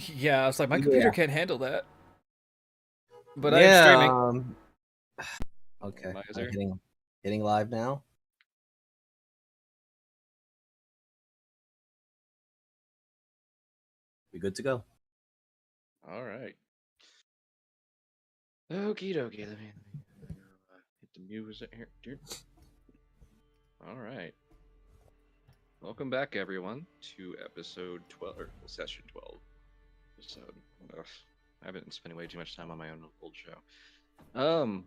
Yeah, I was like, my computer Yeah. can't handle that. But I am Yeah. streaming. Okay. I'm Miser. hitting live now. We good to go. All right. Okie dokie. Let me hit the music here. Dude. All right. Welcome back, everyone, to episode 12, or session 12. Episode. Ugh, I haven't been spending way too much time on my own old show.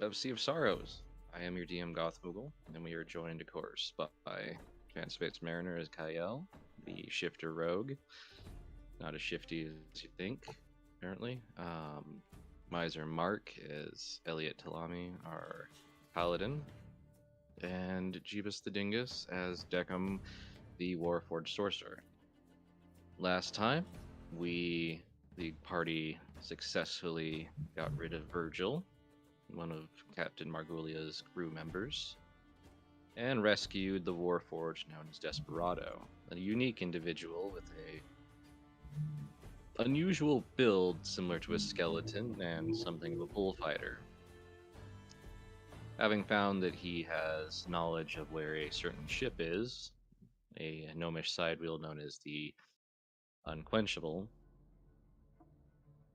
Of Sea of Sorrows. I am your DM Goth Moogle, and we are joined, of course, by Transpace Mariner as Kyle, the Shifter Rogue. Not as shifty as you think, apparently. Miser Mark is Elliot Talami, our paladin, and Jeebus the Dingus as Deckham, the Warforged sorcerer. Last time, the party successfully got rid of Virgil, one of Captain Margulia's crew members, and rescued the Warforged known as Desperado, a unique individual with a unusual build similar to a skeleton and something of a bullfighter. Having found that he has knowledge of where a certain ship is, a gnomish sidewheel known as the Unquenchable,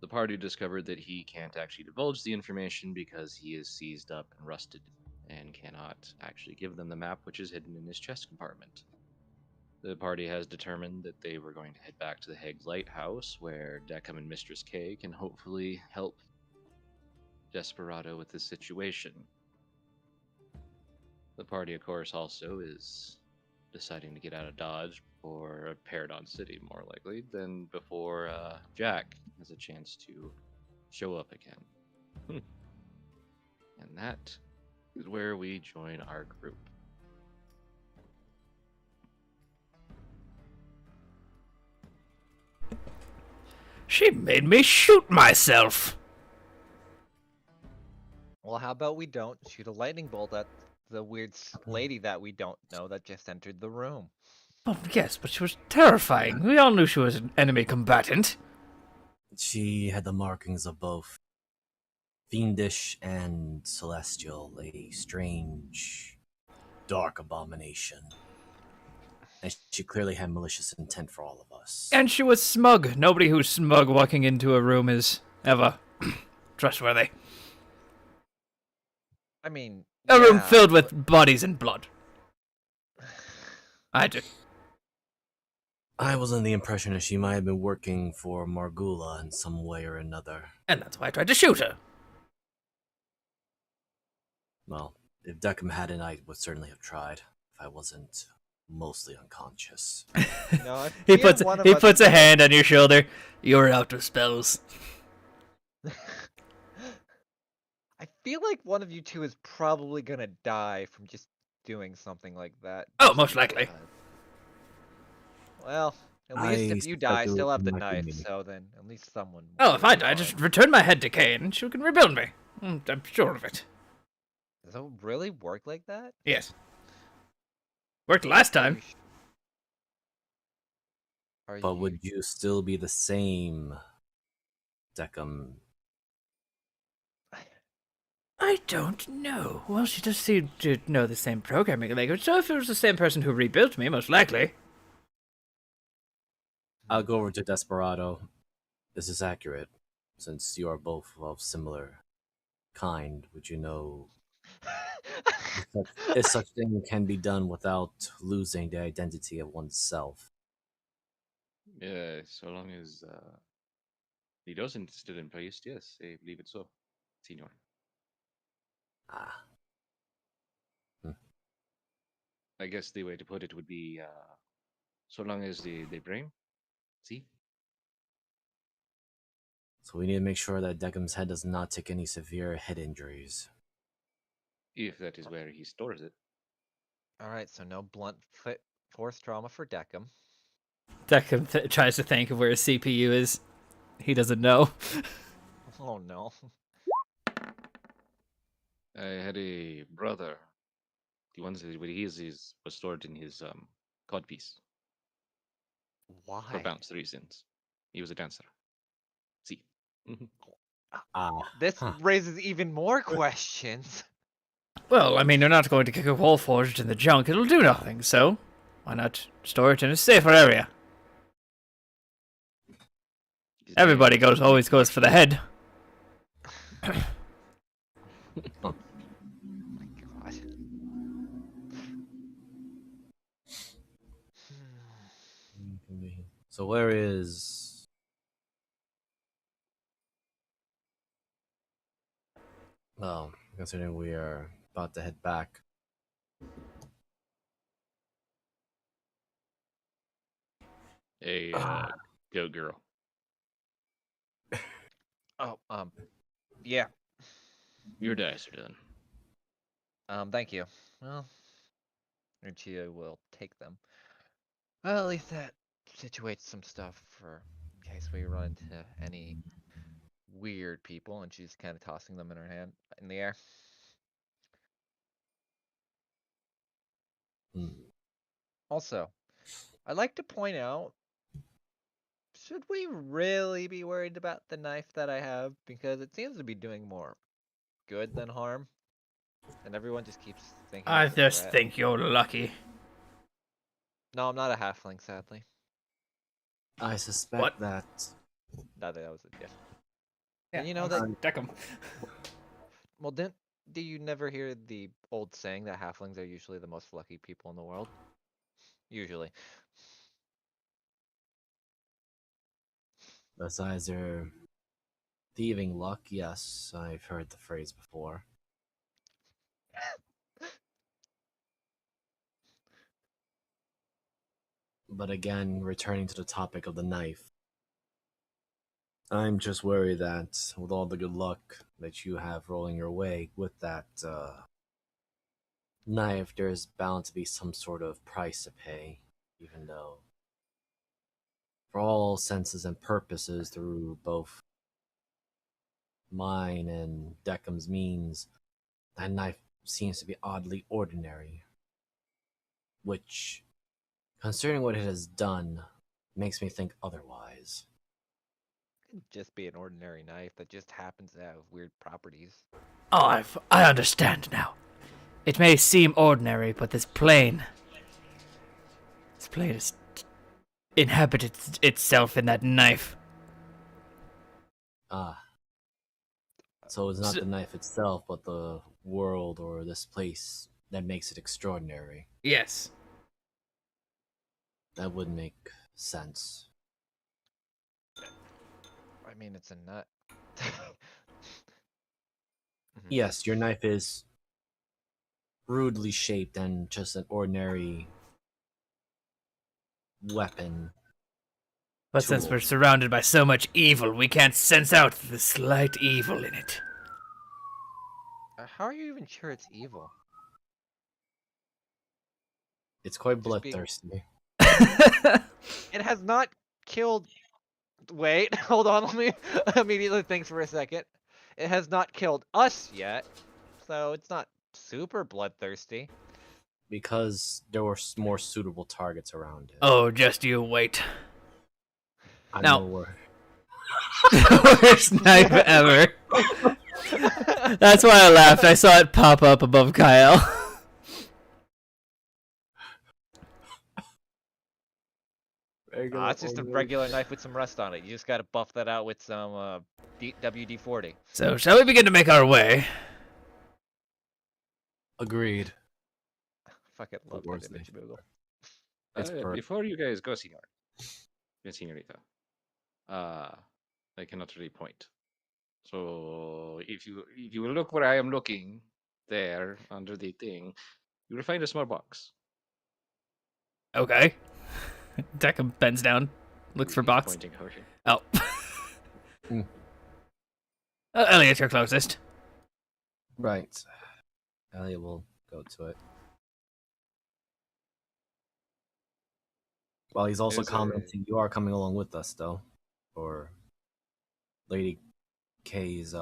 the party discovered that he can't actually divulge the information because he is seized up and rusted and cannot actually give them the map, which is hidden in his chest compartment. The party has determined that they were going to head back to the Hague Lighthouse, where Deckham and Mistress K can hopefully help Desperado with this situation. The party, of course, also is deciding to get out of Dodge or Paradon City, more likely, than before Jack has a chance to show up again. And that is where we join our group. She made me shoot myself. Well, how about we don't shoot a lightning bolt at the weird lady that we don't know that just entered the room? Oh, yes, but she was terrifying. We all knew she was an enemy combatant. She had the markings of both fiendish and celestial, a strange, dark abomination. And she clearly had malicious intent for all of us. And she was smug. Nobody who's smug walking into a room is ever trustworthy. I mean, A room yeah, filled with bodies and blood. I did. I was under the impression that she might have been working for Margula in some way or another. And that's why I tried to shoot her. Well, if Deckham hadn't, I would certainly have tried, if I wasn't mostly unconscious. no, I He feel puts one of he us puts is a gonna- hand on your shoulder. You're out of spells. I feel like one of you two is probably gonna die from just doing something like that. Oh, just most likely. because. Well, at I least if you suspect die, I it still would have the might be knife, me. so then at least someone. Oh, if will I be die, just fine. return my head to Kane, and she can rebuild me. I'm sure of it. Does it really work like that? Yes. Worked last Are time. you sh- Are But you? would you still be the same, Deckham? I don't know. Well, she does seem to know the same programming language, so if it was the same person who rebuilt me, most likely. I'll go over to Desperado. Is this accurate? Since you are both of similar kind, would you know if such thing can be done without losing the identity of oneself? Yeah, so long as he doesn't still in place, yes, I believe it so, Senor. Ah. I guess the way to put it would be so long as the brain, see? So we need to make sure that Deckham's head does not take any severe head injuries. If that is where he stores it. All right, so no blunt force trauma for Deckham. Deckham tries to think of where his CPU is. He doesn't know. Oh no. I had a brother. The ones that was stored in his codpiece for Why? bounce reasons. He was a dancer. See. This Huh. raises even more questions. Well, I mean, you're not going to kick a wall forged in the junk. It'll do nothing, so why not store it in a safer area? Everybody always goes for the head. Oh my god. So where is? Well, considering we are about to head back, A go girl. Oh, yeah. Your dice are done. Thank you. Well, Lucia will take them. Well, at least that situates some stuff for in case we run into any weird people, and she's kind of tossing them in her hand in the air. hmm, Also, I'd like to point out, should we really be worried about the knife that I have? Because it seems to be doing more good than harm. And everyone just keeps thinking I it's a just threat. think you're lucky. No, I'm not a halfling, sadly. I suspect What? that That was a gift. Yeah, And you know that. deck 'em. Well, do you never hear the old saying that halflings are usually the most lucky people in the world? Usually. besides their thieving luck, yes, I've heard the phrase before. But again, returning to the topic of the knife, I'm just worried that with all the good luck that you have rolling your way with that knife, there's bound to be some sort of price to pay, even though, for all senses and purposes, through both mine and Deckham's means, that knife seems to be oddly ordinary. Which, considering what it has done, makes me think otherwise. Could just be an ordinary knife that just happens to have weird properties. Oh, I understand now. It may seem ordinary, but this plane has inhabited itself in that knife. Ah. So it's not So- the knife itself, but the world or this place that makes it extraordinary. Yes. That would make sense. I mean, it's a nut. Mhm. Yes, your knife is rudely shaped and just an ordinary weapon. But since Tool. we're surrounded by so much evil, we can't sense out the slight evil in it. How are you even sure it's evil? It's quite Just being- bloodthirsty. It has not killed. Wait, hold on. Let me immediately think for a second. It has not killed us yet, so it's not super bloodthirsty. Because there were more suitable targets around it. Oh, just you wait. I now- know where. Worst knife ever. That's why I laughed. I saw it pop up above Kyle. It's just a regular knife with some rust on it. You just gotta buff that out with some WD-40. So, shall we begin to make our way? Agreed. Fucking love that worst image, knife. Google. It's perfect. Before you guys go, Senorita, I cannot really point. So if you look where I am looking, there under the thing, you will find a small box. Okay. Deckham bends down, looks for He's box. Pointing over here. Oh. Hmm. Elliot, you're closest. Right. Elliot will go to it. Well, he's also There's a- commenting, you are coming along with us, though. Or Lady K's,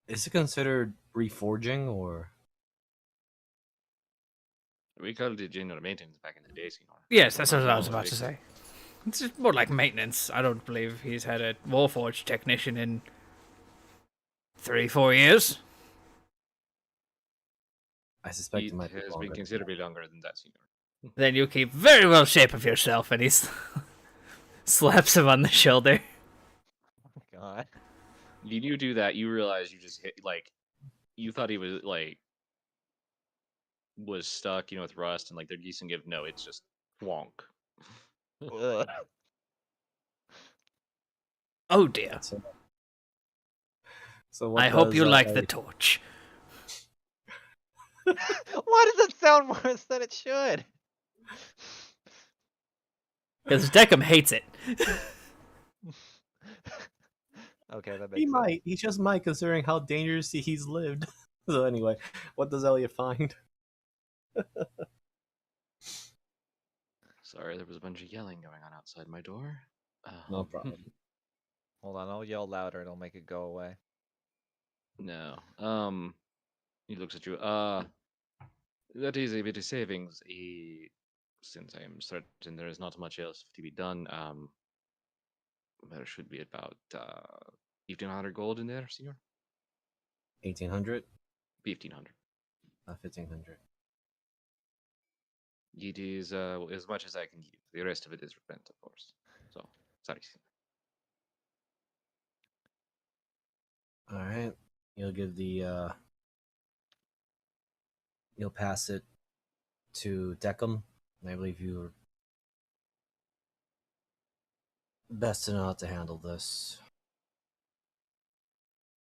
is it considered reforging, or? We called it general maintenance back in the day, Senor. Yes, that's what I was about to say. It's just more like maintenance. I don't believe he's had a Warforged technician in 3-4 years. I suspect It it might be has longer been than considerably longer than that, Senior. Then you keep very well shape of yourself, and he slaps him on the shoulder. God. You do that, you realize you just hit, like, you thought he was, like, was stuck, with rust, and, like, they're decent give. No, it's just wonk. Ugh. Oh dear. So what I hope does, you like the Elliot- torch. Why does it sound worse than it should? Because Deckham hates it. Okay, that He makes sense. might. He just might, considering how dangerously he's lived. So anyway, what does Elliot find? Sorry, there was a bunch of yelling going on outside my door. No problem. Hold on, I'll yell louder. It'll make it go away. No. He looks at you. That is a bit of savings. Since I am certain there is not much else to be done, there should be about 1,500 gold in there, Senior. 1800, 1,500. 1500. It is as much as I can give. The rest of it is rent, of course. So, sorry. All right. You'll give the. You'll pass it to Deckham. I believe you're best to know how to handle this.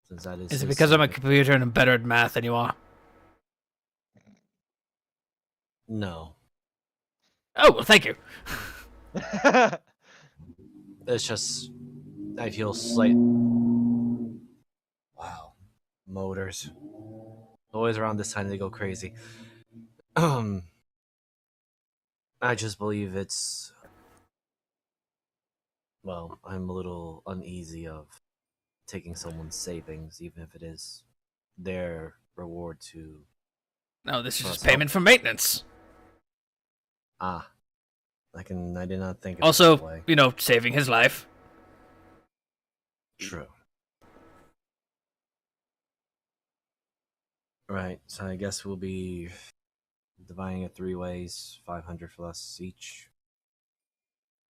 Since that is Is it his because I'm a service. computer and I'm better at math than you are? No. Oh, well, thank you. It's just. I feel slight. Wow. Motors. Always around this time they go crazy. I just believe it's. Well, I'm a little uneasy of taking someone's savings, even if it is their reward to. No, this is For just us help. payment for maintenance. Ah. I did not think of it Also, that way. Saving his life. True. Right, so I guess we'll be dividing it 3 ways, 500 for us each.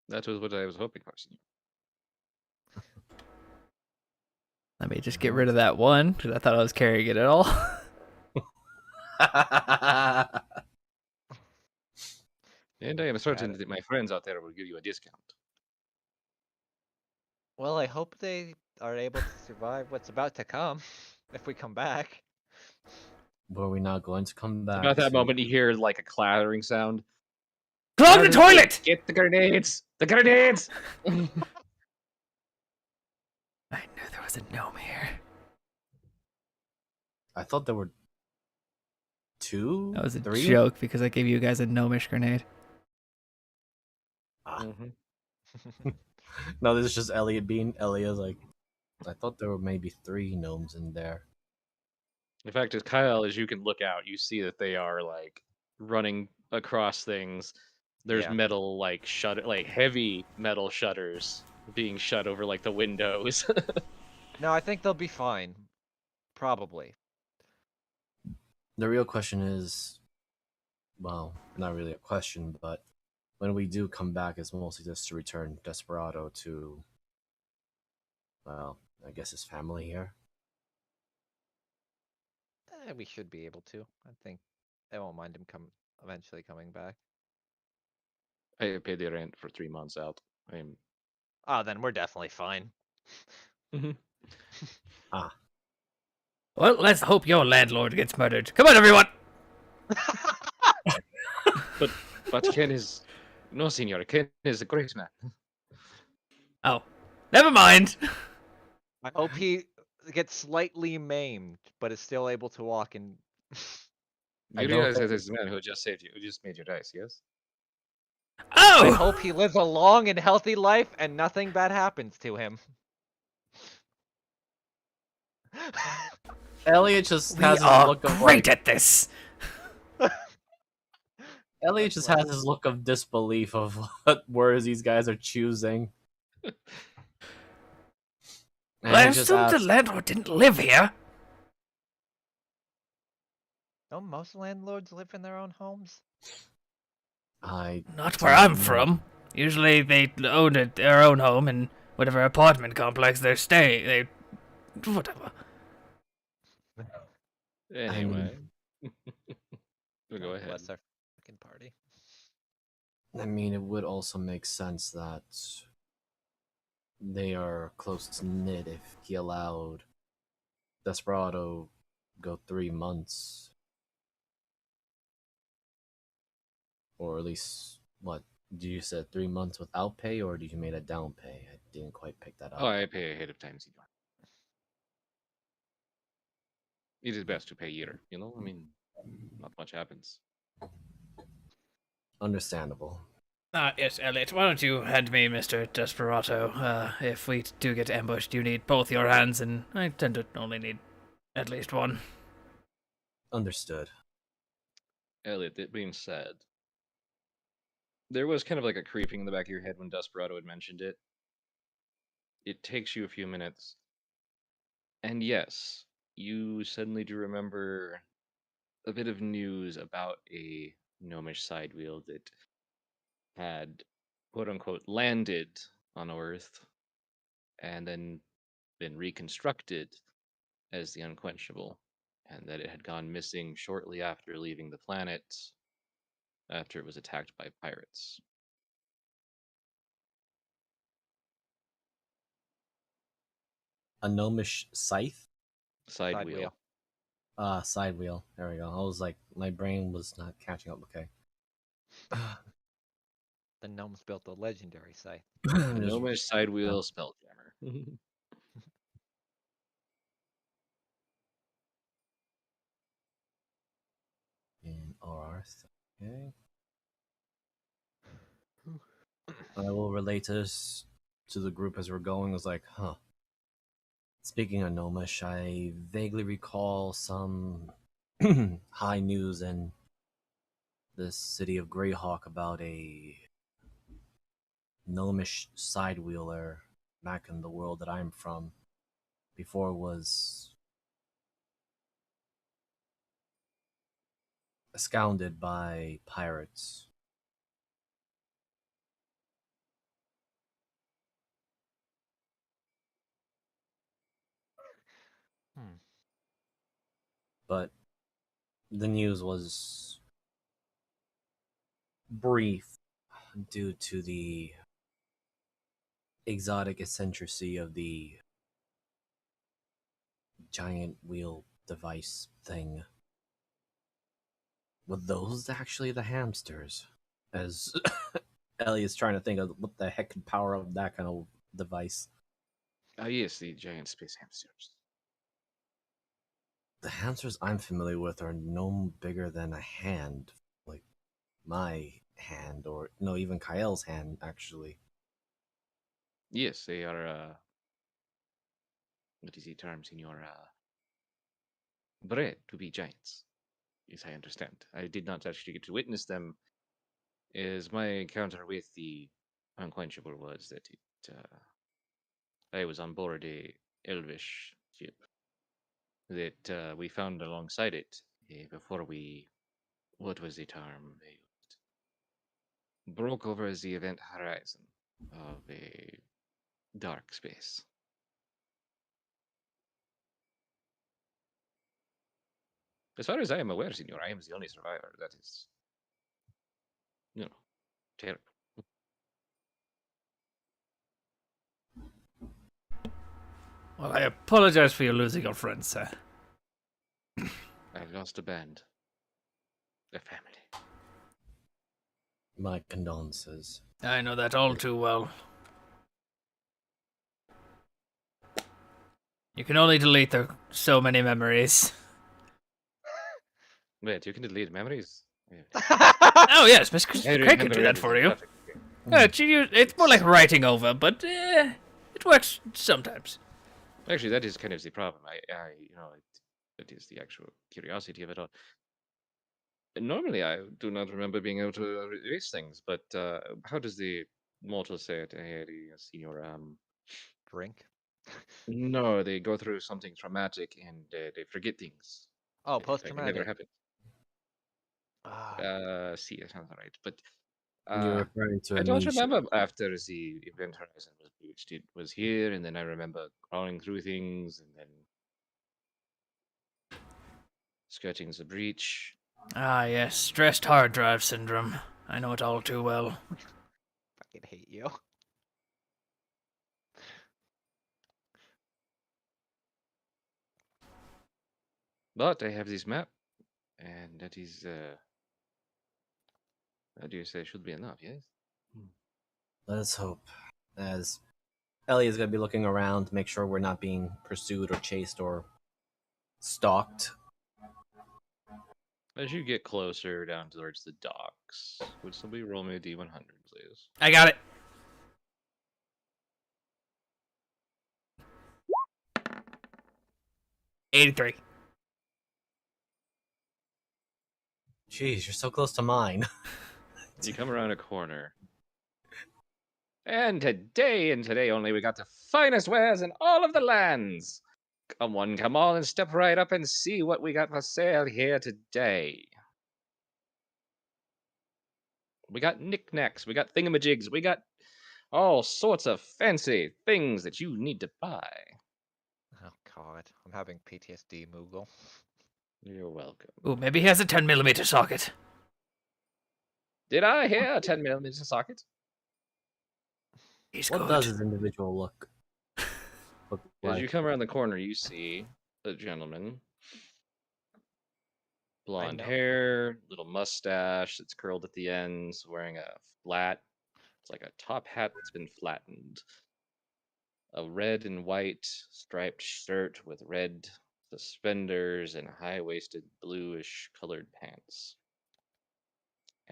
That was what I was hoping for, Senior. Let me just get rid of that one, because I thought I was carrying it at all. And I am certain that my friends out there will give you a discount. Well, I hope they are able to survive what's about to come if we come back. Were we not going to come back? About that to- moment, you hear like a clattering sound. Clog the toilet! Get the grenades! The grenades! I knew there was a gnome here. I thought there were 2? That was a 3? joke because I gave you guys a gnomish grenade. Ah. Mhm. No, this is just Elliot being Elliot. Like, I thought there were maybe 3 gnomes in there. In fact, as Kyle, as you can look out, you see that they are like running across things. There's Yeah. metal like heavy metal shutters being shut over like the windows. No, I think they'll be fine. Probably. The real question is, well, not really a question, but when we do come back, it's mostly just to return Desperado to, well, I guess his family here. We should be able to. I think I won't mind him eventually coming back. I paid the rent for 3 months out. I'm Oh, then we're definitely fine. Ah, Well, let's hope your landlord gets murdered. Come on, everyone! but Ken is no, Senor. Ken is a great man. Oh, never mind. I hope he gets slightly maimed, but is still able to walk and. I You don't realize that think- this is the man who just saved you, who just made you dice, yes? I Oh! hope he lives a long and healthy life and nothing bad happens to him. Elliot just We has a are look of great like, at this. Elliot That's just right. has this look of disbelief of what words these guys are choosing. Well, I And he just assumed the asks, landlord didn't live here. Don't most landlords live in their own homes? I Not do where not I'm know. from. Usually they own their own home in whatever apartment complex they're staying. Whatever. Anyway, we'll go God ahead. bless our fucking party. I mean, it would also make sense that they are close knit if he allowed Desperado go 3 months, or at least what? Did you said 3 months without pay, or did you make a down pay? I didn't quite pick that Oh, up. I pay ahead of time, senor. It is best to pay year, you know? I mean, not much happens. Understandable. Yes, Elliot, why don't you hand me Mr. Desperado? If we do get ambushed, you need both your hands, and I tend to only need at least one. Understood. Elliot, that being said, there was kind of like a creeping in the back of your head when Desperado had mentioned it. It takes you a few minutes. And yes, you suddenly do remember a bit of news about a gnomish side wheel that had quote unquote landed on Earth and then been reconstructed as the Unquenchable, and that it had gone missing shortly after leaving the planet after it was attacked by pirates. A gnomish scythe? Side Side wheel. wheel. Side wheel. There we go. I was like, my brain was not catching up. Okay. The gnomes built a legendary scythe. A Just- gnomish side wheel spelljammer. in OR. Okay. I will relate this to the group as we're going. Was like, huh. Speaking of Gnomish, I vaguely recall some high news in the city of Greyhawk about a Gnomish side wheeler back in the world that I'm from before it was absconded by pirates. Hmm. But the news was brief due to the exotic eccentricity of the giant wheel device thing. Were those actually the hamsters? As Elliot's trying to think of what the heck could power up that kind of device. Ah, yes, the giant space hamsters. The hamsters I'm familiar with are no bigger than a hand, like my hand, or no, even Kyle's hand, actually. Yes, they are. What is the term, senor? Bred to be giants, as I understand. I did not actually get to witness them, as my encounter with the Unquenchable was that I was on board a elvish ship that we found alongside it before we, what was the term they used? Broke over the event horizon of a dark space. As far as I am aware, senor, I am the only survivor. That is, you know, terrible. Well, I apologize for you losing your friends, sir. I lost a band, a family. My condolences. I know that all too well. You can only delete so many memories. Wait, you can delete memories? Oh yes, Miss I Craig can remember do that for everything you. perfectly. It's more like writing over, but it works sometimes. Actually, that is kind of the problem. That is the actual curiosity of it all. Normally, I do not remember being able to erase things, but how does the mortal say it? Senor, Drink. no, they go through something traumatic and they forget things. Oh, Like it never post-traumatic. happened. Ah, See, that sounds right. But You're referring to I don't amnesia. remember after the event horizon was breached. It was here, and then I remember crawling through things, and then skirting the breach. Ah, yes, stressed hard drive syndrome. I know it all too well. fucking hate you. But I have this map, and that is, how do you say, should be enough, yes? Let's hope. As Elliot's gonna be looking around to make sure we're not being pursued or chased or stalked. As you get closer down towards the docks, would somebody roll me a D100, please? I got it. $83. Jeez, you're so close to mine. You come around a corner. And today, and today only, we got the finest wares in all of the lands. Come on, come on, and step right up and see what we got for sale here today. We got knickknacks, we got thingamajigs, we got all sorts of fancy things that you need to buy. Oh god, I'm having PTSD, Moogle. You're welcome. Ooh, maybe he has a 10mm socket. Did I hear a 10mm socket? He's What good. does his individual look As like? you come around the corner, you see a gentleman. Blonde know. hair, little mustache that's curled at the ends, wearing a flat, it's like a top hat that's been flattened. A red and white striped shirt with red suspenders and high waisted bluish colored pants.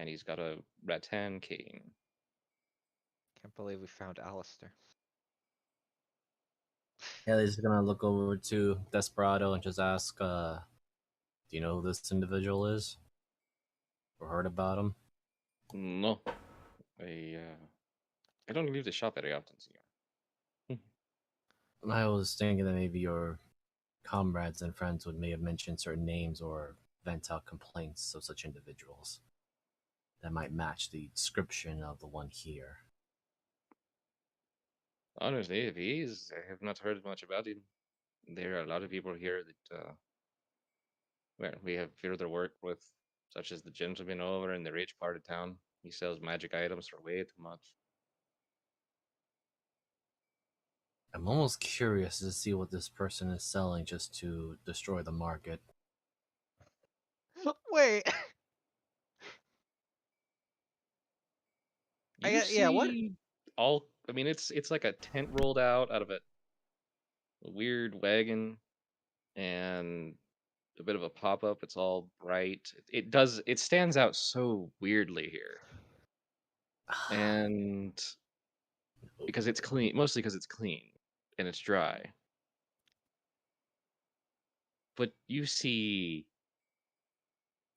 And he's got a rattan cane. Can't believe we found Alistair. Elliot's gonna look over to Desperado and just ask, do you know who this individual is? Or heard about him? No, I don't leave the shop very often, senor. I was thinking that maybe your comrades and friends would may have mentioned certain names or vent out complaints of such individuals that might match the description of the one here. Honestly, if he is, I have not heard much about him. There are a lot of people here that well, we have further work with, such as the gentleman over in the rich part of town. He sells magic items for way too much. I'm almost curious to see what this person is selling just to destroy the market. Wait. You Yeah, what? see all, I mean, it's like a tent rolled out of a weird wagon and a bit of a pop up. It's all bright. It stands out so weirdly here. And because it's clean, mostly because it's clean and it's dry. But you see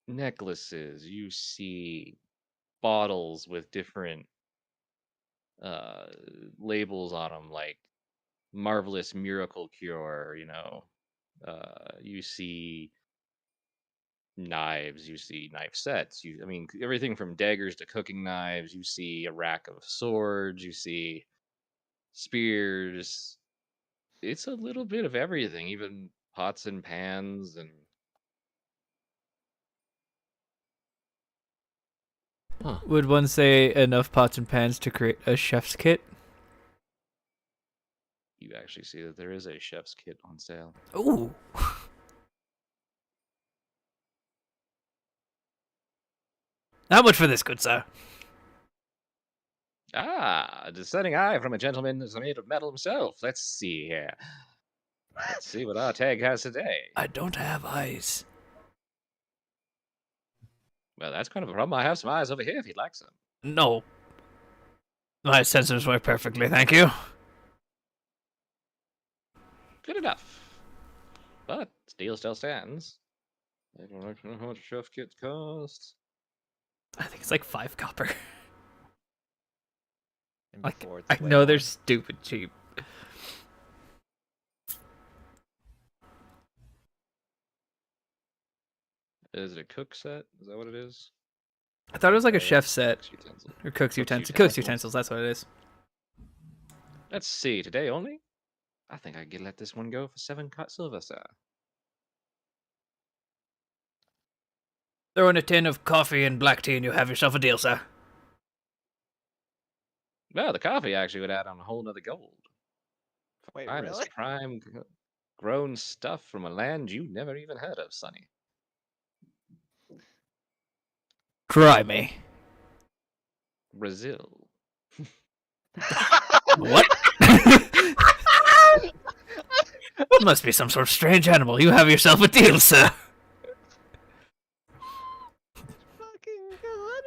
necklaces, you see bottles with different uh labels on them, like marvelous miracle cure, you see knives, you see knife sets, I mean everything from daggers to cooking knives, you see a rack of swords, you see spears. It's a little bit of everything, even pots and pans. And Huh. Would one say enough pots and pans to create a chef's kit? you actually see that there is a chef's kit on sale. Ooh. How much for this, good sir? Ah, a discerning eye from a gentleman who's made of metal himself. Let's see here. Let's see what our tag has today. I don't have eyes. Well, that's kind of a problem. I have some eyes over here if you'd like some. No. My sensors work perfectly, thank you. Good enough. But deal still stands. I don't know how much a chef kit costs. I think it's like 5 copper. And Like, before it's I way know they're more. stupid cheap. Is it a cook set? Is that what it is? I thought it was like a Oh, chef that's set. cook's utensil. Or cook's Cook's utensils. Cook's utensils. utensils, that's what it is. Let's see, today only? I think I could let this one go for 7 cut silver, sir. Throw in a tin of coffee and black tea and you have yourself a deal, sir. Well, the coffee actually would add on a whole nother gold. Wait, Finest really? prime grown stuff from a land you never even heard of, Sonny. Try me. Brazil. What? Must be some sort of strange animal. You have yourself a deal, sir. Fucking god.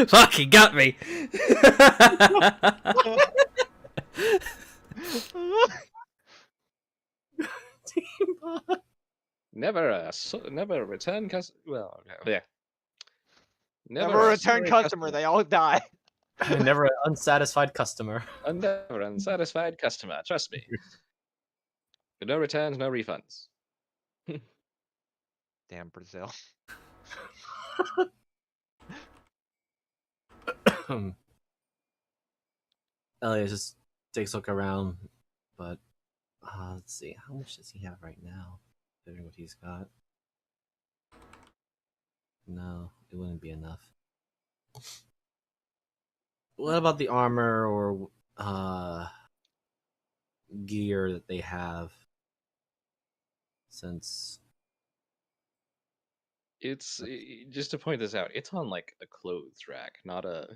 Fuck, he got me. Never a return customer. Well, yeah. Never a return sorry customer, they all die. Never an unsatisfied customer. A never unsatisfied customer. Trust me. No returns, no refunds. Damn Brazil. Elliot just takes a look around, but let's see, how much does he have right now? Considering what he's got. No, it wouldn't be enough. What about the armor or gear that they have? Since It's just to point this out. It's on like a clothes rack, not a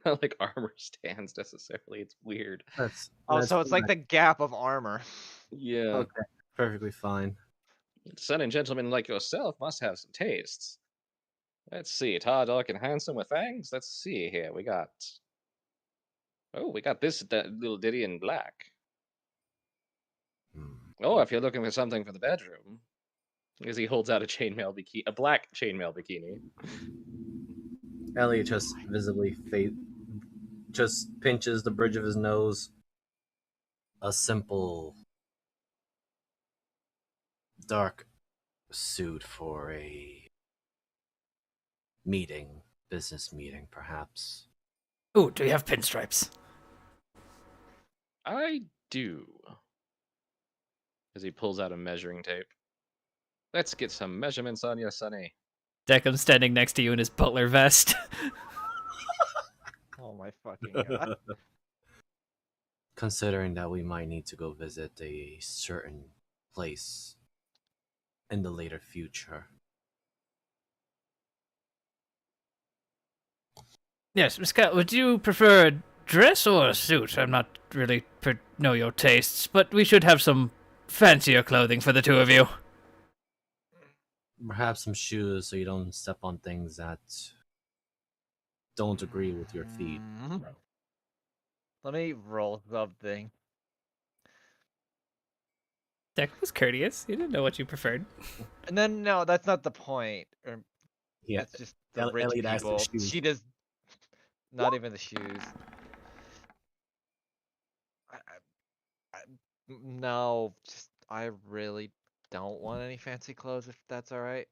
not like armor stands necessarily. It's weird. that's Oh, that's so it's like fine. the gap of armor. Yeah. Okay, perfectly fine. Son and gentlemen like yourself must have some tastes. Let's see, tall, dark, and handsome with fangs. Let's see here. We got. Oh, we got this little ditty in black. Hmm. Oh, if you're looking for something for the bedroom, because he holds out a chainmail bikini, a black chainmail bikini. Elliot just visibly just pinches the bridge of his nose. A simple dark suit for a meeting, business meeting, perhaps. Ooh, do you have pinstripes? I do. As he pulls out a measuring tape. Let's get some measurements on you, Sonny. Declan standing next to you in his butler vest. Oh my fucking god. Considering that we might need to go visit a certain place in the later future. Yes, Miss Cat, would you prefer a dress or a suit? I'm not really know your tastes, but we should have some fancier clothing for the two of you. Perhaps some shoes so you don't step on things that don't agree with your feet. Let me roll something. Declan was courteous. He didn't know what you preferred. And then no, that's not the point. Or Yeah, that's just the El- rich Elliot asked for people. shoes. She does not even the shoes. No, just I really don't want any fancy clothes if that's all right.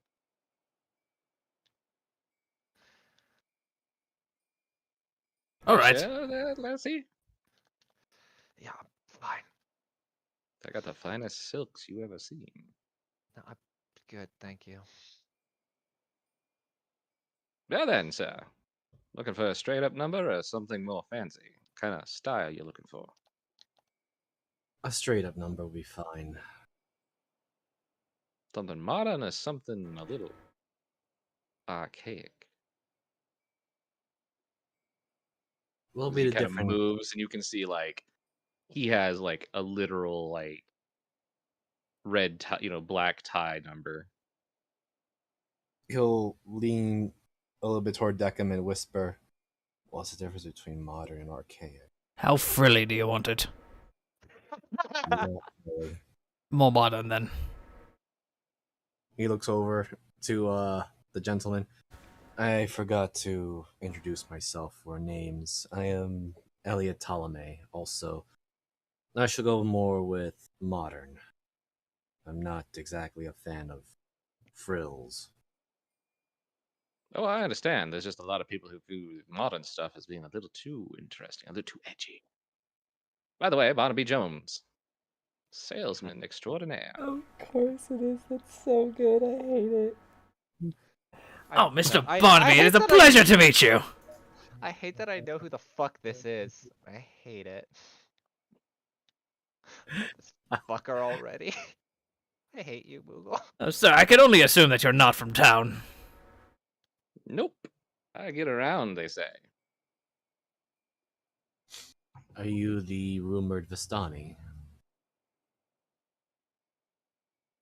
All right. Yeah, let's see. Yeah, fine. I got the finest silks you ever seen. No, I'm good, thank you. Well then, sir. Looking for a straight up number or something more fancy? Kind of style you looking for? A straight up number will be fine. Something modern or something a little archaic? Will As be he the kind of different. moves and you can see like he has like a literal like red tie, black tie number. He'll lean a little bit toward Deckham and whisper, "What's the difference between modern and archaic?" How frilly do you want it? No, really. More modern, then. He looks over to the gentleman. I forgot to introduce myself for names. I am Elliot Ptolemy. Also, I should go more with modern. I'm not exactly a fan of frills. Oh, I understand. There's just a lot of people who view modern stuff as being a little too interesting, a little too edgy. By the way, Barnaby Jones, salesman extraordinaire. Of course it is. That's so good. I hate it. Oh, Mr. I Barnaby, it is hate a that pleasure to meet you. I hate that I know who the fuck this is. I hate it. This fucker already. I hate you, Moogle. Oh, sir, I can only assume that you're not from town. Nope. I get around, they say. Are you the rumored Vistani?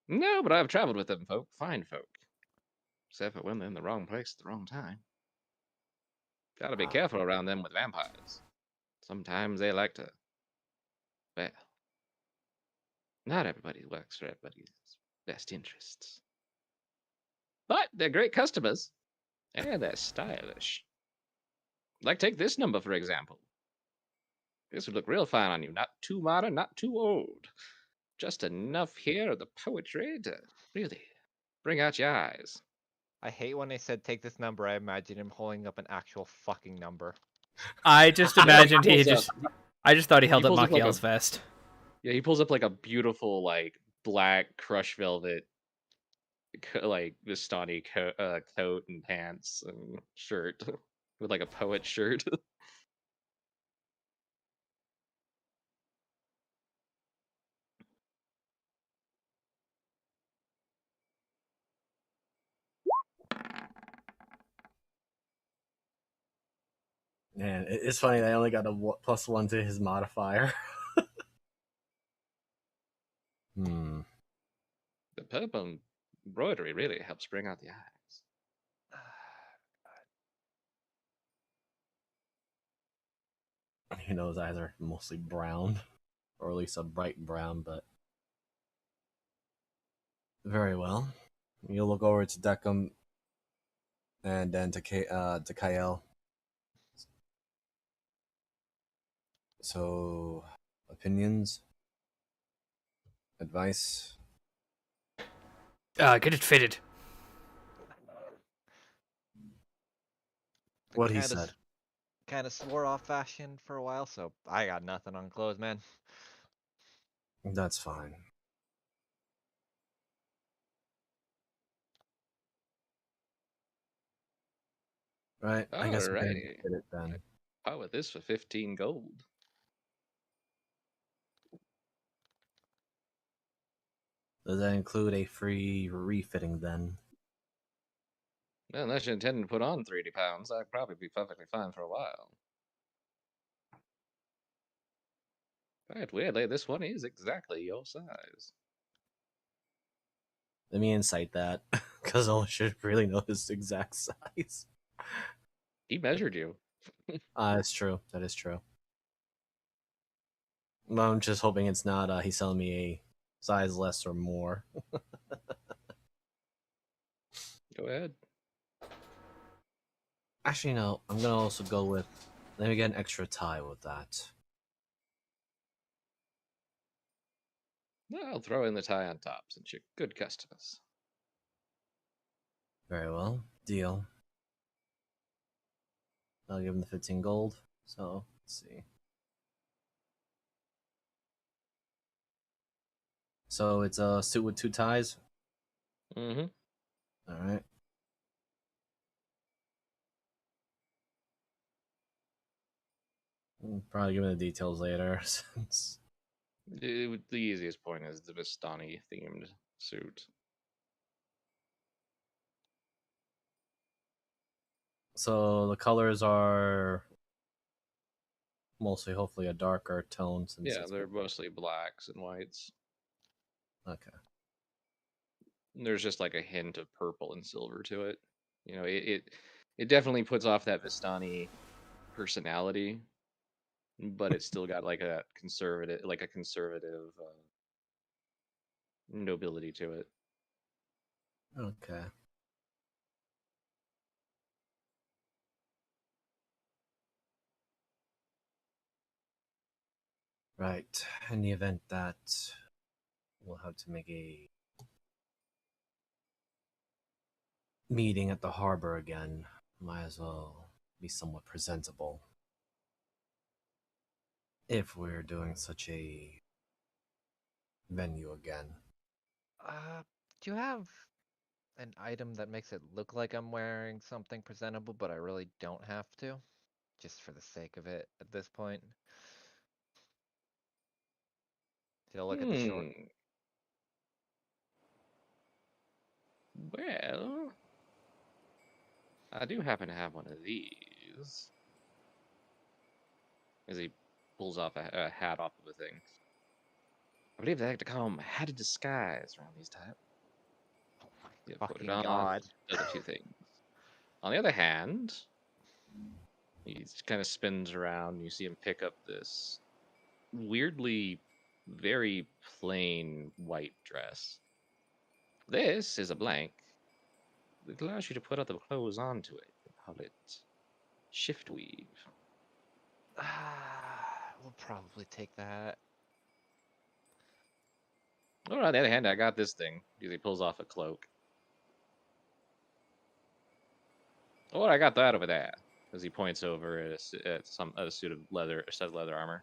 No, but I've traveled with them folk, fine folk. Except for when they're in the wrong place at the wrong time. Gotta be careful around them with vampires. Sometimes they like to. Well, not everybody works for everybody's best interests. But they're great customers, and they're stylish. Like, take this number, for example. This would look real fine on you. Not too modern, not too old. Just enough here of the poetry to really bring out your eyes. I hate when they said take this number. I imagine him holding up an actual fucking number. I just Yeah, imagined he he pulls just. up- I just thought he held up pulls up like Machiel's a- vest. Yeah, he pulls up like a beautiful, like, black crush velvet, like, Vistani coat and pants and shirt with like a poet shirt. Man, it's funny. I only got a +1 to his modifier. Hmm. The purple embroidery really helps bring out the eyes. You know, his eyes are mostly brown, or at least a bright brown. But very well. You look over to Deckham, and then to Kyle. So, opinions, advice. Get it fitted. What he Kind of, said. kind of swore off fashion for a while, so I got nothing on clothes, man. That's fine. Right. I guess we can Alrighty. fit it then. How with this for 15 gold? Does that include a free refitting then? Well, unless you intend to put on 30 pounds, I'd probably be perfectly fine for a while. Quite weirdly, this one is exactly your size. Let me incite that, because I should really know his exact size. He measured you. That's true. That is true. Well, I'm just hoping it's not he's telling me a size less or more. Go ahead. Actually, no. I'm gonna also go with. Let me get an extra tie with that. I'll throw in the tie on top since you're good customers. Very well. Deal. I'll give him the 15 gold. So, let's see. So, it's a suit with 2 ties. Mm-hmm. Alright. We'll probably give him the details later, since. The easiest point is the Vistani themed suit. So, the colors are mostly, hopefully, a darker tone. Since Yeah, it's they're mostly blacks and whites. okay. There's just like a hint of purple and silver to it. You know, it definitely puts off that Vistani personality, but it's still got like a conservative nobility to it. Okay. Right. In the event that we'll have to make a meeting at the harbor again, might as well be somewhat presentable. If we're doing such a venue again. Do you have an item that makes it look like I'm wearing something presentable, but I really don't have to? Just for the sake of it at this point. Did I look at the short? Hmm. Well, I do happen to have one of these. As he pulls off a hat off of the thing. I believe they like to call them hatted disguise around these types. Oh You my put it fucking on, god. does a few things. On the other hand, he kind of spins around. And you see him pick up this weirdly very plain white dress. This is a blank. It allows you to put other clothes onto it. They call it shift weave. We'll probably take that. Or on the other hand, I got this thing. He pulls off a cloak. Or I got that over there. As he points over at a suit of leather, a set of leather armor.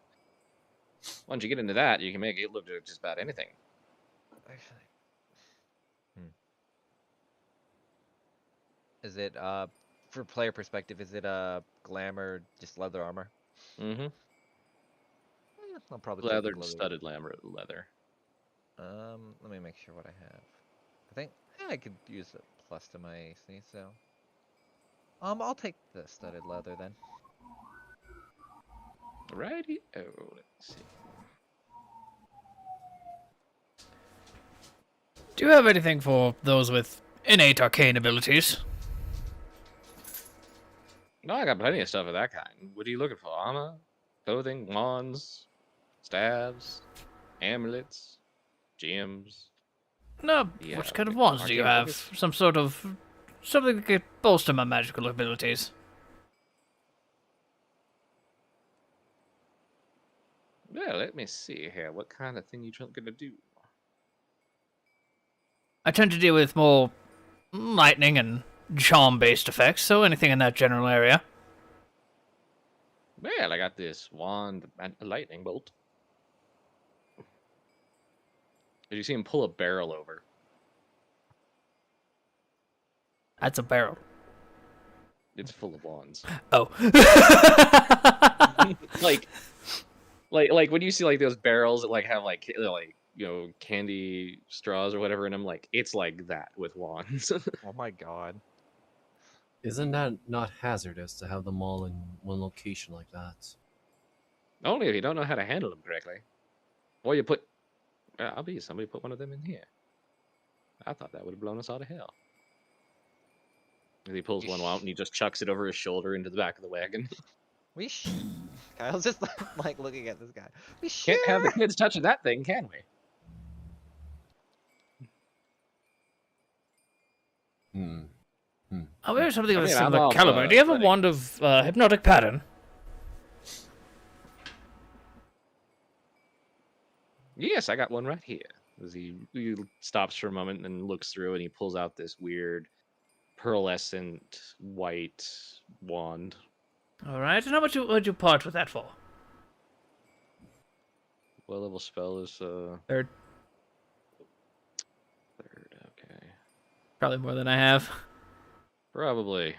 Once you get into that, you can make it look like just about anything. Actually. Is it for player perspective, is it glamour just leather armor? Mm-hmm. I'll probably take the Leathered, leather. studded leather. Let me make sure what I have. I think I could use a plus to my AC, so I'll take the studded leather then. Righty. Oh, let's see. Do you have anything for those with innate arcane abilities? No, I got plenty of stuff of that kind. What are you looking for? Armor, clothing, wands, staves, amulets, gems. No, Yeah, which kind of wands do you arcane have? focus. Some sort of something that could bolster my magical abilities. Well, let me see here. What kind of thing you gonna do? I tend to deal with more lightning and charm-based effects, so anything in that general area. Well, I got this wand and a lightning bolt. Did you see him pull a barrel over? That's a barrel. It's full of wands. Oh. like, like when you see like those barrels that like have like candy straws or whatever in them, like it's like that with wands. Oh my god. Isn't that not hazardous to have them all in one location like that? Only if you don't know how to handle them correctly, or you put. I'll be somebody put one of them in here. I thought that would have blown us all to hell. And he pulls one out and he just chucks it over his shoulder into the back of the wagon. We Kyle's just like looking at this guy. We Can't have the sure. kids touching that thing, can we? Hmm. I wear something I of a mean, I'm similar all caliber. for Do you have a letting. wand of hypnotic pattern? Yes, I got one right here. As he stops for a moment and looks through and he pulls out this weird pearlescent white wand. All right, and how much would you part with that for? What level spell is Third, third? Okay. probably more than I have. Probably.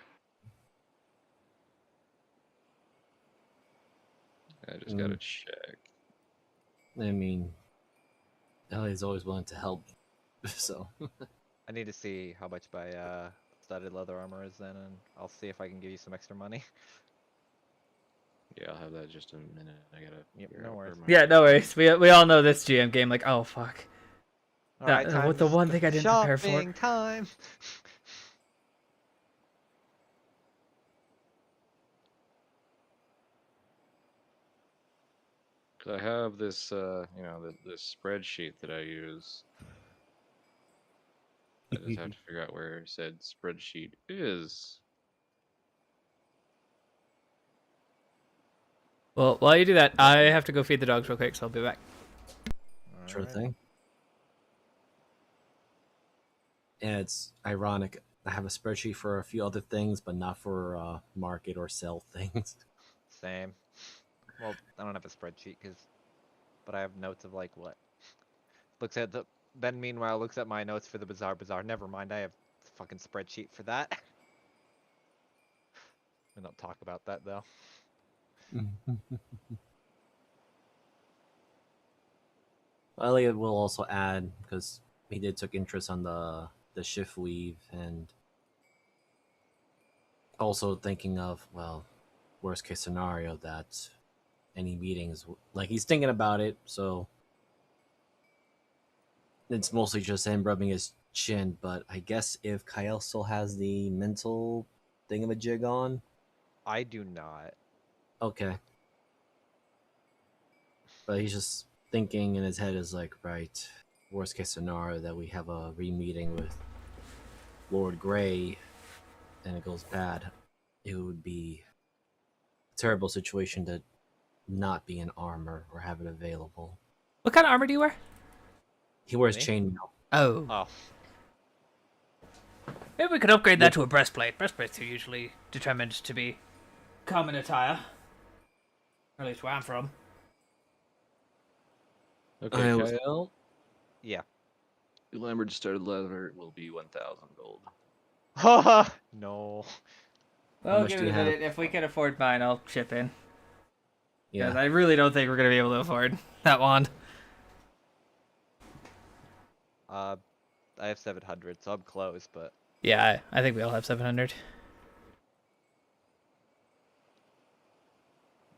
I just gotta check. I mean, Ellie's always willing to help, so. I need to see how much my studded leather armor is then, and I'll see if I can give you some extra money. Yeah, I'll have that in just a minute. I gotta Yep, figure no out where worries. my Yeah, no worries. We all know this GM game. Like, oh fuck, All right, time with to the one thing I didn't prepare for. shopping time. Cause I have this this spreadsheet that I use. I just have to figure out where said spreadsheet is. Well, while you do that, I have to go feed the dogs real quick, so I'll be back. Sure Alright. thing. And it's ironic. I have a spreadsheet for a few other things, but not for market or sell things. Same. Well, I don't have a spreadsheet but I have notes of like what looks at the. Then meanwhile looks at my notes for the bazaar. Never mind, I have a fucking spreadsheet for that. We don't talk about that though. Elliot will also add because he did took interest on the shift weave and also thinking of worst case scenario that any meetings like he's thinking about it, so it's mostly just him rubbing his chin. But I guess if Kyle still has the mental thingamajig on, I do not. okay. But he's just thinking in his head is like, right, worst case scenario that we have a re-meeting with Lord Grey and it goes bad. It would be a terrible situation to not be in armor or have it available. What kind of armor do you wear? He wears Me? chainmail. Oh. Oh, Maybe we could upgrade that to a breastplate. Breastplates are usually determined to be common attire. Or at least where I'm from. Okay, I was- Kyle. yeah. Lambert started leather will be 1,000 gold. Haha. No. Well, much give do it you a have? minute. If we can afford mine, I'll chip in. Because Yeah. I really don't think we're going to be able to afford that wand. I have 700, so I'm close, but Yeah, I think we all have 700.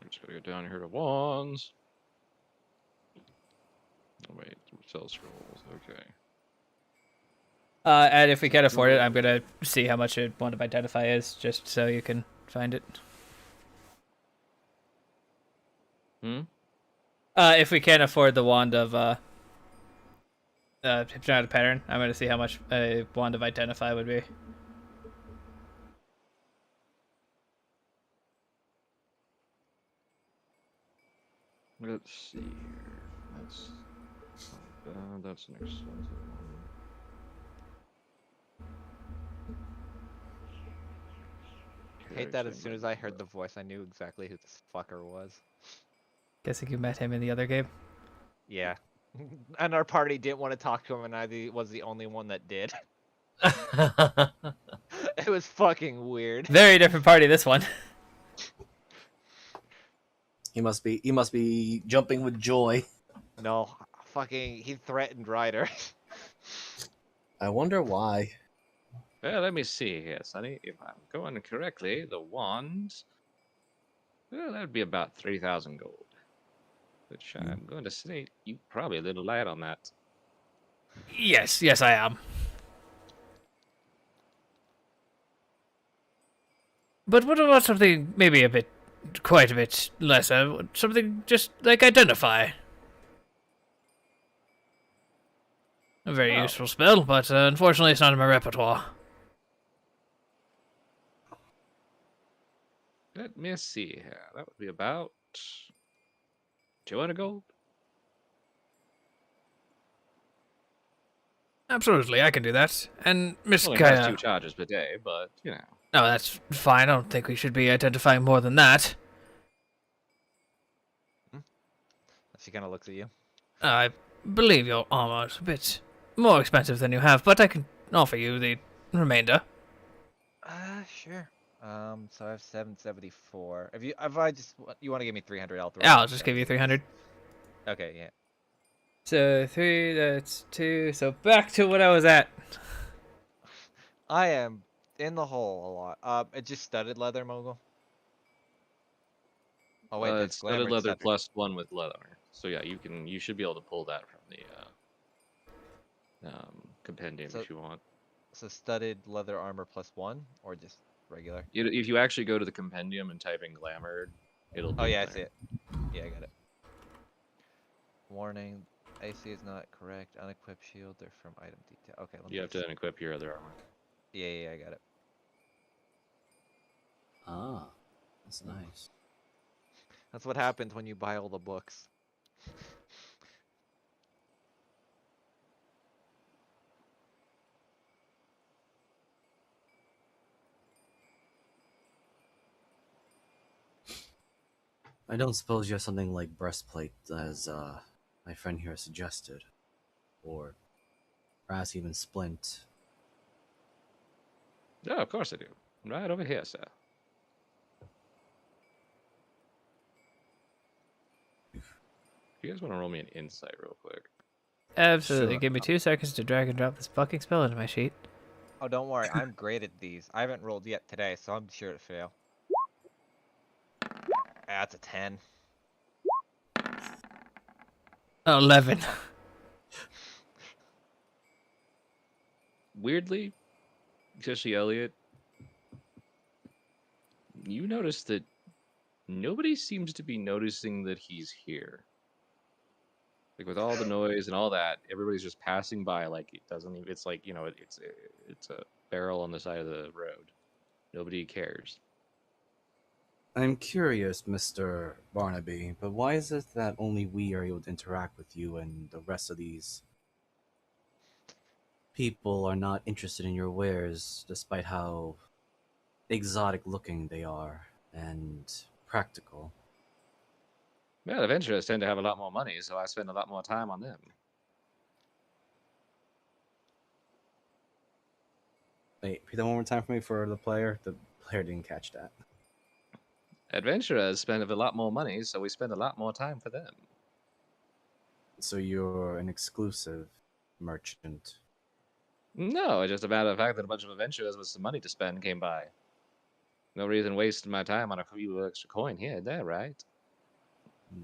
I'm just gonna go down here to wands. Oh, wait, sell scrolls. Okay. And if we can afford it, I'm going to see how much a wand of identify is, just so you can find it. Hmm. If we can afford the wand of hypnotic pattern, I'm going to see how much a wand of identify would be. Let's see here. That's an expensive one. hate that as Character soon as I heard the inventory. voice, I knew exactly who this fucker was. Guessing you met him in the other game. Yeah. And our party didn't want to talk to him, and was the only one that did. It was fucking weird. Very different party, this one. He must be jumping with joy. No, fucking, he threatened Ryder. I wonder why. Well, let me see here, Sonny. If I'm going correctly, the wands. Well, that would be about 3,000 gold. Which I'm going to say you probably a little light on that. Yes, I am. But what about something maybe quite a bit lesser? Something just like identify. A very Oh. useful spell, but unfortunately it's not in my repertoire. Let me see here. That would be about 200 gold. Absolutely, I can do that. And Miss Only has 2 Kaya... charges per day, but you know. Oh, that's fine. I don't think we should be identifying more than that. She kind of looks at you. I believe your armor's a bit more expensive than you have, but I can offer you the remainder. Sure. So I have 774. You want to give me 300, I'll throw. Yeah, I'll just give you 300. Okay, yeah. So 3, that's 2. So back to what I was at. I am in the hole a lot. It's just studded leather, Mogul. Oh wait, It's studded glamored leather studded. plus 1 with leather. So yeah, you should be able to pull that from the compendium So- if you want. So studded leather armor plus 1, or just regular? If you actually go to the compendium and type in glamored, it'll be Oh yeah, I there. see it. Yeah, I got it. Warning: AC is not correct. Unequipped shield. They're from item detail. Okay, let me. You have to unequip your other armor. Yeah, I got it. Ah, that's nice. That's what happens when you buy all the books. I don't suppose you have something like breastplate, as my friend here suggested, or perhaps even splint. Yeah, of course I do. Right over here, sir. You guys want to roll me an insight real quick? Absolutely. Sure. Give me 2 seconds to drag and drop this fucking spell into my sheet. Oh, don't worry. I'm great at these. I haven't rolled yet today, so I'm sure to fail. That's a 10. 11. Weirdly, especially Elliot, you notice that nobody seems to be noticing that he's here. Like with all the noise and all that, everybody's just passing by like it doesn't even. It's like it's a barrel on the side of the road. Nobody cares. I'm curious, Mr. Barnaby, but why is it that only we are able to interact with you and the rest of these people are not interested in your wares, despite how exotic looking they are and practical? Yeah, the adventurers tend to have a lot more money, so I spend a lot more time on them. Wait, repeat that one more time for me for the player. The player didn't catch that. Adventurers spend a lot more money, so we spend a lot more time for them. So you're an exclusive merchant. No, it's just a matter of fact that a bunch of adventurers with some money to spend came by. No reason wasting my time on a few extra coin here and there, right? Hmm.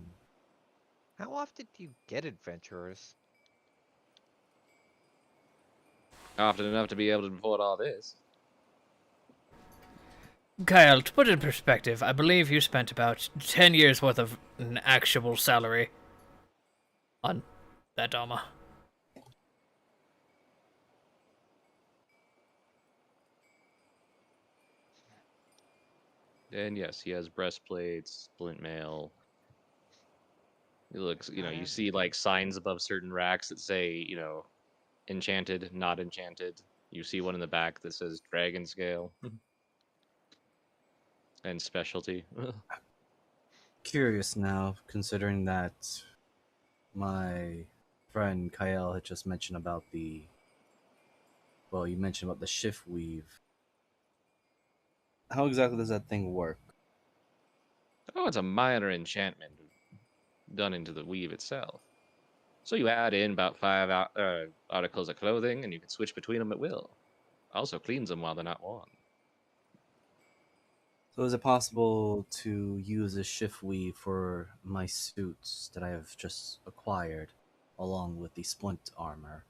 How often do you get adventurers? Often enough to be able to afford all this. Kyle, to put it in perspective, I believe you spent about 10 years worth of an actual salary on that armor. And yes, he has breastplates, splint mail. It looks, you Alright. see like signs above certain racks that say, enchanted, not enchanted. You see one in the back that says dragon scale and specialty. Curious now, considering that my friend Kyle had just mentioned about you mentioned about the shift weave. How exactly does that thing work? Oh, it's a minor enchantment done into the weave itself. So you add in about five articles of clothing, and you can switch between them at will. Also cleans them while they're not worn. So is it possible to use a shift weave for my suits that I have just acquired, along with the splint armor?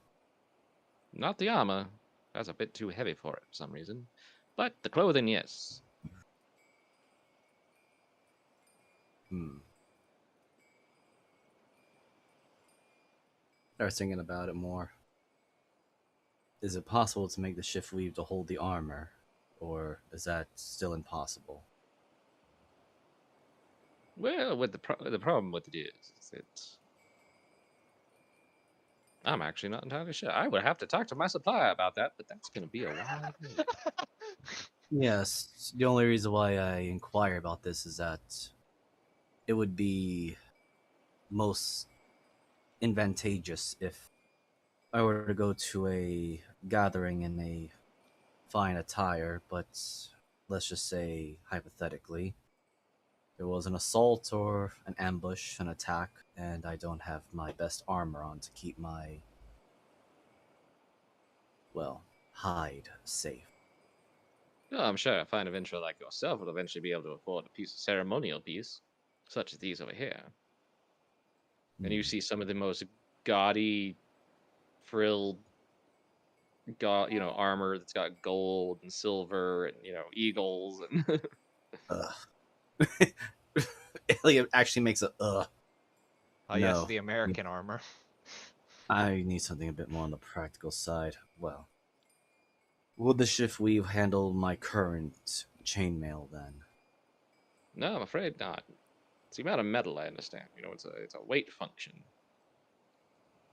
Not the armor. That's a bit too heavy for it for some reason. But the clothing, yes. Hmm. I was thinking about it more. Is it possible to make the shift weave to hold the armor, or is that still impossible? Well, with the problem with it is that I'm actually not entirely sure. I would have to talk to my supplier about that, but that's going to be a while. Yes, the only reason why I inquire about this is that it would be most advantageous if I were to go to a gathering in a fine attire, but let's just say hypothetically, there was an assault or an ambush, an attack, and I don't have my best armor on to keep my, hide safe. No, I'm sure a fine adventurer like yourself will eventually be able to afford a ceremonial piece, such as these over here. And you Hmm. see some of the most gaudy, frilled, armor that's got gold and silver and eagles and Elliot actually makes a Oh yes, no. the American armor. I need something a bit more on the practical side. Well, will the shift weave handle my current chainmail then? No, I'm afraid not. It's the amount of metal, I understand. You know, it's a weight function.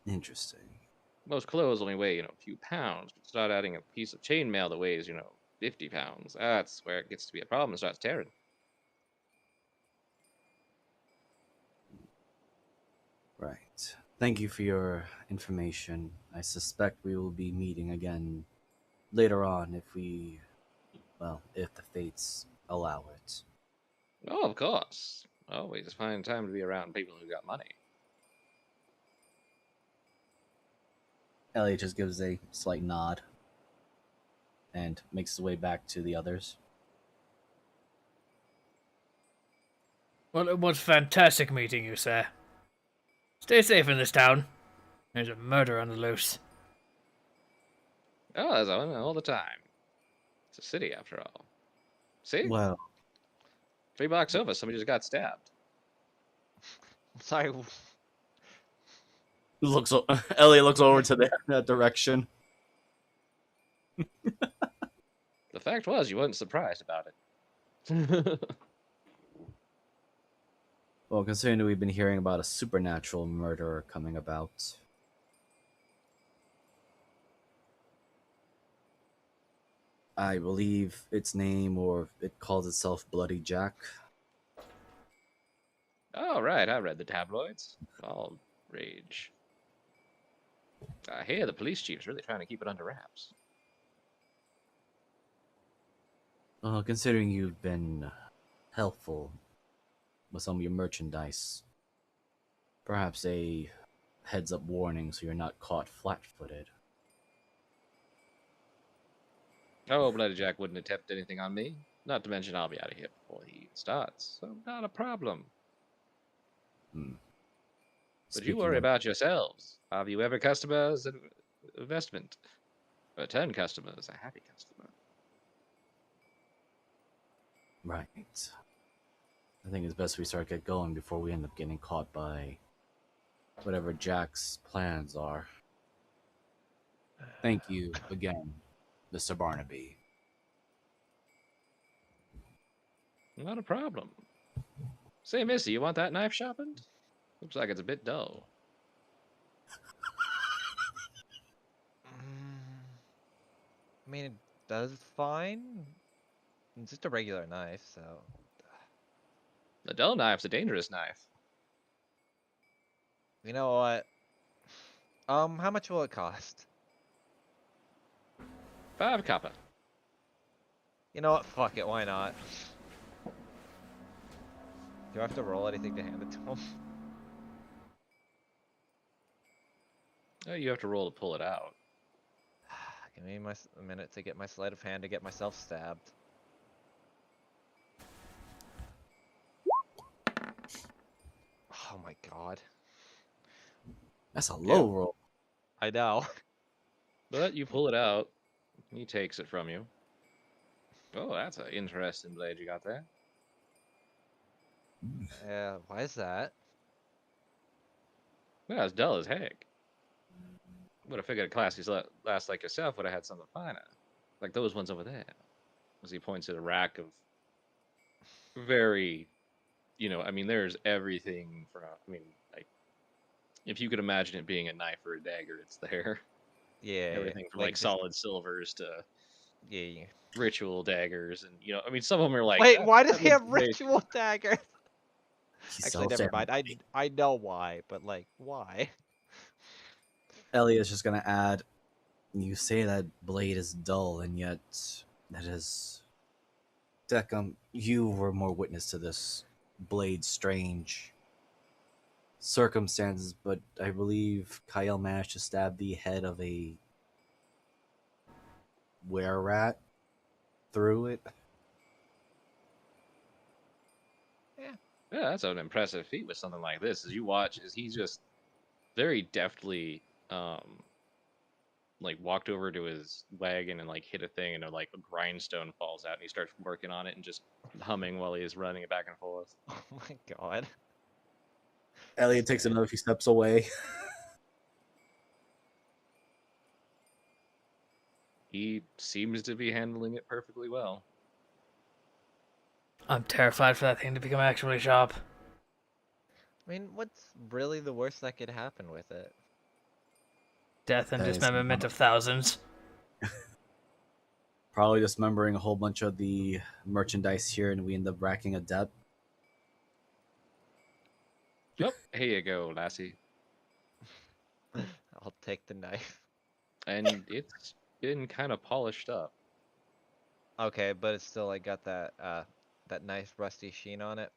Interesting. Most clothes only weigh, a few pounds, but start adding a piece of chainmail that weighs, 50 pounds. That's where it gets to be a problem and starts tearing. Right. Thank you for your information. I suspect we will be meeting again later on if the fates allow it. Oh, of course. Always find time to be around people who got money. Elliot just gives a slight nod and makes his way back to the others. Well, it was fantastic meeting you, sir. Stay safe in this town. There's a murder on the loose. Oh, there's one all the time. It's a city, after all. See? Well, 3 blocks over, somebody just got stabbed. Sorry. Elliot looks over to that direction. The fact was, you weren't surprised about it. Well, considering that we've been hearing about a supernatural murderer coming about, I believe its name, or it calls itself Bloody Jack. Oh, right, I read the tabloids. All rage. I hear the police chief's really trying to keep it under wraps. Well, considering you've been helpful with some of your merchandise, perhaps a heads-up warning so you're not caught flat-footed. Oh, Bloody Jack wouldn't attempt anything on me. Not to mention I'll be out of here before he starts, so not a problem. But you worry about yourselves. Have you ever customers an investment? Return customers, a happy customer. Right. I think it's best we start get going before we end up getting caught by whatever Jack's plans are. Thank you again, Mr. Barnaby. Not a problem. Say, Missy, you want that knife sharpened? Looks like it's a bit dull. I mean, it does fine. It's just a regular knife, so. The dull knife's a dangerous knife. You know what? How much will it cost? 5 copper. You know what? Fuck it. Why not? Do I have to roll anything to hand it to him? Oh, you have to roll to pull it out. Give me a minute to get my sleight of hand to get myself stabbed. Oh my god. That's a low roll. I know. But you pull it out. He takes it from you. Oh, that's an interesting blade you got there. Yeah, why is that? Well, it's dull as heck. Would have figured a classy lass like yourself would have had something finer. Like those ones over there. As he points at a rack of very, I mean, there's everything from, like, if you could imagine it being a knife or a dagger, it's there. Yeah. Everything from like like just- solid silvers to Yeah. ritual daggers, and I mean, some of them are like. Wait, why does that he have looks great. ritual daggers? He Actually, sells never them. mind. I know why, but like, why? Elliot's just gonna add, you say that blade is dull, and yet that is... Deckham, you were more witness to this blade's strange circumstances, but I believe Kyle managed to stab the head of a were-rat through it. Yeah, that's an impressive feat with something like this. As you watch, as he just very deftly, like walked over to his wagon and like hit a thing, and like a grindstone falls out, and he starts working on it and just humming while he's running it back and forth. Oh my god. Elliot takes another few steps away. he seems to be handling it perfectly well. I'm terrified for that thing to become actually sharp. I mean, what's really the worst that could happen with it? Death and That is dismemberment of thousands. probably dismembering a whole bunch of the merchandise here, and we end up racking a debt. Yep, here you go, lassie. I'll take the knife. And it's been kind of polished up. Okay, but it's still like got that nice rusty sheen on it.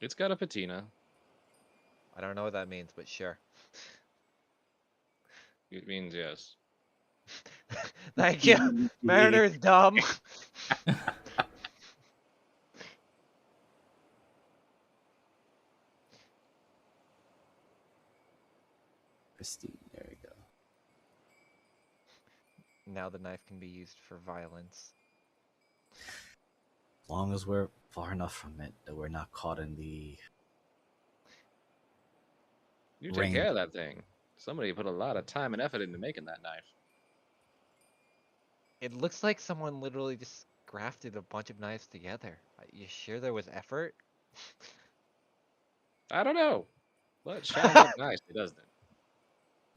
It's got a patina. I don't know what that means, but sure. It means yes. Thank you. Mariner's dumb. Christine, there you go. Now the knife can be used for violence. As long as we're far enough from it that we're not caught in the You take ring. care of that thing. Somebody put a lot of time and effort into making that knife. It looks like someone literally just grafted a bunch of knives together. You sure there was effort? I don't know, but it shines up nicely, doesn't it?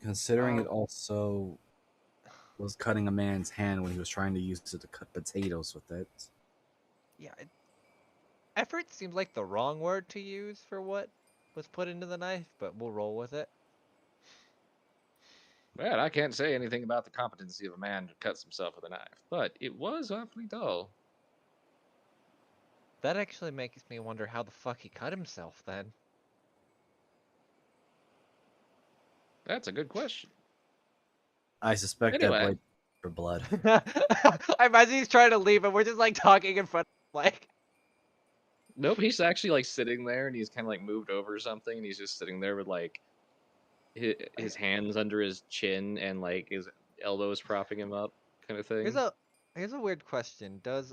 Considering it also was cutting a man's hand when he was trying to use it to cut potatoes with it. Yeah, effort seems like the wrong word to use for what was put into the knife, but we'll roll with it. Well, I can't say anything about the competency of a man who cuts himself with a knife, but it was awfully dull. That actually makes me wonder how the fuck he cut himself then. That's a good question. I suspect that Anyway. blade for blood. I imagine he's trying to leave and we're just like talking in front of him, like. Nope, he's actually like sitting there and he's kind of like moved over something and he's just sitting there with like his hands under his chin and like his elbows propping him up, kind of thing. Here's a weird question. Does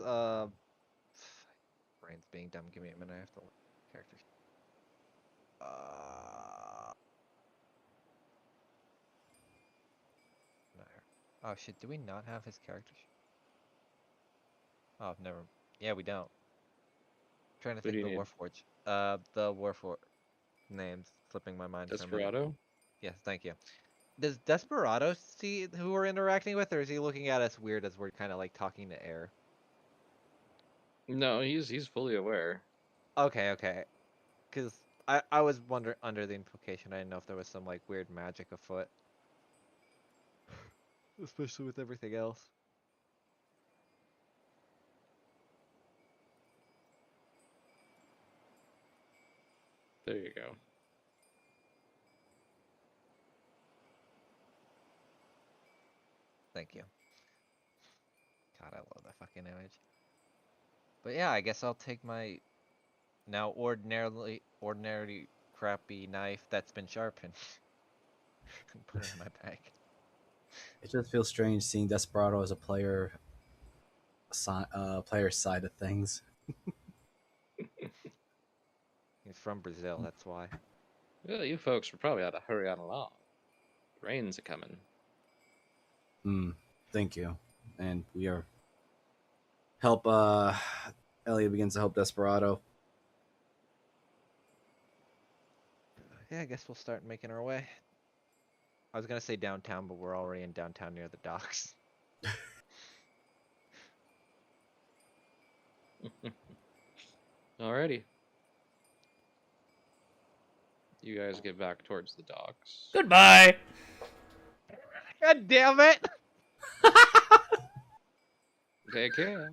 brain's being dumb. Give me a minute. I have to look at characters. No. Oh shit, do we not have his characters? Oh, never. Yeah, we don't. Trying to Who think do of you the need? Warforged. The Warforged names slipping my mind for a minute. Desperado? Yes, thank you. Does Desperado see who we're interacting with, or is he looking at us weird as we're kind of like talking to air? No, he's fully aware. Okay, okay. Because I was under the implication I didn't know if there was some like weird magic afoot. Especially with everything else. There you go. Thank you. God, I love that fucking image. But yeah, I guess I'll take my now ordinarily crappy knife that's been sharpened and put it in my bag. It just feels strange seeing Desperado as a player's side of things. He's from Brazil, that's why. Well, you folks probably ought to hurry on along. Rains are coming. Thank you. And we are Elliot begins to help Desperado. Yeah, I guess we'll start making our way. I was gonna say downtown, but we're already in downtown near the docks. Alrighty. You guys get back towards the docks. Goodbye. God damn it! Take care.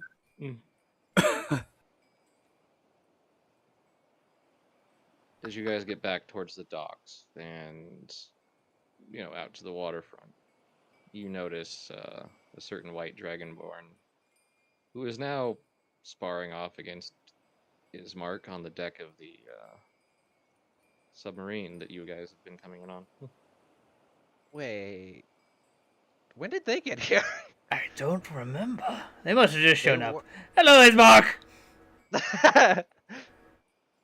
As you guys get back towards the docks and, out to the waterfront, you notice a certain white dragonborn who is now sparring off against his mark on the deck of the submarine that you guys have been coming in on. Wait. When did they get here? I don't remember. They must have just shown They up. Hello, it's Mark.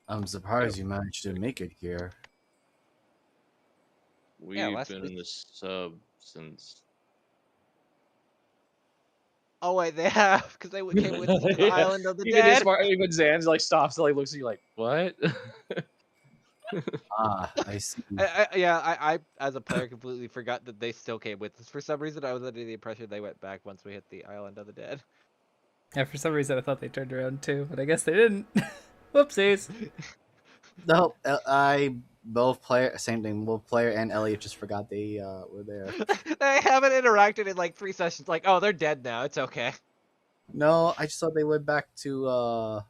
I'm surprised you managed to make it here. We've Yeah, last been week- in the sub since Oh wait, they have because they came with us to the Yeah. island of the Even dead. even Zan's like stops, like looks at you like, what? Ah, I see. I as a player completely forgot that they still came with us. For some reason, I was under the impression they went back once we hit the island of the dead. Yeah, for some reason I thought they turned around too, but I guess they didn't. Whoopsies. No, I both player same thing. Both player and Elliot just forgot they were there. They haven't interacted in like 3 sessions. Like, oh, they're dead now. It's okay. No, I just thought they went back to.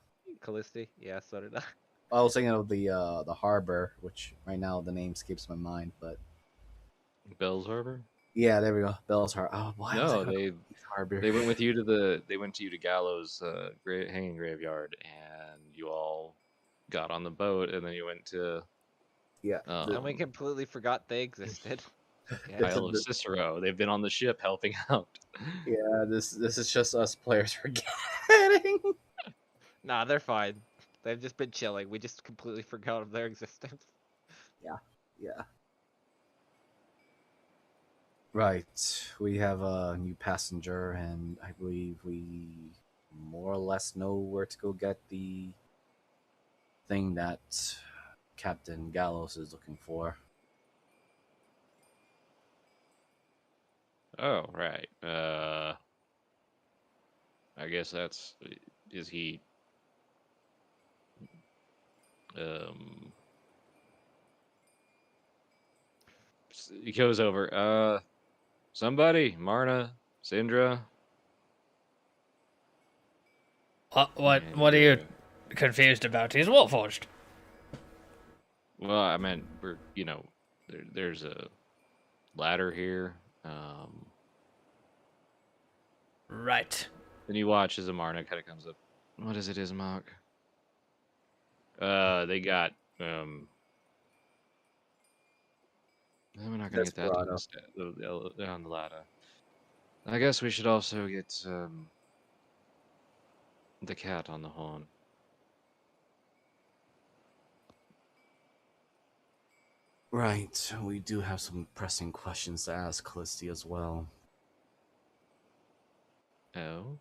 Callisti, yeah, so did I. I was thinking of the harbor, which right now the name escapes my mind, but Bell's Harbor? yeah, there we go. Bell's Harbor. Oh, why was I No, going Harbor? they went with you to Gallows hanging graveyard, and you all got on the boat, and then you went to Yeah, And we um, completely forgot they existed. Okay. Isle of Cicero. They've been on the ship helping out. yeah. This is just us players forgetting. Nah, they're fine. They've just been chilling. We just completely forgot of their existence. Yeah. Right. We have a new passenger, and I believe we more or less know where to go get the thing that Captain Gallows is looking for. Oh, right. I guess that's is he um he goes over. Somebody, Marna, Sindra, What and are you confused about? He's Warforged. well, I meant there's a ladder here. Right. Then you watch as Amarna kind of comes up. What is it, Ismark? They got we're not gonna get that Desperado. on the ladder. I guess we should also get the cat on the horn. Right. We do have some pressing questions to ask Callisti as well. Oh.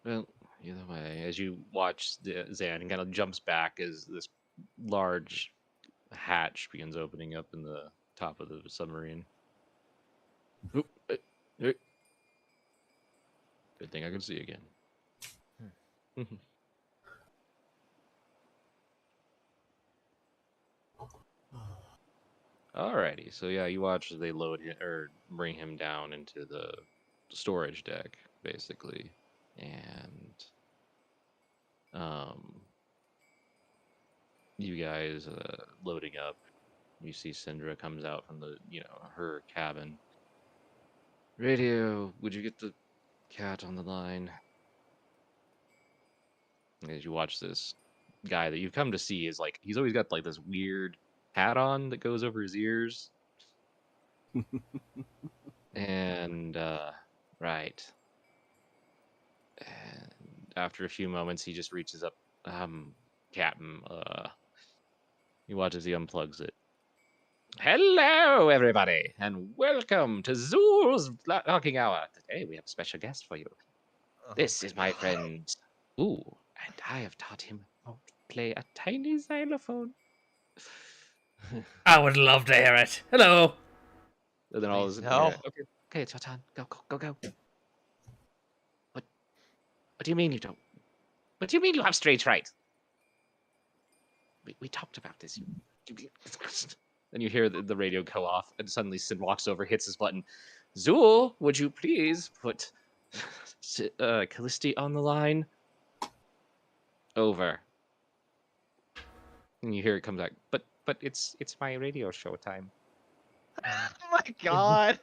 Well, either way, as you watch Zan kind of jumps back as this large hatch begins opening up in the top of the submarine. Oop, eh. Good thing I can see again. Alrighty, so yeah, you watch as they load him or bring him down into the storage deck, basically, and um, you guys loading up. You see Syndra comes out from her cabin. Radio, would you get the cat on the line? As you watch this guy that you've come to see is like he's always got like this weird hat on that goes over his ears, and right. And after a few moments, he just reaches up, Captain. He watches he unplugs it. Hello, everybody, and welcome to Zool's Knocking Hour. Today we have a special guest for you. Oh, This is my friend. Ooh, and I have taught him how to play a tiny xylophone. I would love to hear it. Hello. And then all of a Please, sudden, no. okay, it's your turn. Go, go, go, go. What do you mean you don't? What do you mean you have stage fright? We talked about this. Then you hear the radio go off, and suddenly Sid walks over, hits his button. Zool, would you please put Callisti on the line? Over. And you hear it come back. But it's my radio show time. Oh my god.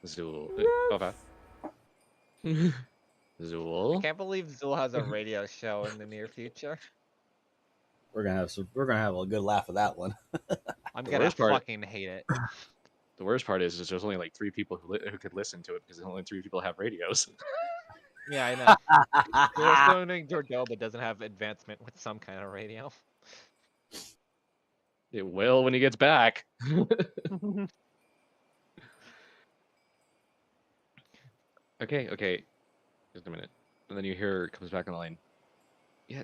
Zool. Yes. Over. I Zool. can't believe Zool has a radio show in the near future. We're gonna have a good laugh at that one. I'm The gonna worst part- fucking hate it. The worst part is there's only like 3 people who could listen to it because only 3 people have radios. Yeah, I know. Zool's doing Jordoba doesn't have advancement with some kind of radio. It will when he gets back. Okay. Just a minute. And then you hear it comes back on the line. Yeah,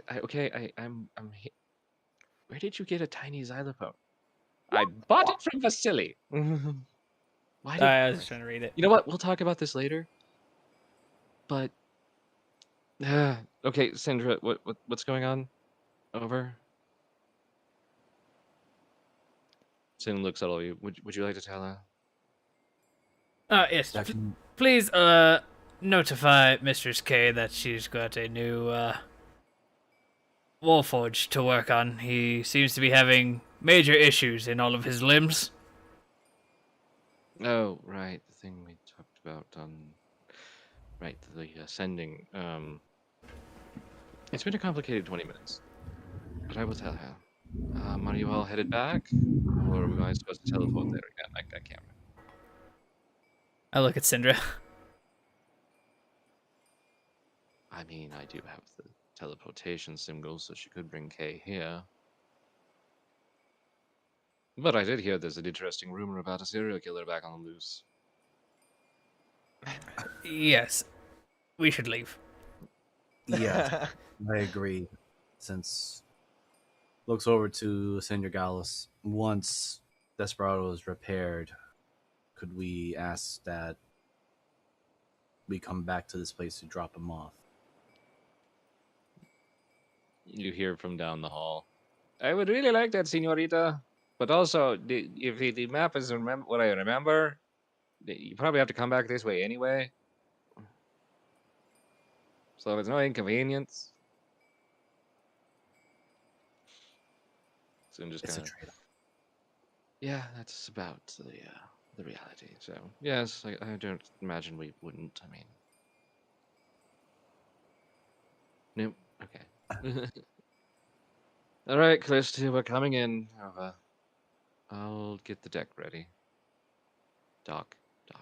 where did you get a tiny xylophone? I bought it from Vasily. Why did? I All was right. trying to read it. You know what? We'll talk about this later. But okay, Sandra, what's going on? Over. Sin looks at all of you. Would you like to tell her? Yes. That can, Please, notify Mistress K that she's got a new, Warforged to work on. He seems to be having major issues in all of his limbs. Oh, right, the thing we talked about on right the ascending. It's been a complicated 20 minutes, but I will tell her. Are you all headed back, or am I supposed to teleport there again? I can't remember. I look at Syndra. I mean, I do have the teleportation symbol, so she could bring Kay here. But I did hear there's an interesting rumor about a serial killer back on the loose. Yes, we should leave. yeah, I agree. Since looks over to Senior Gallus. Once Desperado is repaired, could we ask that we come back to this place to drop him off? You hear from down the hall. I would really like that, Senorita. But also, if the map is what I remember, you probably have to come back this way anyway. So it's no inconvenience. So I'm just It's kind a of, trade-off. yeah, that's about the reality. So yes, I don't imagine we wouldn't. I mean, nope. Okay. All right, Callisto, we're coming in. I'll get the deck ready. Doc. Where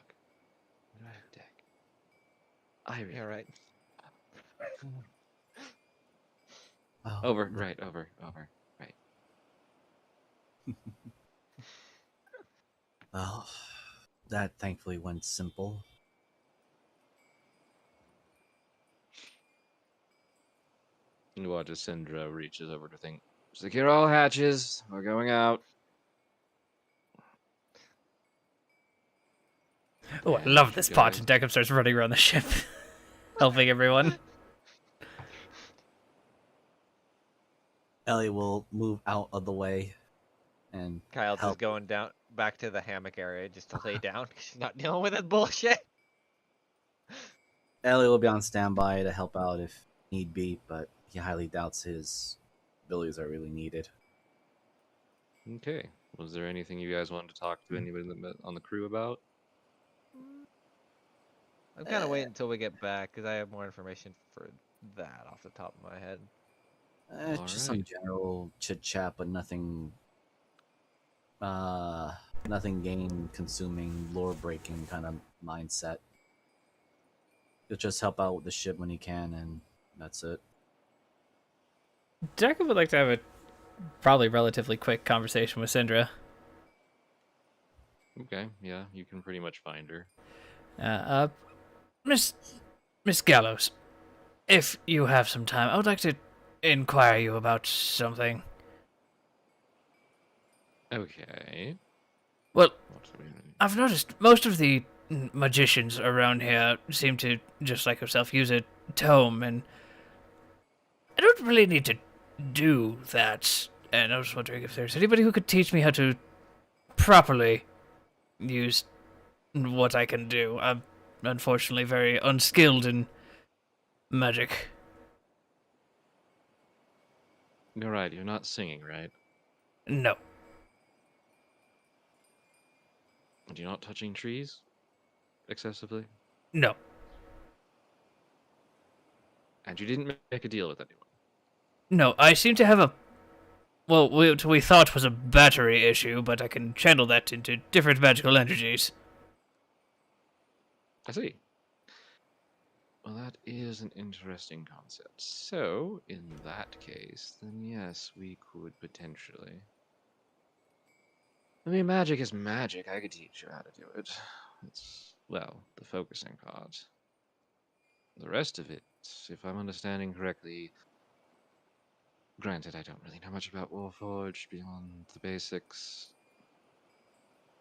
do I have deck? Yeah, right. Oh, Over. Right. Over. Right. well, that thankfully went simple. And watch as Syndra reaches over to think. Secure all hatches. We're going out. Oh, I And love you this part. guys- And Deckham starts running around the ship, helping everyone. Ellie will move out of the way and Kyle's help. just going down back to the hammock area just to lay down because she's not dealing with this bullshit. Ellie will be on standby to help out if need be, but he highly doubts his abilities are really needed. Okay. Was there anything you guys wanted to talk to anybody on the crew about? I'm kind of waiting until we get back because I have more information for that off the top of my head. Just some Alright. general chit chat, but nothing game consuming, lore breaking kind of mindset. He'll just help out with the ship when he can, and that's it. Deckham would like to have a probably relatively quick conversation with Syndra. Okay, yeah, you can pretty much find her. Miss Gallows, if you have some time, I would like to inquire you about something. Okay. Well, What's the- I've noticed most of the magicians around here seem to, just like yourself, use a tome, and I don't really need to do that. And I was wondering if there's anybody who could teach me how to properly use what I can do. I'm unfortunately very unskilled in magic. You're right, you're not singing, right? No. And you're not touching trees excessively? No. And you didn't make a deal with anyone? No, I seem to have a. Well, what we thought was a battery issue, but I can channel that into different magical energies. I see. Well, that is an interesting concept. So, in that case, then yes, we could potentially. I mean, magic is magic. I could teach you how to do it. It's, well, the focusing part. the rest of it, if I'm understanding correctly, granted, I don't really know much about Warforged beyond the basics.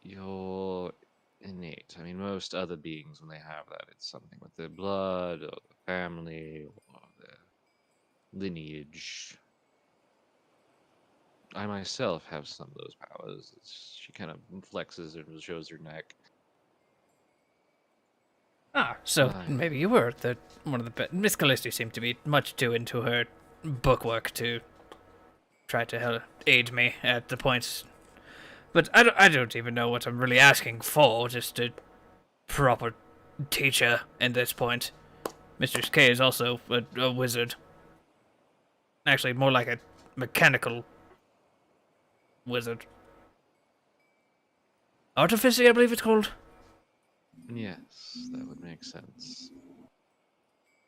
You're innate. I mean, most other beings, when they have that, it's something with their blood, or the family, or their lineage. I myself have some of those powers. She kind of flexes and shows her neck. Ah, so I, maybe you were the one of the best. Miss Callisto seemed to be much too into her bookwork to try to aid me at the points. But I don't even know what I'm really asking for, just a proper teacher at this point. Mistress K is also a wizard. Actually, more like a mechanical wizard. Artificer, I believe it's called. yes, that would make sense.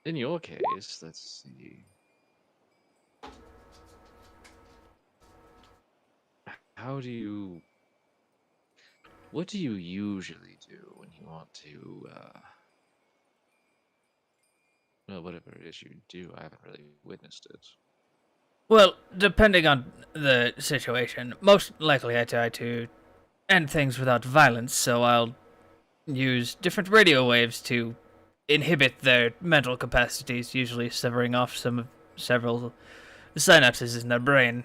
In your case, let's see. How do you. What do you usually do when you want to, well, whatever it is you do, I haven't really witnessed it. Well, depending on the situation, most likely I try to end things without violence, so I'll use different radio waves to inhibit their mental capacities, usually severing off several synapses in their brain.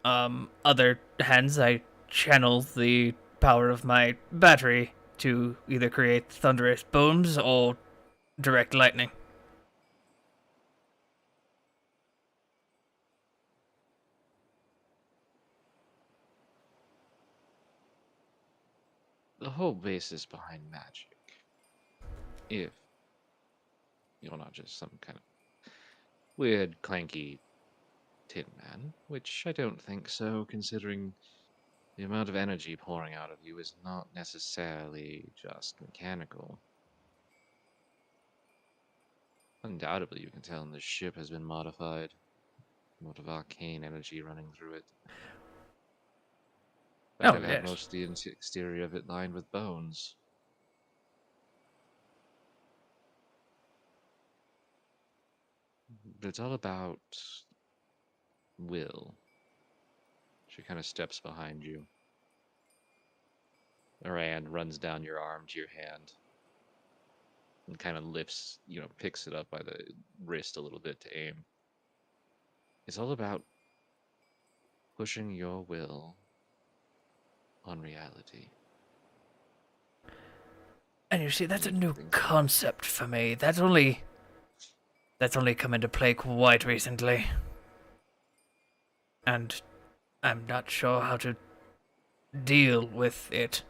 Other hands, I channel the power of my battery to either create thunderous booms or direct lightning. The whole basis behind magic, if you're not just some kind of weird, clanky tin man, which I don't think so, considering the amount of energy pouring out of you is not necessarily just mechanical. Undoubtedly, you can tell this ship has been modified. A lot of arcane energy running through it. In fact, Oh, I've had yes. most of the exterior of it lined with bones. But it's all about will. She kind of steps behind you. Her hand runs down your arm to your hand and kind of lifts, picks it up by the wrist a little bit to aim. It's all about pushing your will on reality. And you see, that's a Making new things happen. concept for me. That's only come into play quite recently. And I'm not sure how to deal with it.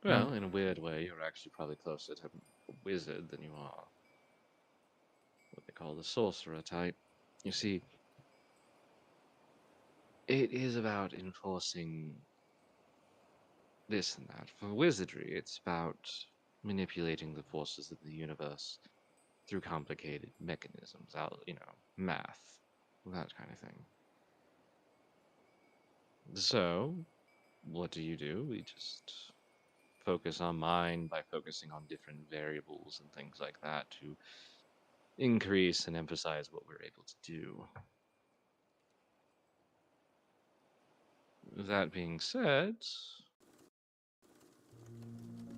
Well, in a weird way, you're actually probably closer to a wizard than you are what they call the sorcerer type. You see, it is about enforcing this and that. For wizardry, it's about manipulating the forces of the universe through complicated mechanisms, math, that kind of thing. So, what do? We just focus on mind by focusing on different variables and things like that to increase and emphasize what we're able to do. That being said,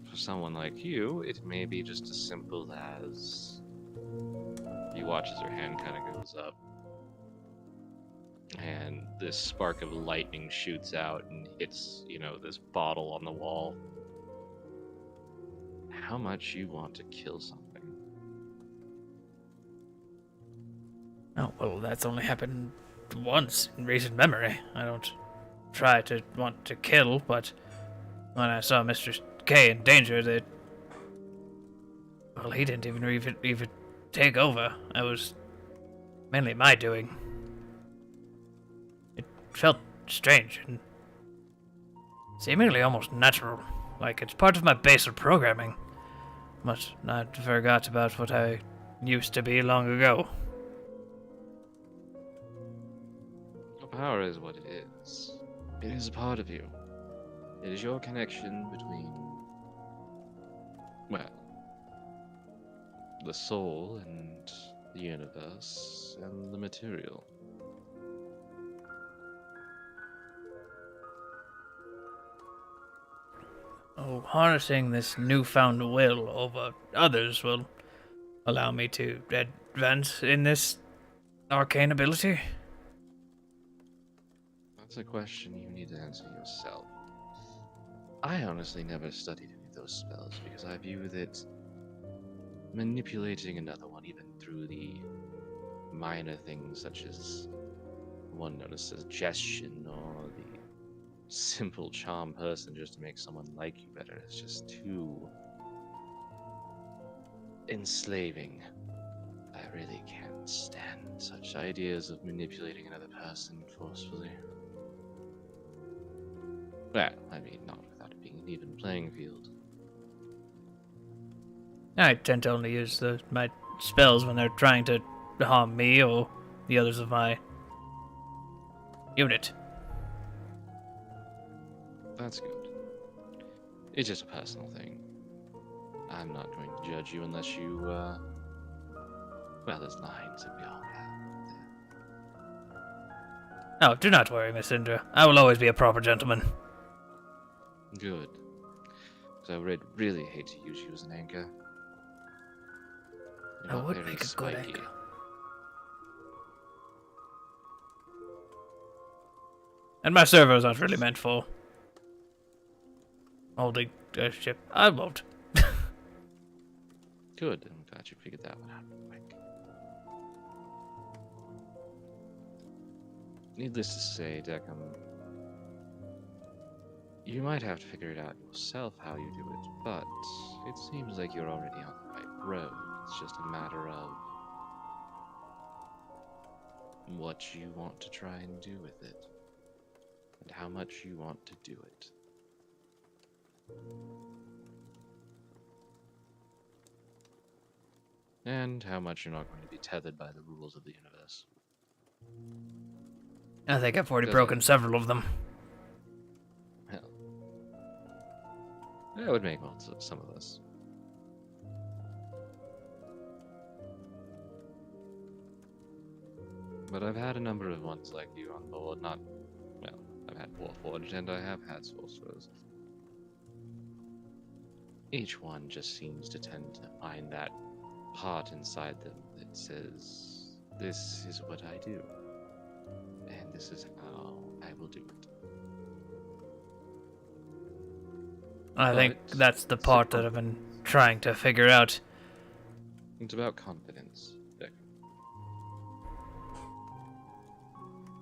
for someone like you, it may be just as simple as you watch as her hand kind of goes up, and this spark of lightning shoots out and hits, this bottle on the wall. How much you want to kill something? Oh, well, that's only happened once in recent memory. I don't try to want to kill, but when I saw Mr. K in danger, well, he didn't even take over. It was mainly my doing. It felt strange and seemingly almost natural, like it's part of my basic programming. But I forgot about what I used to be long ago. Your power is what it is. It is a part of you. It is your connection between, well, the soul and the universe and the material. Oh, harnessing this newfound will over others will allow me to advance in this arcane ability. That's a question you need to answer yourself. I honestly never studied any of those spells because I view that manipulating another one, even through the minor things such as one known as suggestion or the simple charm person just to make someone like you better, is just too enslaving. I really can't stand such ideas of manipulating another person forcefully. Well, I mean, not without it being an even playing field. I tend to only use my spells when they're trying to harm me or the others of my unit. That's good. It's just a personal thing. I'm not going to judge you unless you, well, there's lines that we all have. Oh, do not worry, Miss Indra. I will always be a proper gentleman. Good. Because I would really hate to use you as an anchor. You're I not would very make a good spiky. anchor. And my servos aren't really meant for holding a ship. I won't. Good. I'm glad you figured that one out quick. Needless to say, Deckham, you might have to figure it out yourself how you do it, but it seems like you're already on the right road. It's just a matter of what you want to try and do with it, and how much you want to do it. And how much you're not going to be tethered by the rules of the universe. I think I've already Does broken it? several of them. Hell. That would make some of us. But I've had a number of ones like you on board, not, well, I've had Warforged and I have had Sorcerers. Each one just seems to tend to find that part inside them that says, this is what I do, and this is how I will do it. I think But that's the it's part a that I've been trying to figure out. It's about confidence, Dick.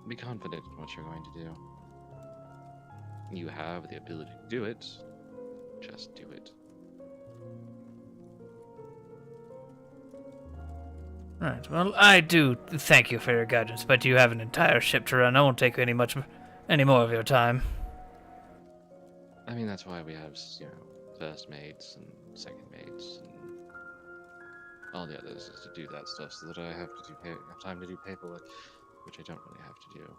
Be confident in what you're going to do. You have the ability to do it. Just do it. Right, well, I do thank you for your guidance, but you have an entire ship to run. I won't take any more of your time. I mean, that's why we have, first mates and second mates and all the others, is to do that stuff so that I have time to do paperwork, which I don't really have to do.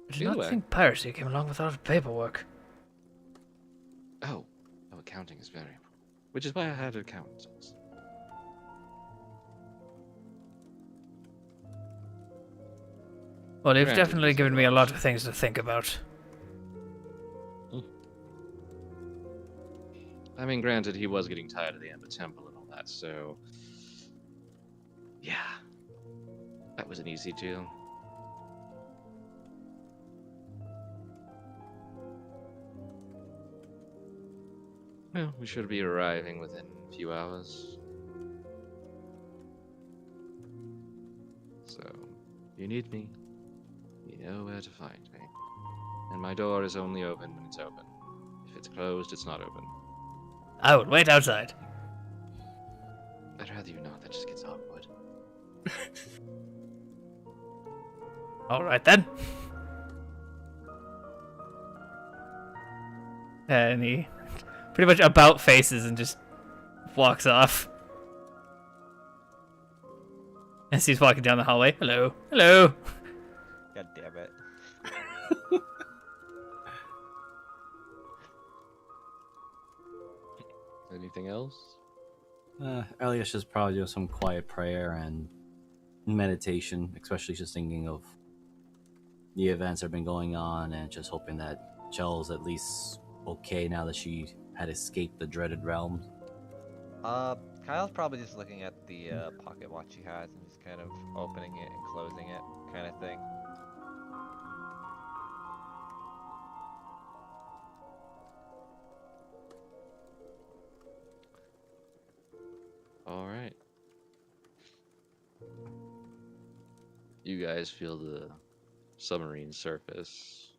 I did Either not way. think piracy came along without paperwork. Oh, accounting is very important, which is why I had accountants. Well, you've Granted, definitely it's a given me a lot rush. of things to think about. I mean, granted, he was getting tired of the Ember Temple and all that, so yeah, that was an easy deal. Well, we should be arriving within a few hours. So, if you need me, you know where to find me. And my door is only open when it's open. If it's closed, it's not open. I will wait outside. I'd rather you not, that just gets awkward. Alright then. And he pretty much about faces and just walks off. As he's walking down the hallway. Hello. Hello. God damn it. Anything else? Elias should probably do some quiet prayer and meditation, especially just thinking of the events that have been going on and just hoping that Jell's at least okay now that she had escaped the dreaded realms. Kyle's probably just looking at the pocket watch he has and just kind of opening it and closing it, kind of thing. All right. You guys feel the submarine surface.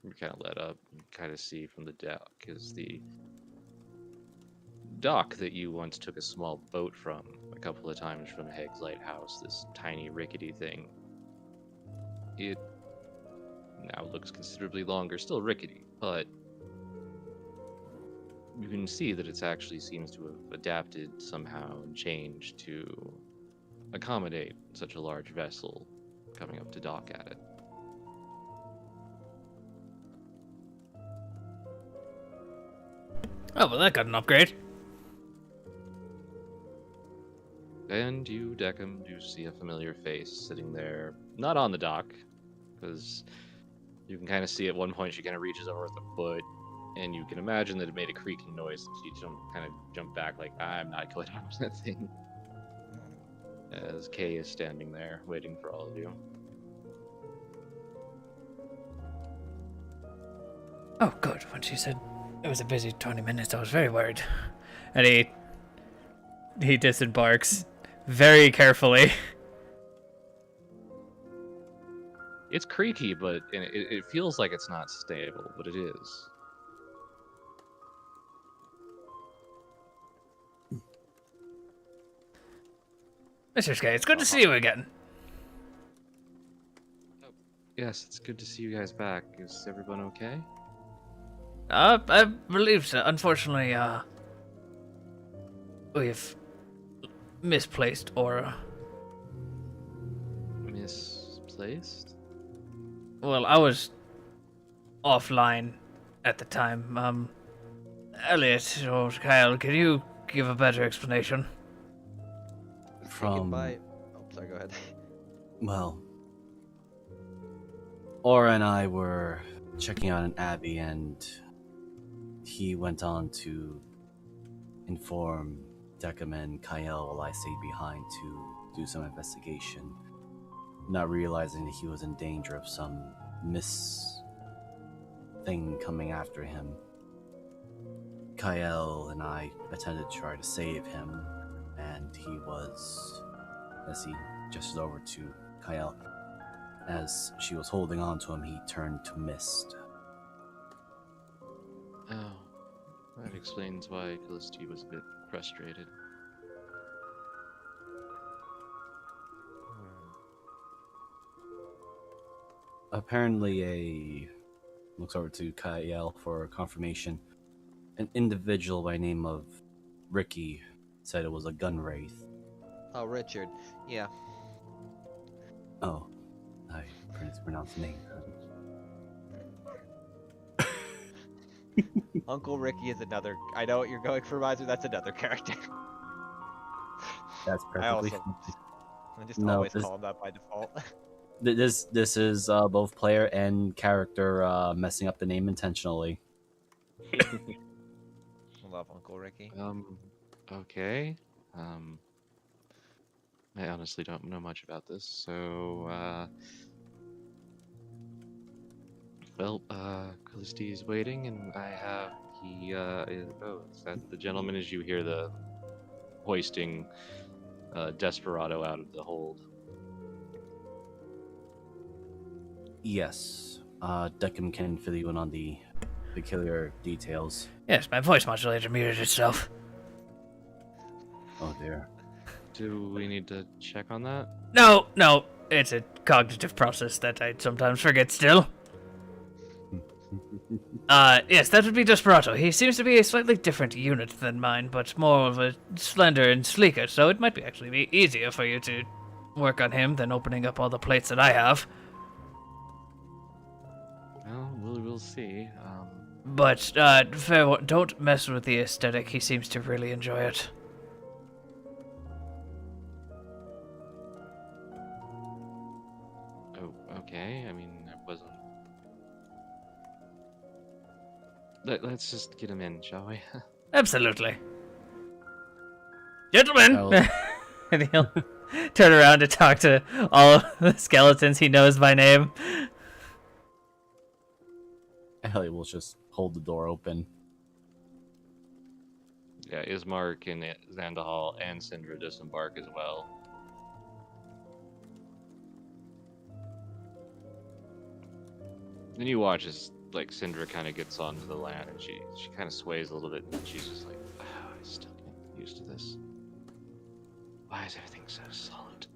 You kind of let up and kind of see from the dock is the dock that you once took a small boat from a couple of times from Haig's Lighthouse, this tiny rickety thing. It now looks considerably longer, still rickety, but you can see that it actually seems to have adapted somehow and changed to accommodate such a large vessel coming up to dock at it. Oh, well, that got an upgrade. And you, Deckham, do see a familiar face sitting there, not on the dock, because you can kind of see at one point she kind of reaches over with a foot, and you can imagine that it made a creaking noise, and she kind of jumped back like, I'm not going down that thing. As Kay is standing there, waiting for all of you. Oh, good. When she said it was a busy 20 minutes, I was very worried. And he disembarks very carefully. It's creaky, but it feels like it's not stable, but it is. Mr. Skye, it's good to see you again. Yes, it's good to see you guys back. Is everyone okay? I believe so. Unfortunately, we've misplaced Aura. Misplaced? Well, I was offline at the time. Elliot or Kyle, can you give a better explanation? From By... Oh, sorry, go ahead. well, Aura and I were checking out an abbey, and he went on to inform Deckham and Kyle while I stayed behind to do some investigation, not realizing that he was in danger of some thing coming after him. Kyle and I attempted to try to save him, and he was, as he gestured over to Kyle, as she was holding on to him, he turned to mist. Oh, that explains why Callisti was a bit frustrated. Apparently, looks over to Kyle for confirmation. An individual by name of Ricky said it was a gun wraith. Oh, Richard. Yeah. Oh, I mispronounced the name. Uncle Ricky is another. I know what you're going for, Miser. That's another character. That's perfectly fine. I just No, always this- call him that by default. This is both player and character messing up the name intentionally. Love Uncle Ricky. Okay. I honestly don't know much about this, so, well, Callisti is waiting, and I have, is that the gentleman as you hear the hoisting, Desperado out of the hold? Yes, Deckham can fill you in on the peculiar details. Yes, my voice modulator muted itself. Oh dear. Do we need to check on that? No, it's a cognitive process that I sometimes forget still. Yes, that would be Desperado. He seems to be a slightly different unit than mine, but more of a slender and sleeker, so it might be actually be easier for you to work on him than opening up all the plates that I have. Well, we'll see. But, don't mess with the aesthetic. He seems to really enjoy it. Oh, okay. I mean, I wasn't. Let's just get him in, shall we? Absolutely. Gentlemen! I'll- And he'll turn around to talk to all of the skeletons he knows by name. Elliot will just hold the door open. Yeah, Ismark and Zandahal and Syndra disembark as well. Then you watch as like Syndra kind of gets onto the land and she kind of sways a little bit and she's just like, oh, I still can't get used to this. Why is everything so solid?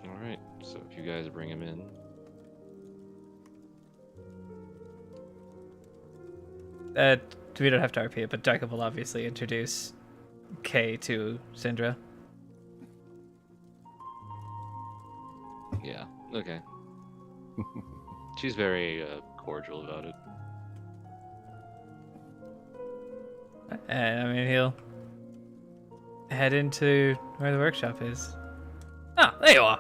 All right, so if you guys bring him in, We don't have to RP it, but Jacob will obviously introduce Kay to Syndra. yeah, okay. She's very cordial about it. And I mean, he'll head into where the workshop is. Ah, there you are.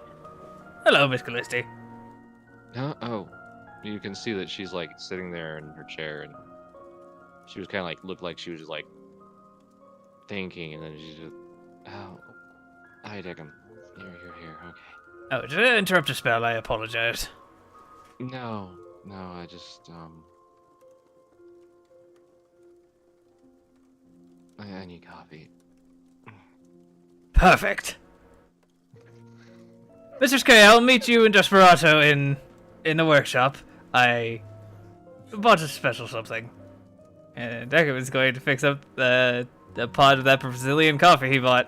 Hello, Miss Callisti. Oh, you can see that she's like sitting there in her chair and she was kind of like looked like she was just like thinking, and then she's just, oh, hi, Deckham. You're here. Okay. Oh, did I interrupt a spell? I apologize. No, I just I need coffee. Perfect. Mr. Skay, I'll meet you in Desperado in the workshop. I bought a special something. And Jacob is going to fix up the pot of that Brazilian coffee he bought.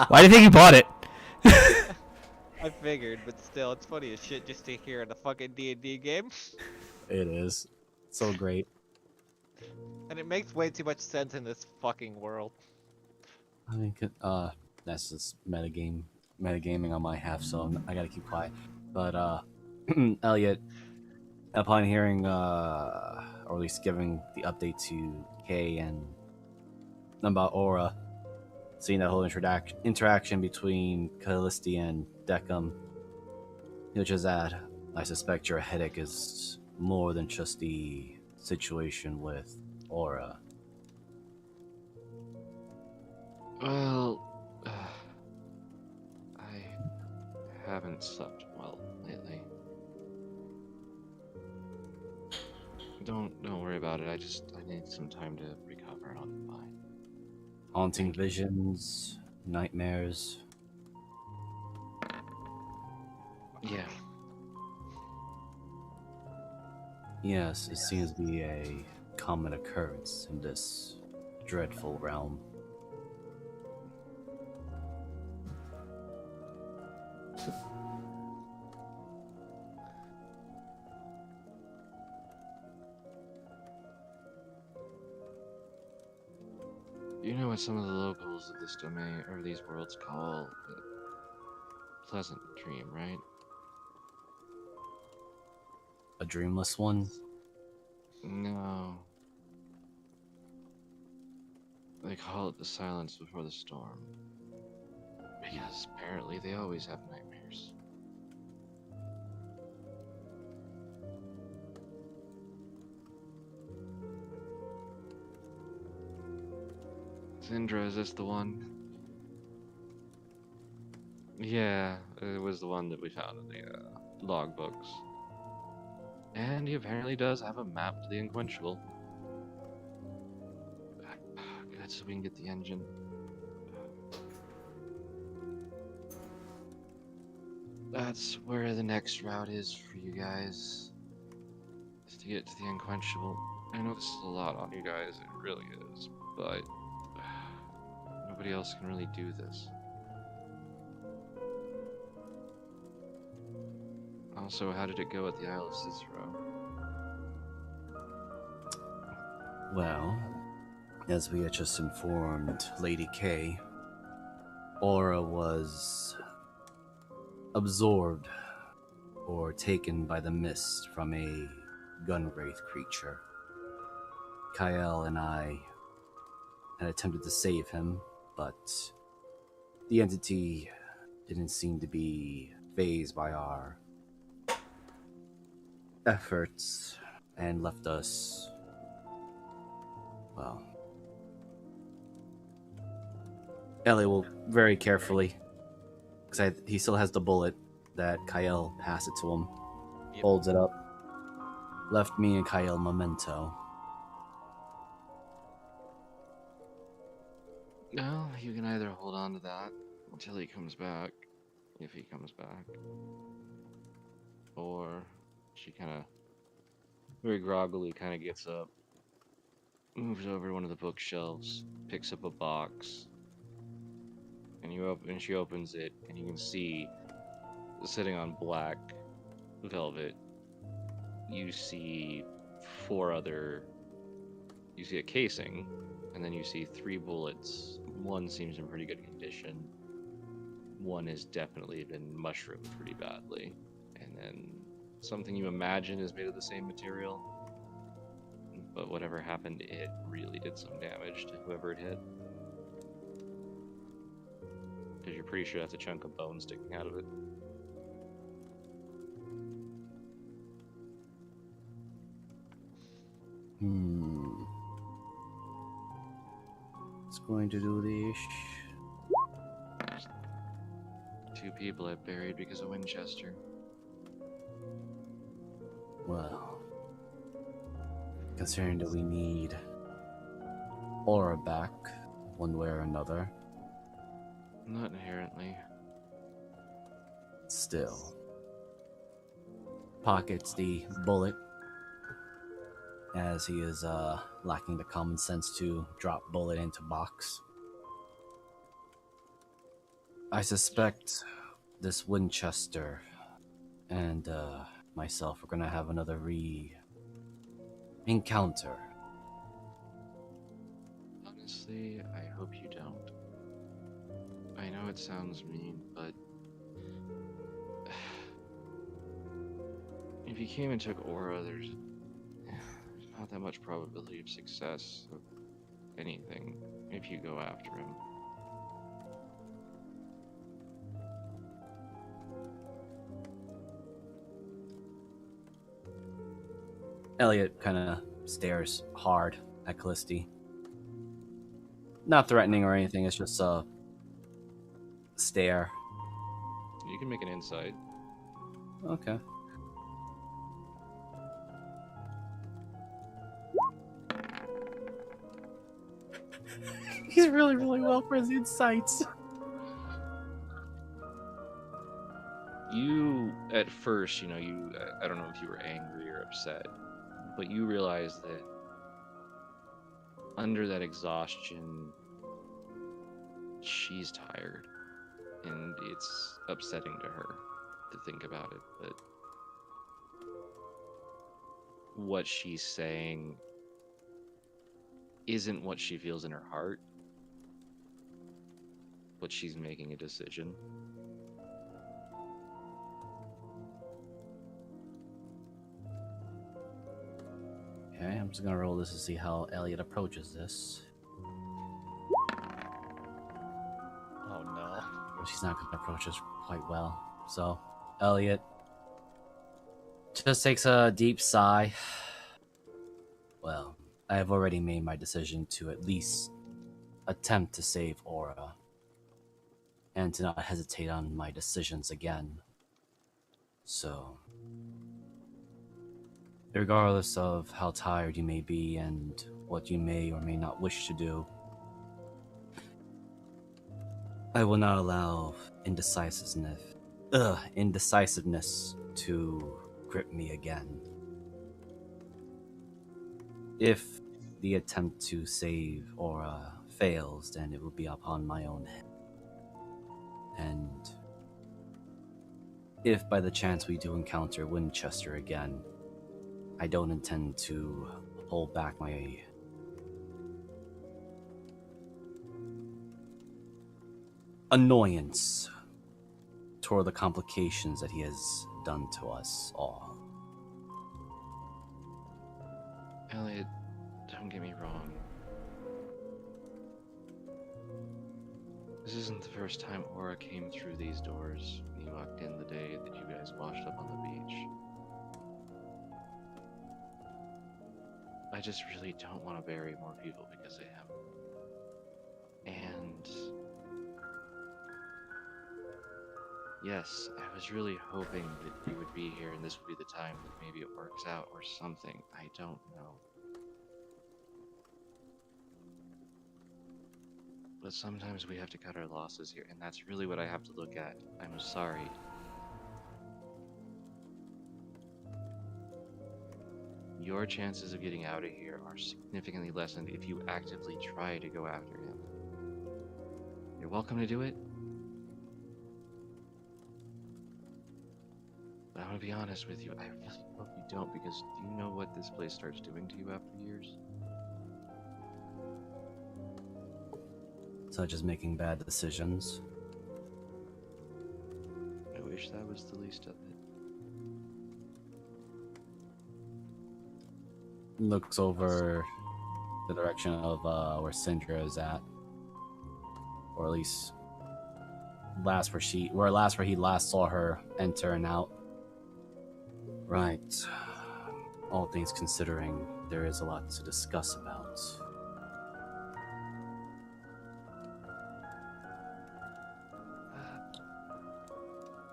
Why do you think he bought it? I figured, but still, it's funny as shit just to hear in a fucking D&D game. It is. So great. And it makes way too much sense in this fucking world. I mean, that's just metagaming on my half, so I gotta keep quiet. But, Elliot, upon hearing, or at least giving the update to Kay and about Aura, seeing that whole interaction between Callisti and Deckham, which is that I suspect your headache is more than just the situation with Aura. Well, I haven't slept well lately. Don't worry about it. I need some time to recover. I'll be fine. Haunting visions, nightmares. Yeah. Yes, it seems to be a common occurrence in this dreadful realm. You know what some of the locals of this domain or these worlds call the pleasant dream, right? A dreamless one? No. They call it the silence before the storm. Because apparently they always have nightmares. Syndra, is this the one? Yeah, it was the one that we found in the logbooks. And he apparently does have a map to the Unquenchable. Good, so we can get the engine. That's where the next route is for you guys. Is to get to the Unquenchable. I know this is a lot on you guys, it really is, but nobody else can really do this. Also, how did it go at the Isle of Cicero? Well, as we had just informed Lady K, Aura was absorbed or taken by the mist from a gun wraith creature. Kyle and I and attempted to save him, but the entity didn't seem to be phased by our efforts and left us, well, Ellie will very carefully, because he still has the bullet that Kyle passed it to him, Yep. holds it up, left me and Kyle memento. Well, you can either hold on to that until he comes back, if he comes back, or she kind of very groggily kind of gets up, moves over to one of the bookshelves, picks up a box, and she opens it, and you can see sitting on black velvet. You see four other. You see a casing, and then you see 3 bullets. One seems in pretty good condition. One has definitely been mushroomed pretty badly, and then something you imagine is made of the same material. But whatever happened to it really did some damage to whoever it hit. Because you're pretty sure that's a chunk of bone sticking out of it. It's going to do this. 2 people I've buried because of Winchester. Well, considering that we need Aura back, one way or another, Not inherently. still pockets the bullet as he is lacking the common sense to drop bullet into box. I suspect this Winchester and myself are gonna have another encounter. Honestly, I hope you don't. I know it sounds mean, but if you came and took Aura, there's not that much probability of success of anything if you go after him. Elliot kind of stares hard at Callisti. Not threatening or anything, it's just a stare. You can make an insight. Okay. He's really, really well for his insights. You, at first, I don't know if you were angry or upset, but you realize that under that exhaustion, she's tired, and it's upsetting to her to think about it, but what she's saying isn't what she feels in her heart, but she's making a decision. Okay, I'm just gonna roll this to see how Elliot approaches this. Oh no. She's not gonna approach this quite well. So, Elliot just takes a deep sigh. Well, I have already made my decision to at least attempt to save Aura, and to not hesitate on my decisions again. So, regardless of how tired you may be and what you may or may not wish to do, I will not allow indecisiveness to grip me again. If the attempt to save Aura fails, then it will be upon my own head. And if by the chance we do encounter Winchester again, I don't intend to hold back my annoyance toward the complications that he has done to us all. Elliot, don't get me wrong. This isn't the first time Aura came through these doors when you walked in the day that you guys washed up on the beach. I just really don't want to bury more people because of him. And yes, I was really hoping that you would be here and this would be the time that maybe it works out or something. I don't know. But sometimes we have to cut our losses here, and that's really what I have to look at. I'm sorry. Your chances of getting out of here are significantly lessened if you actively try to go after him. You're welcome to do it. But I'm gonna be honest with you, I really hope you don't, because do you know what this place starts doing to you after years? Such as making bad decisions. I wish that was the least of it. Looks over the direction of where Syndra is at, or at least where he last saw her enter and out. Right. All things considering, there is a lot to discuss about.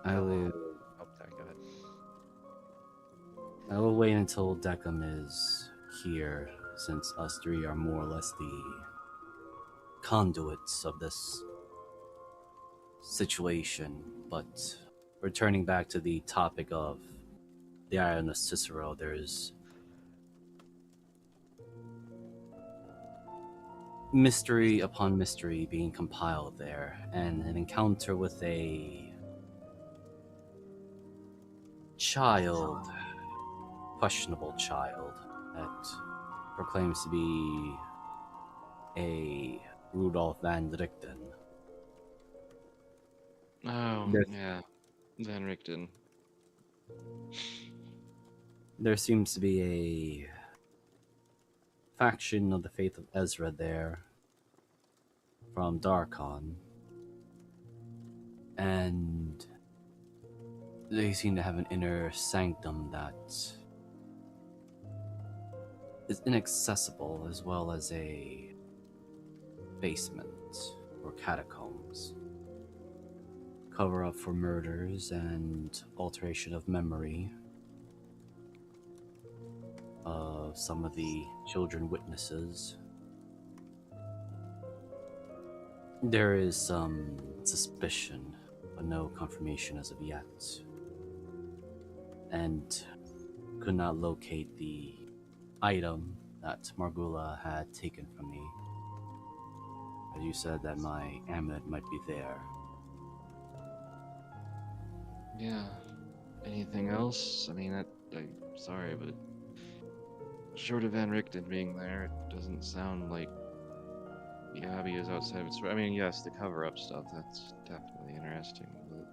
I will Oh, sorry, go ahead. I will wait until Deckham is here, since us three are more or less the conduits of this situation. But returning back to the topic of the Island of Cicero, there's mystery upon mystery being compiled there, and an encounter with a questionable child, that proclaims to be a Rudolph van Richten. Oh, There- yeah. Van Richten. There seems to be a faction of the Faith of Ezra there from Darkon, and they seem to have an inner sanctum that is inaccessible, as well as a basement or catacombs. Cover up for murders and alteration of memory of some of the children witnesses. There is some suspicion, but no confirmation as of yet. And could not locate the item that Margula had taken from me. As you said that my amulet might be there. Yeah. Anything else? I mean, I'm sorry, but short of Van Richten being there, it doesn't sound like the Abbey is outside of its. I mean, yes, the cover-up stuff, that's definitely interesting, but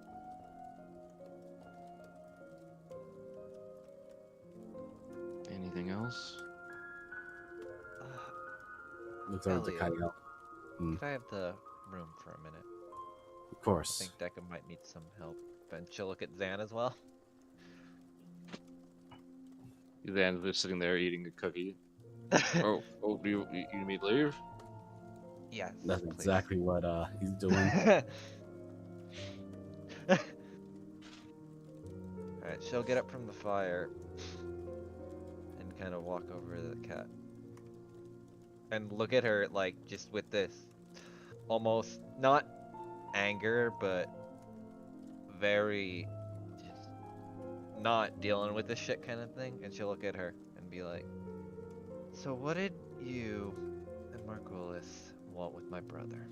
anything else? Looks over to Elliot, Kyle. could I have the room for a minute? Of I course. think Decca might need some help. And she'll look at Zan as well. Van is sitting there eating a cookie. Oh, do you need me to leave? Yes, That's please. exactly what he's doing. Alright, she'll get up from the fire and kind of walk over to the cat. And look at her, like, just with this almost not anger, but very just not dealing with this shit kind of thing. And she'll look at her and be like, so what did you and Margulis want with my brother?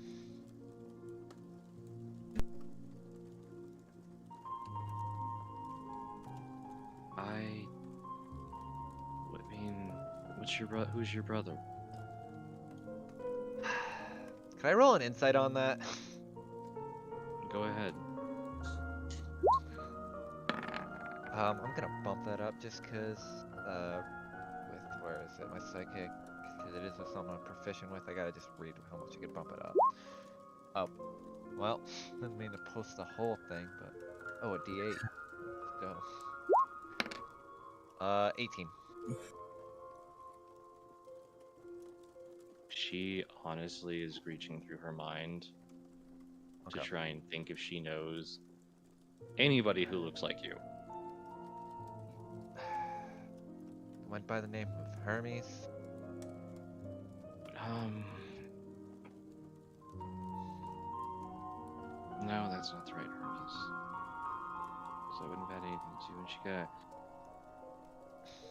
I mean, who's your brother? Can I roll an insight on that? Go ahead. I'm gonna bump that up just cause, with, where is it, my psychic, cause it is with someone I'm proficient with, I gotta just read how much you could bump it up. Oh, well, didn't mean to post the whole thing, but oh, a D8. Let's go. 18. She honestly is reaching through her mind to Okay. try and think if she knows anybody who looks like you. Went by the name of Hermes. Um, no, that's not the right Hermes. So I wouldn't have had anything to do. And she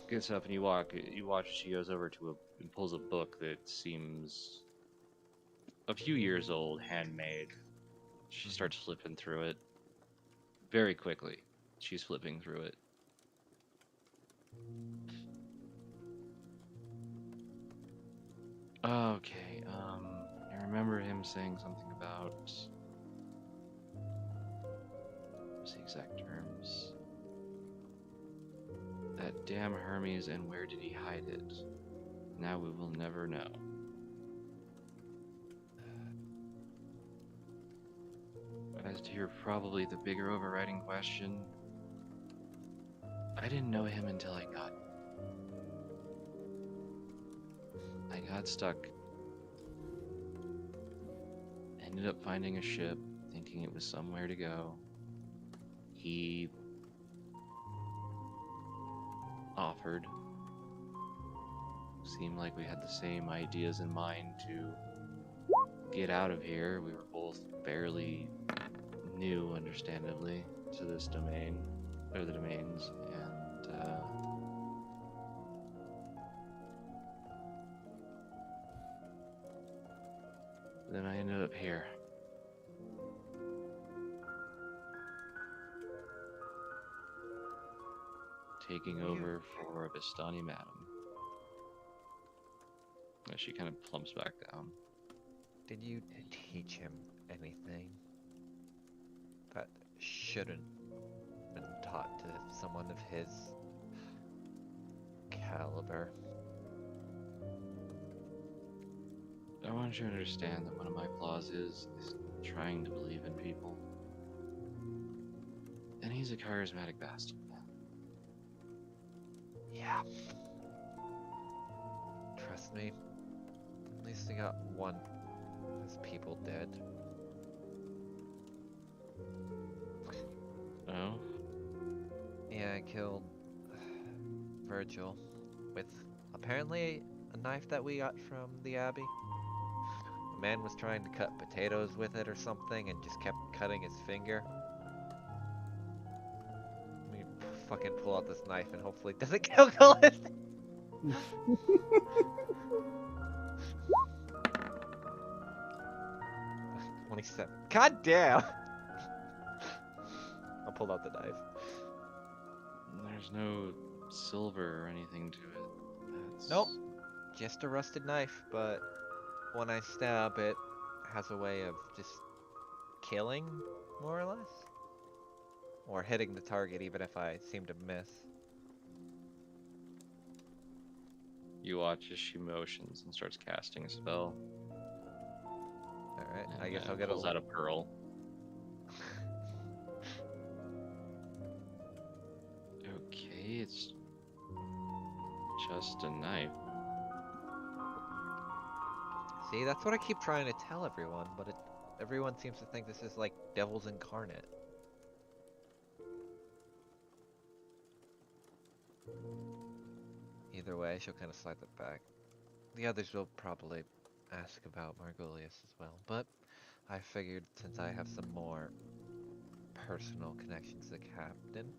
gets up and you watch as she goes over to and pulls a book that seems a few years old, handmade. She starts flipping through it very quickly. She's flipping through it. Okay, I remember him saying something about, what's the exact terms? That damn Hermes, and where did he hide it? Now we will never know. As to your probably the bigger overriding question, I didn't know him until I got stuck. Ended up finding a ship, thinking it was somewhere to go. He offered. Seemed like we had the same ideas in mind to get out of here. We were both fairly new, understandably, to this domain, or the domains, and then I ended up here. Taking over for a Vistani madam. As she kind of plumps back down. Did you teach him anything that shouldn't been taught to someone of his caliber? I want you to understand that one of my flaws is trying to believe in people. And he's a charismatic bastard. Yeah. Trust me. At least I got one of his people dead. Oh? Yeah, I killed Virgil with apparently a knife that we got from the Abbey. A man was trying to cut potatoes with it or something and just kept cutting his finger. Let me fucking pull out this knife and hopefully it doesn't kill Calista. 27. God damn! I pulled out the knife. There's no silver or anything to it. That's... Nope. Just a rusted knife, but when I stab, it has a way of just killing, more or less. Or hitting the target even if I seem to miss. You watch as she motions and starts casting a spell. Alright, And I guess then I'll get pulls out a pearl. Okay, it's just a knife. See, that's what I keep trying to tell everyone, but everyone seems to think this is like Devil's Incarnate. Either way, she'll kind of slide that back. The others will probably ask about Margolius as well, but I figured since I have some more personal connections to the captain,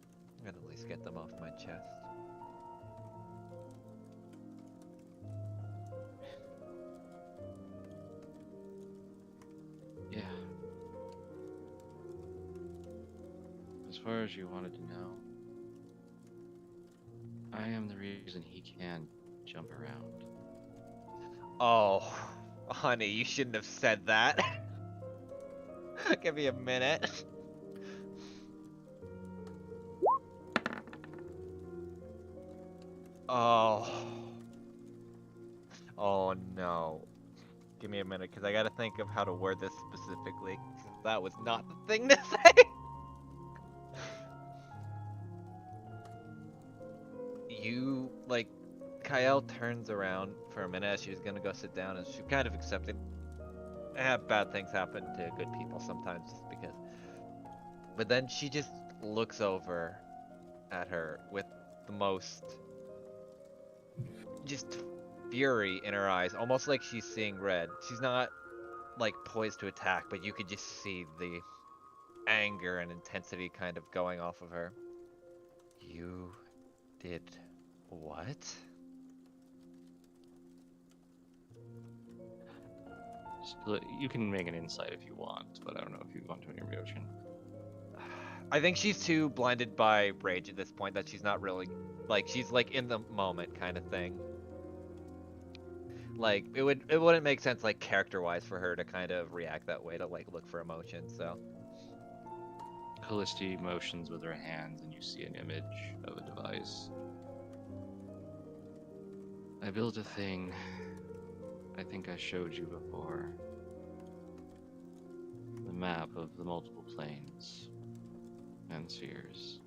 I'd at least get them off my chest. Yeah. As far as you wanted to know, I am the reason he can jump around. Oh, honey, you shouldn't have said that. Give me a minute. Oh. Oh no. Give me a minute, because I gotta think of how to word this specifically. 'Cause that was not the thing to say. You, like, Kyle turns around for a minute as she was gonna go sit down, and she kind of accepted. Bad things happen to good people sometimes, just because. But then she just looks over at her with the most just fury in her eyes, almost like she's seeing red. She's not like poised to attack, but you could just see the anger and intensity kind of going off of her. You did what? You can make an insight if you want, but I don't know if you want to in your emotion. I think she's too blinded by rage at this point that she's not really, like, she's like in the moment kind of thing. Like, it wouldn't make sense, like, character-wise for her to kind of react that way, to, like, look for emotion, so. Callisti motions with her hands, and you see an image of a device. I built a thing I think I showed you before. The map of the multiple planes and spheres.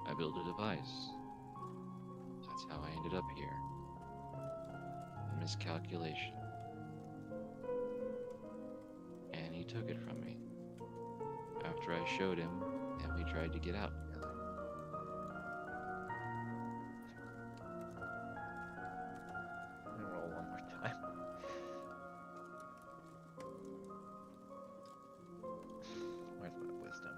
I built a device. That's how I ended up here. A miscalculation. And he took it from me. After I showed him, and we tried to get out together. Let me roll one more time. Where's my wisdom?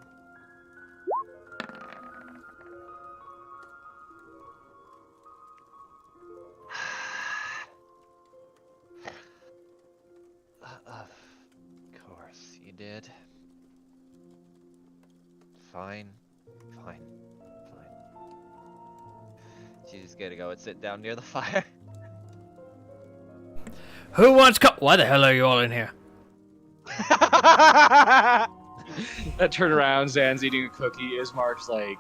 Of course you did. Fine. Fine. She's just gonna go and sit down near the fire. Who wants Why the hell are you all in here? That turnaround, Zan's eating a cookie. Ismark's like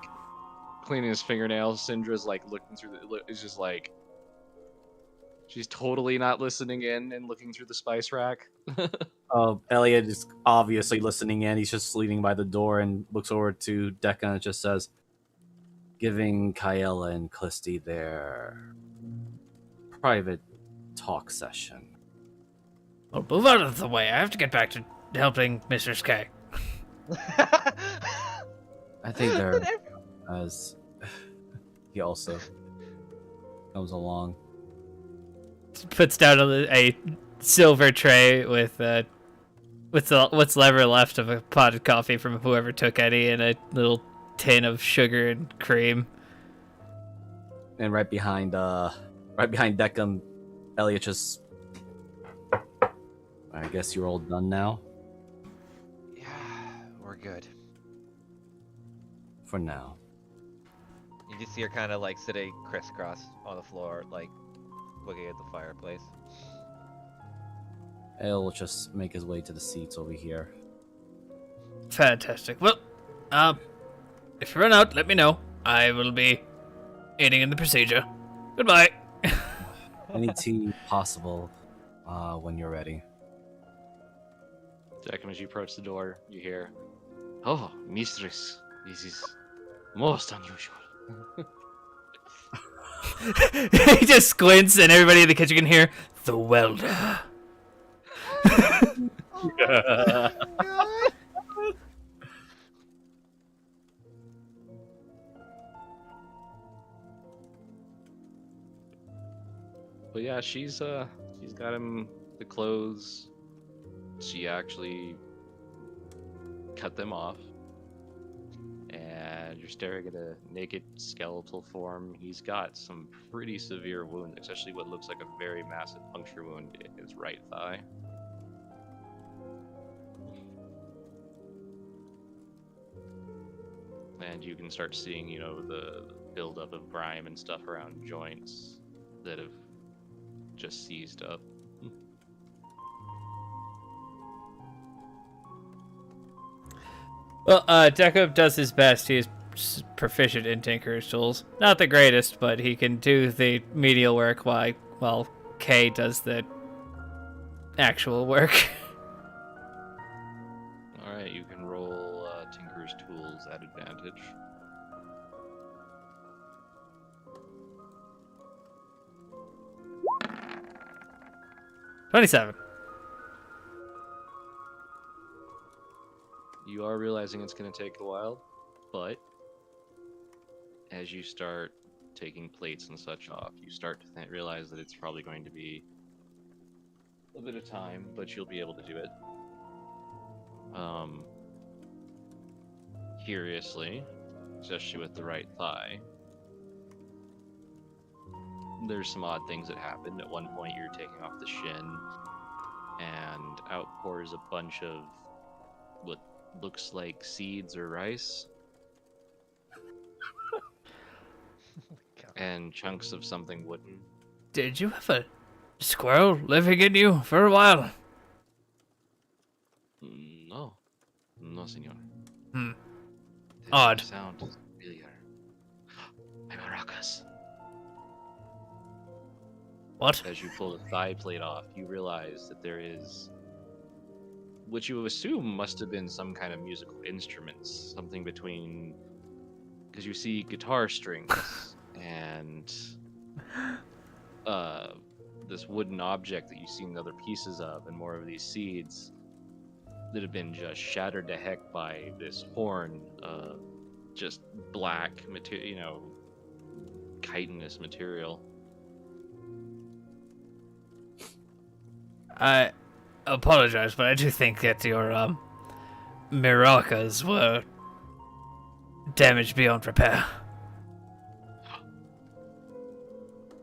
cleaning his fingernails. Syndra's like looking through it's just like she's totally not listening in and looking through the spice rack. Elliot is obviously listening in. He's just leaning by the door and looks over to Decca and just says, giving Kaela and Callisti their private talk session. Well, move out of the way. I have to get back to helping Mrs. K. I think they're as he also comes along. Puts down a silver tray with what's ever left of a potted coffee from whoever took any, and a little tin of sugar and cream. And right behind Deckham, Elliot just, I guess you're all done now? Yeah, we're good. For now. You just see her kind of like sitting crisscross on the floor, like looking at the fireplace. He'll just make his way to the seats over here. Fantastic. Well, if you run out, let me know. I will be aiding in the procedure. Goodbye. Any tea possible when you're ready. Deckham, as you approach the door, you hear, "Oh, mistress, this is most unusual." He just squints, and everybody in the kitchen can hear the welder. But yeah, she's got him the clothes. She actually cut them off. And you're staring at a naked skeletal form. He's got some pretty severe wounds, especially what looks like a very massive puncture wound in his right thigh. And you can start seeing, the buildup of grime and stuff around joints that have just seized up. Well, Deco does his best. He is proficient in Tinker's tools. Not the greatest, but he can do the menial work while Kay does the actual work. All right, you can roll Tinker's Tools at advantage. $27. You are realizing it's going to take a while, but as you start taking plates and such off, you start to realize that it's probably going to be a bit of time, but you'll be able to do it. Curiously, especially with the right thigh, there's some odd things that happen. At one point, you're taking off the shin, and out pours a bunch of what looks like seeds or rice, God. and chunks of something wooden. Did you have a squirrel living in you for a while? No, no, senor. Hmm. The Odd. sound is familiar. My maracas. What? As you pull the thigh plate off, you realize that there is what you assume must have been some kind of musical instruments, something between, because you see guitar strings and this wooden object that you've seen other pieces of, and more of these seeds that have been just shattered to heck by this horn, just black material, chitinous material. I apologize, but I do think that your maracas were damaged beyond repair.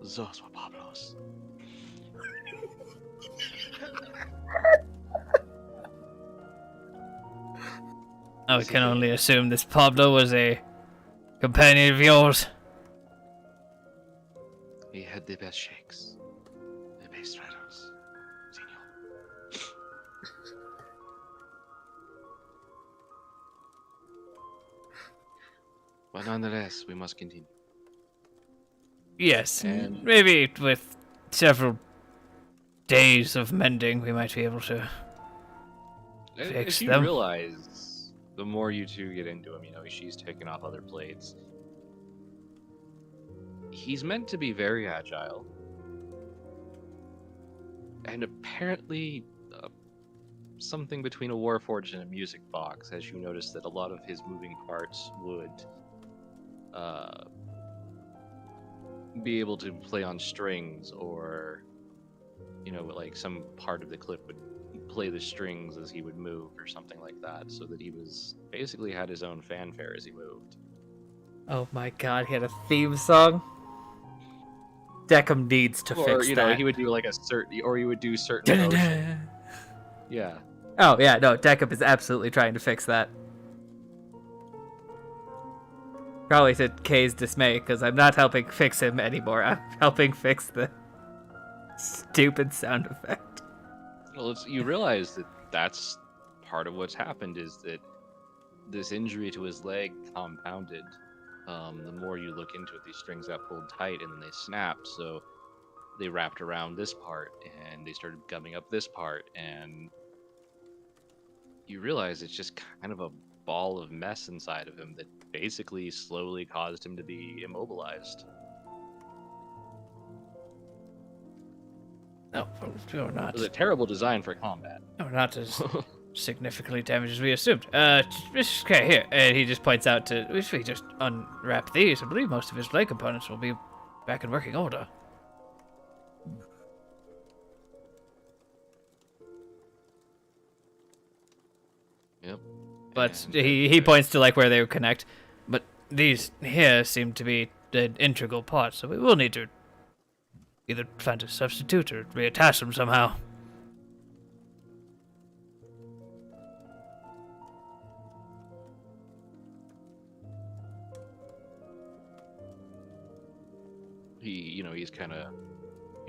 Those were Pablo's. I can only assume this Pablo was a companion of yours. He had the best shakes, the best riders, senor. But nonetheless, we must continue. Yes, And- maybe with several days of mending, we might be able to fix As you them. realize, the more you two get into him, she's taking off other plates. He's meant to be very agile. And apparently, something between a warforged and a music box, as you notice that a lot of his moving parts would be able to play on strings, or like some part of the clip would play the strings as he would move or something like that, so that he was basically had his own fanfare as he moved. Oh my god, he had a theme song? Deckham needs to Or fix that. he would do like he would do certain motions. Dun-dun-dun. Yeah. Oh yeah, no, Deckham is absolutely trying to fix that. Probably to Kay's dismay, because I'm not helping fix him anymore. I'm helping fix the stupid sound effect. Well, you realize that that's part of what's happened, is that this injury to his leg compounded. The more you look into it, these strings got pulled tight and then they snapped, so they wrapped around this part and they started gumming up this part, and you realize it's just kind of a ball of mess inside of him that basically slowly caused him to be immobilized. No, we're not. It was a terrible design for combat. No, we're not as significantly damaged as we assumed. Okay, here. And he just points out to, if we just unwrap these, I believe most of his leg components will be back in working order. Yep. But And he points to like where they would connect. But these here seem to be an integral part, so we will need to either find a substitute or reattach them somehow.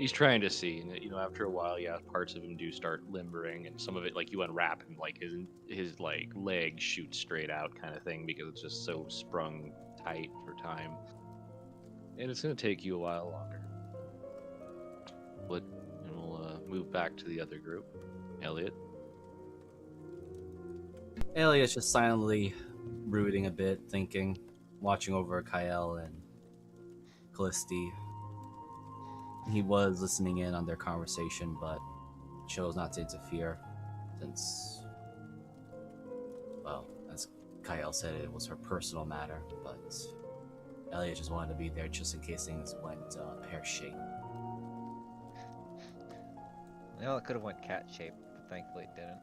he's trying to see, and after a while, yeah, parts of him do start limbering, and some of it, like, you unwrap him, like his like leg shoots straight out, kind of thing, because it's just so sprung tight for time, and it's gonna take you a while longer. But we'll move back to the other group. Elliot. Elliot's just silently brooding a bit, thinking, watching over Kyle and Callisti. He was listening in on their conversation, but chose not to interfere since, well, as Kyle said, it was her personal matter, but Elliot just wanted to be there just in case things went pear-shaped. Well, it could have went cat shaped, but thankfully it didn't.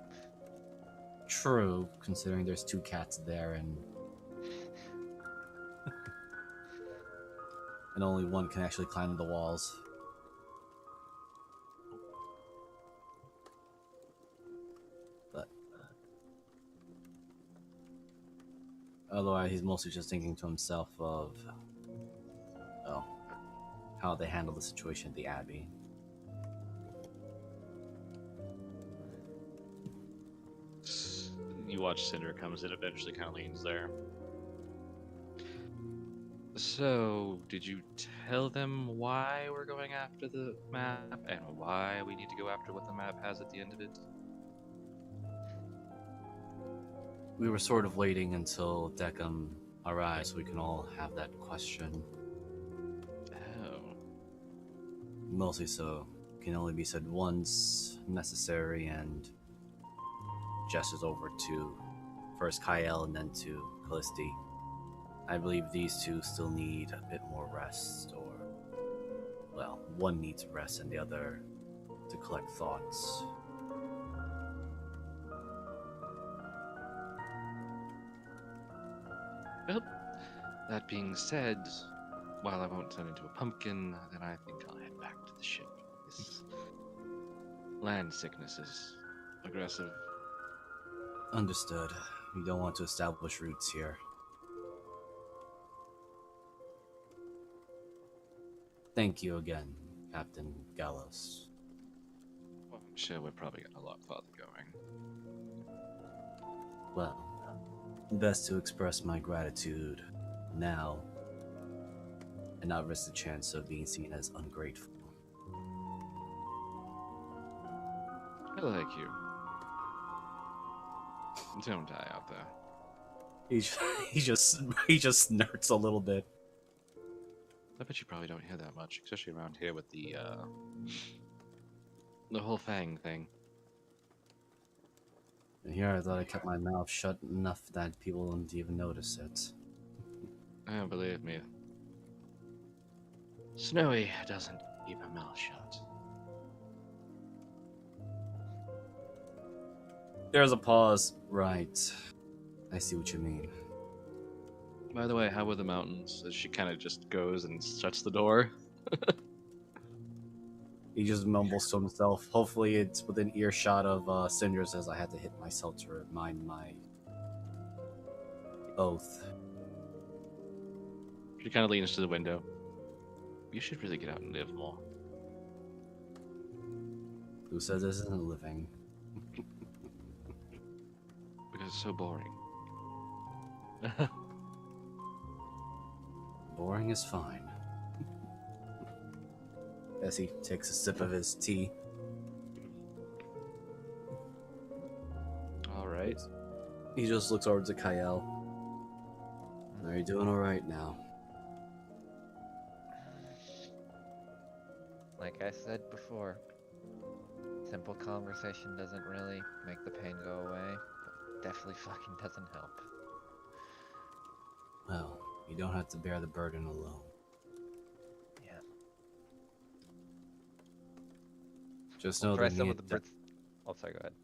True, considering there's 2 cats there and only one can actually climb the walls. But otherwise, he's mostly just thinking to himself of, well, how they handle the situation at the Abbey. You watch Cinder comes in, eventually kind of leans there. So, did you tell them why we're going after the map and why we need to go after what the map has at the end of it? We were sort of waiting until Deckham arrives so we can all have that question. Oh. Mostly so can only be said once necessary, and gestures over to first Kyle and then to Callisti. I believe these 2 still need a bit more rest, or, well, one needs rest and the other to collect thoughts. Well, that being said, while I won't turn into a pumpkin, then I think I'll head back to the ship. This land sickness is aggressive. Understood. We don't want to establish roots here. Thank you again, Captain Gallows. Well, I'm sure we're probably got a lot farther going. Well, best to express my gratitude now and not risk the chance of being seen as ungrateful. I like you. Don't die out there. He just snorts a little bit. I bet you probably don't hear that much, especially around here with the whole fang thing. And here I thought I kept my mouth shut enough that people wouldn't even notice it. Oh, believe me. Snowy doesn't keep her mouth shut. There's a pause. Right. I see what you mean. By the way, how were the mountains? As she kind of just goes and shuts the door. He just mumbles to himself. Hopefully it's within earshot of Cinders, as I had to hit myself to remind my oath. She kind of leans to the window. You should really get out and live more. Who says this isn't living? Because it's so boring. Boring is fine. As he takes a sip of his tea. Alright. He just looks over to Kyle. Are you doing alright now? Like I said before, simple conversation doesn't really make the pain go away, but definitely fucking doesn't help. Well, you don't have to bear the burden alone. Yeah. Just We'll know try that some me of the and Brits. Oh, sorry, go ahead.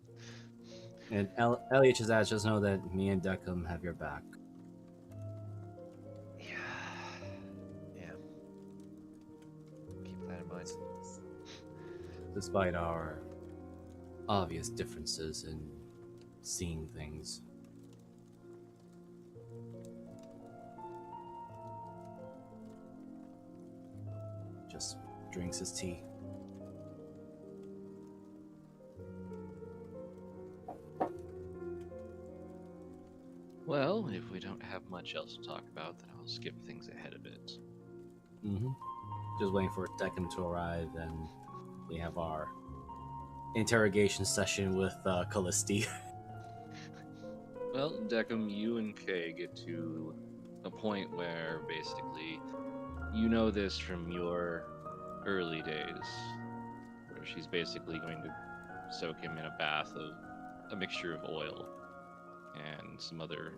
And Elliot just adds, just know that me and Deckham have your back. Yeah. Yeah. Keep that in mind. Despite our obvious differences in seeing things. Just drinks his tea. Well, if we don't have much else to talk about, then I'll skip things ahead a bit. Mm-hmm. Just waiting for Deckham to arrive, and we have our interrogation session with Callisti. Well, Deckham, you and Kay get to a point where basically you know this from your early days, where she's basically going to soak him in a bath of a mixture of oil and some other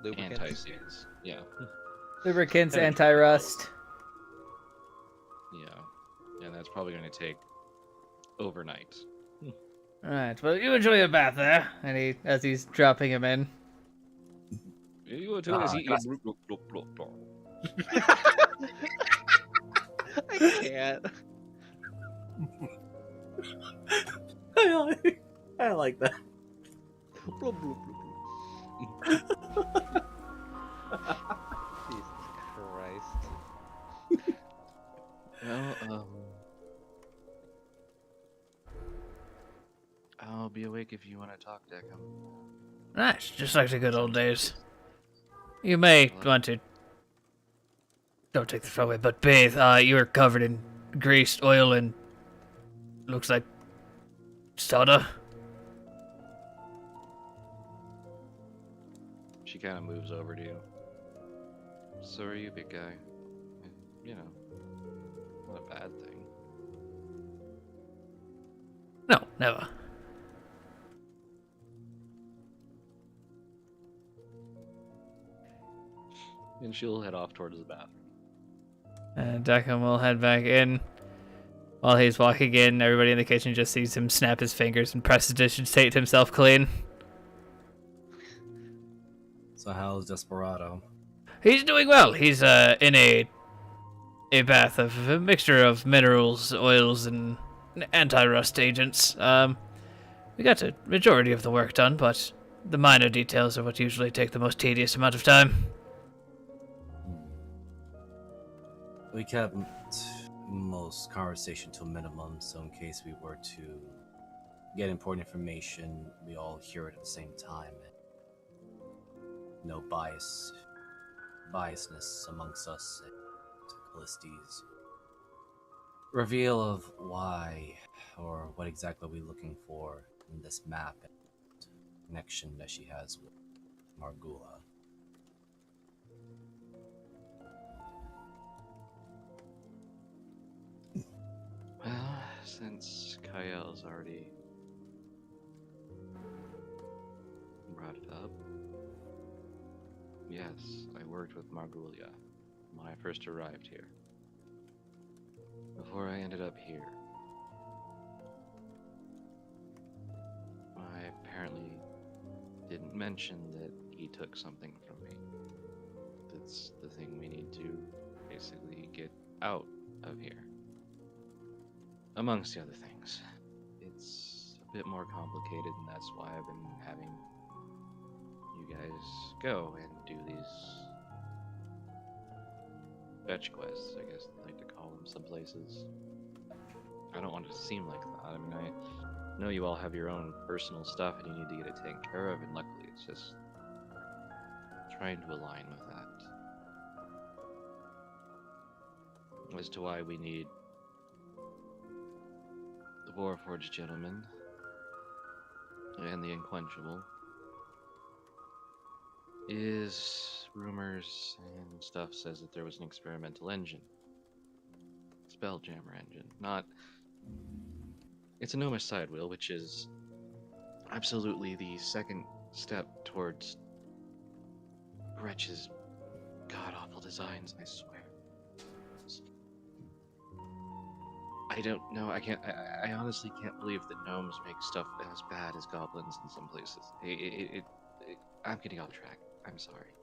Lubricants. anti-scenes. Yeah, Lubricants, Penetrate the anti-rust. yeah, and that's probably going to take overnight. Alright, well, you enjoy your bath there. And he, as he's dropping him in. You go to this, can I can't. I like that. Bloop, bloop, bloop, bloop. Jesus Christ. Well, I'll be awake if you want to talk, Deckham. Nice, just like the good old days. You may want to. Don't take this away, but bathe. You are covered in grease, oil, and looks like soda. She kind of moves over to you. So are you, big guy. You know, not a bad thing. No, never. And she'll head off towards the bathroom. And Deckham will head back in. While he's walking in, everybody in the kitchen just sees him snap his fingers and prestidigitate himself clean. So how's Desperado? He's doing well. He's in a bath of a mixture of minerals, oils, and anti-rust agents. We got a majority of the work done, but the minor details are what usually take the most tedious amount of time. We kept most conversation to a minimum, so in case we were to get important information, we all hear it at the same time. No biasness amongst us. Callisti's reveal of why or what exactly are we looking for in this map and connection that she has with Margula. Well, since Kael's already brought it up, yes, I worked with Margulia when I first arrived here. Before I ended up here, I apparently didn't mention that he took something from me. That's the thing we need to basically get out of here. Amongst the other things. It's a bit more complicated, and that's why I've been having you guys go and do these fetch quests, I guess they like to call them some places. I don't want it to seem like that. I mean, I know you all have your own personal stuff and you need to get it taken care of, and luckily it's just trying to align with that. As to why we need the Warforged Gentleman and the Unquenchable is rumors and stuff says that there was an experimental engine. Spelljammer engine. Not... It's a Gnomish side wheel, which is absolutely the second step towards Gretch's god-awful designs, I swear. I don't know. I honestly can't believe that gnomes make stuff as bad as goblins in some places. I'm getting off track. I'm sorry.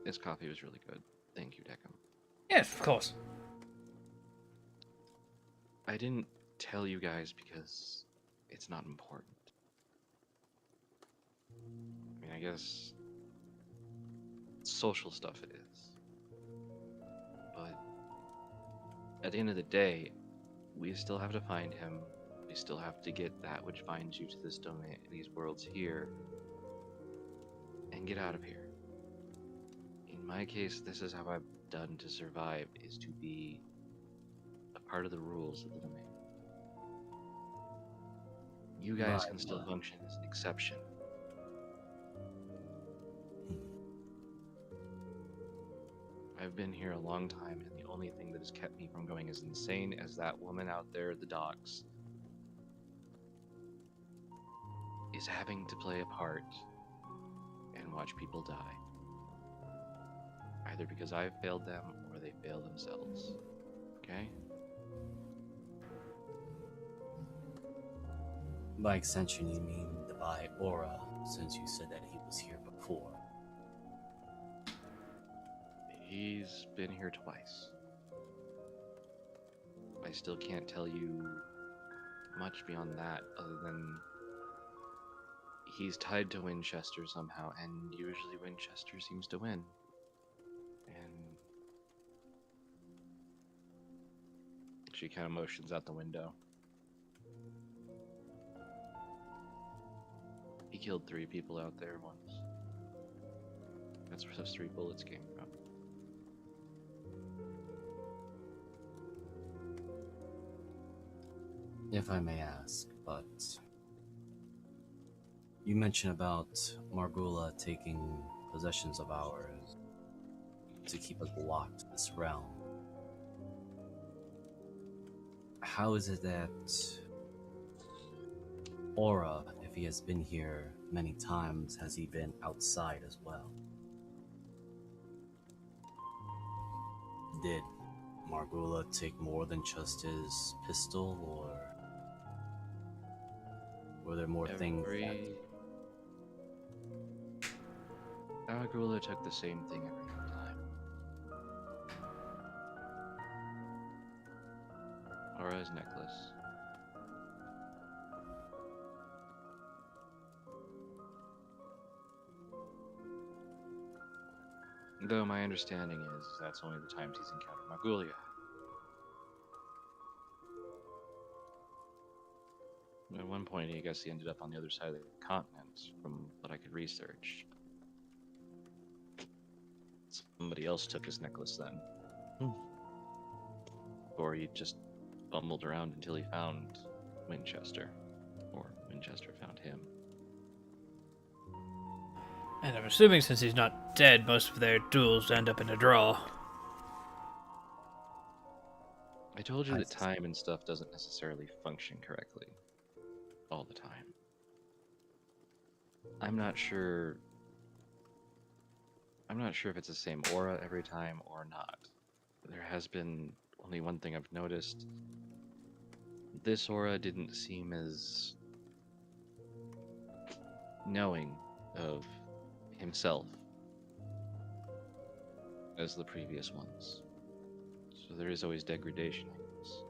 This coffee was really good. Thank you, Deckham. Yes, of course. I didn't tell you guys because it's not important. I mean, I guess social stuff it is. But at the end of the day, we still have to find him. We still have to get that which binds you to this domain, these worlds here, and get out of here. In my case, this is how I've done to survive, is to be part of the rules of the domain. You guys Right, can still right. function as an exception. I've been here a long time, and the only thing that has kept me from going as insane as that woman out there at the docks is having to play a part and watch people die. Either because I've failed them or they fail themselves. Okay? By extension, you mean by aura, since you said that he was here before. He's been here twice. I still can't tell you much beyond that, other than he's tied to Winchester somehow, and usually Winchester seems to win. And she kind of motions out the window. He killed 3 people out there once. That's where those 3 bullets came from. If I may ask, but you mentioned about Margula taking possessions of ours to keep us locked in this realm. How is it that Aura, if he has been here many times, has he been outside as well? Did Margula take more than just his pistol, or were there more things that... Margula took the same thing every time. Aura's necklace. Though my understanding is that's only the times he's encountered Margulia. At one point, I guess he ended up on the other side of the continent, from what I could research. Somebody else took his necklace then. Or he just bumbled around until he found Winchester. Or Winchester found him. And I'm assuming since he's not dead, most of their duels end up in a draw. I told you that time and stuff doesn't necessarily function correctly all the time. I'm not sure if it's the same aura every time or not. There has been only one thing I've noticed. This aura didn't seem as knowing of himself as the previous ones. So there is always degradation, I guess.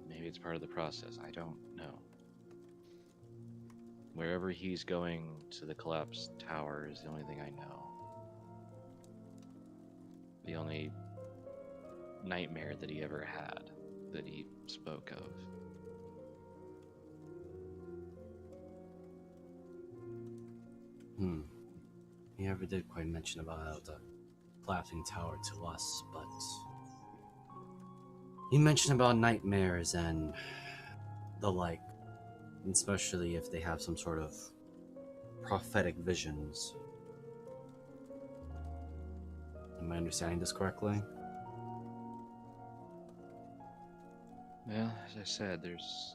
Maybe it's part of the process, I don't know. Wherever he's going to the collapsed tower is the only thing I know. The only nightmare that he ever had, that he spoke of. He never did quite mention about the collapsing tower to us, but he mentioned about nightmares and the like, especially if they have some sort of prophetic visions. Am I understanding this correctly? Well, as I said, there's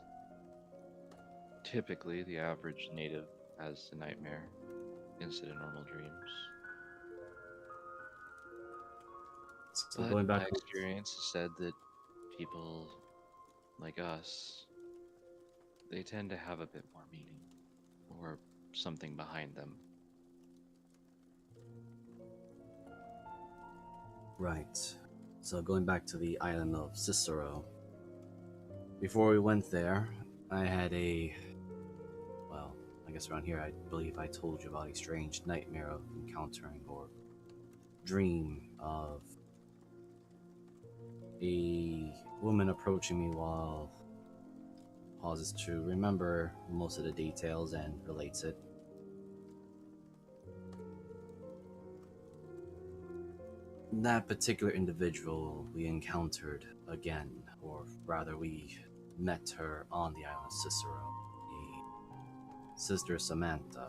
typically the average native has a nightmare instead of normal dreams. So But going back my to experience has said that people like us, they tend to have a bit more meaning or something behind them. right. So going back to the island of Cicero. Before we went there, I had well, I guess around here, I believe I told you about a strange nightmare of encountering or dream of a woman approaching me while pauses to remember most of the details and relates it. That particular individual we encountered again, or rather, we met her on the island of Cicero, the sister Samantha.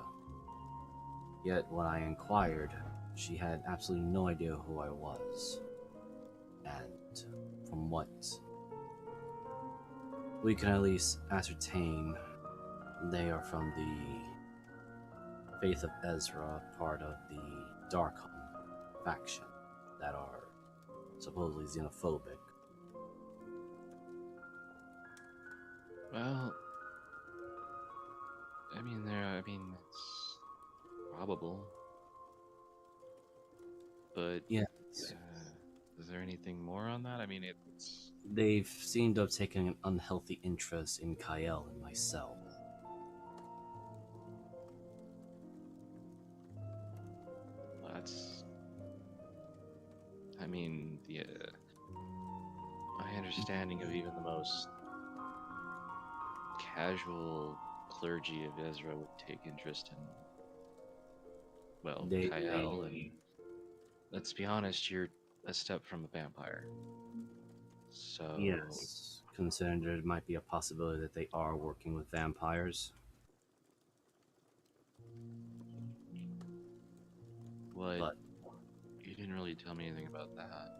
Yet when I inquired, she had absolutely no idea who I was. And from what we can at least ascertain, they are from the Faith of Ezra, part of the Darkham faction that are supposedly xenophobic. Well, I mean, it's probable, but Yes, is there anything more on that? I mean, it's they've seemed to have taken an unhealthy interest in Kyle and myself. that's. I mean, my understanding of even the most casual clergy of Ezra would take interest in, well, They, Kyle, and let's be honest, you're a step from a vampire. So, yes, considering there might be a possibility that they are working with vampires. what? But You didn't really tell me anything about that.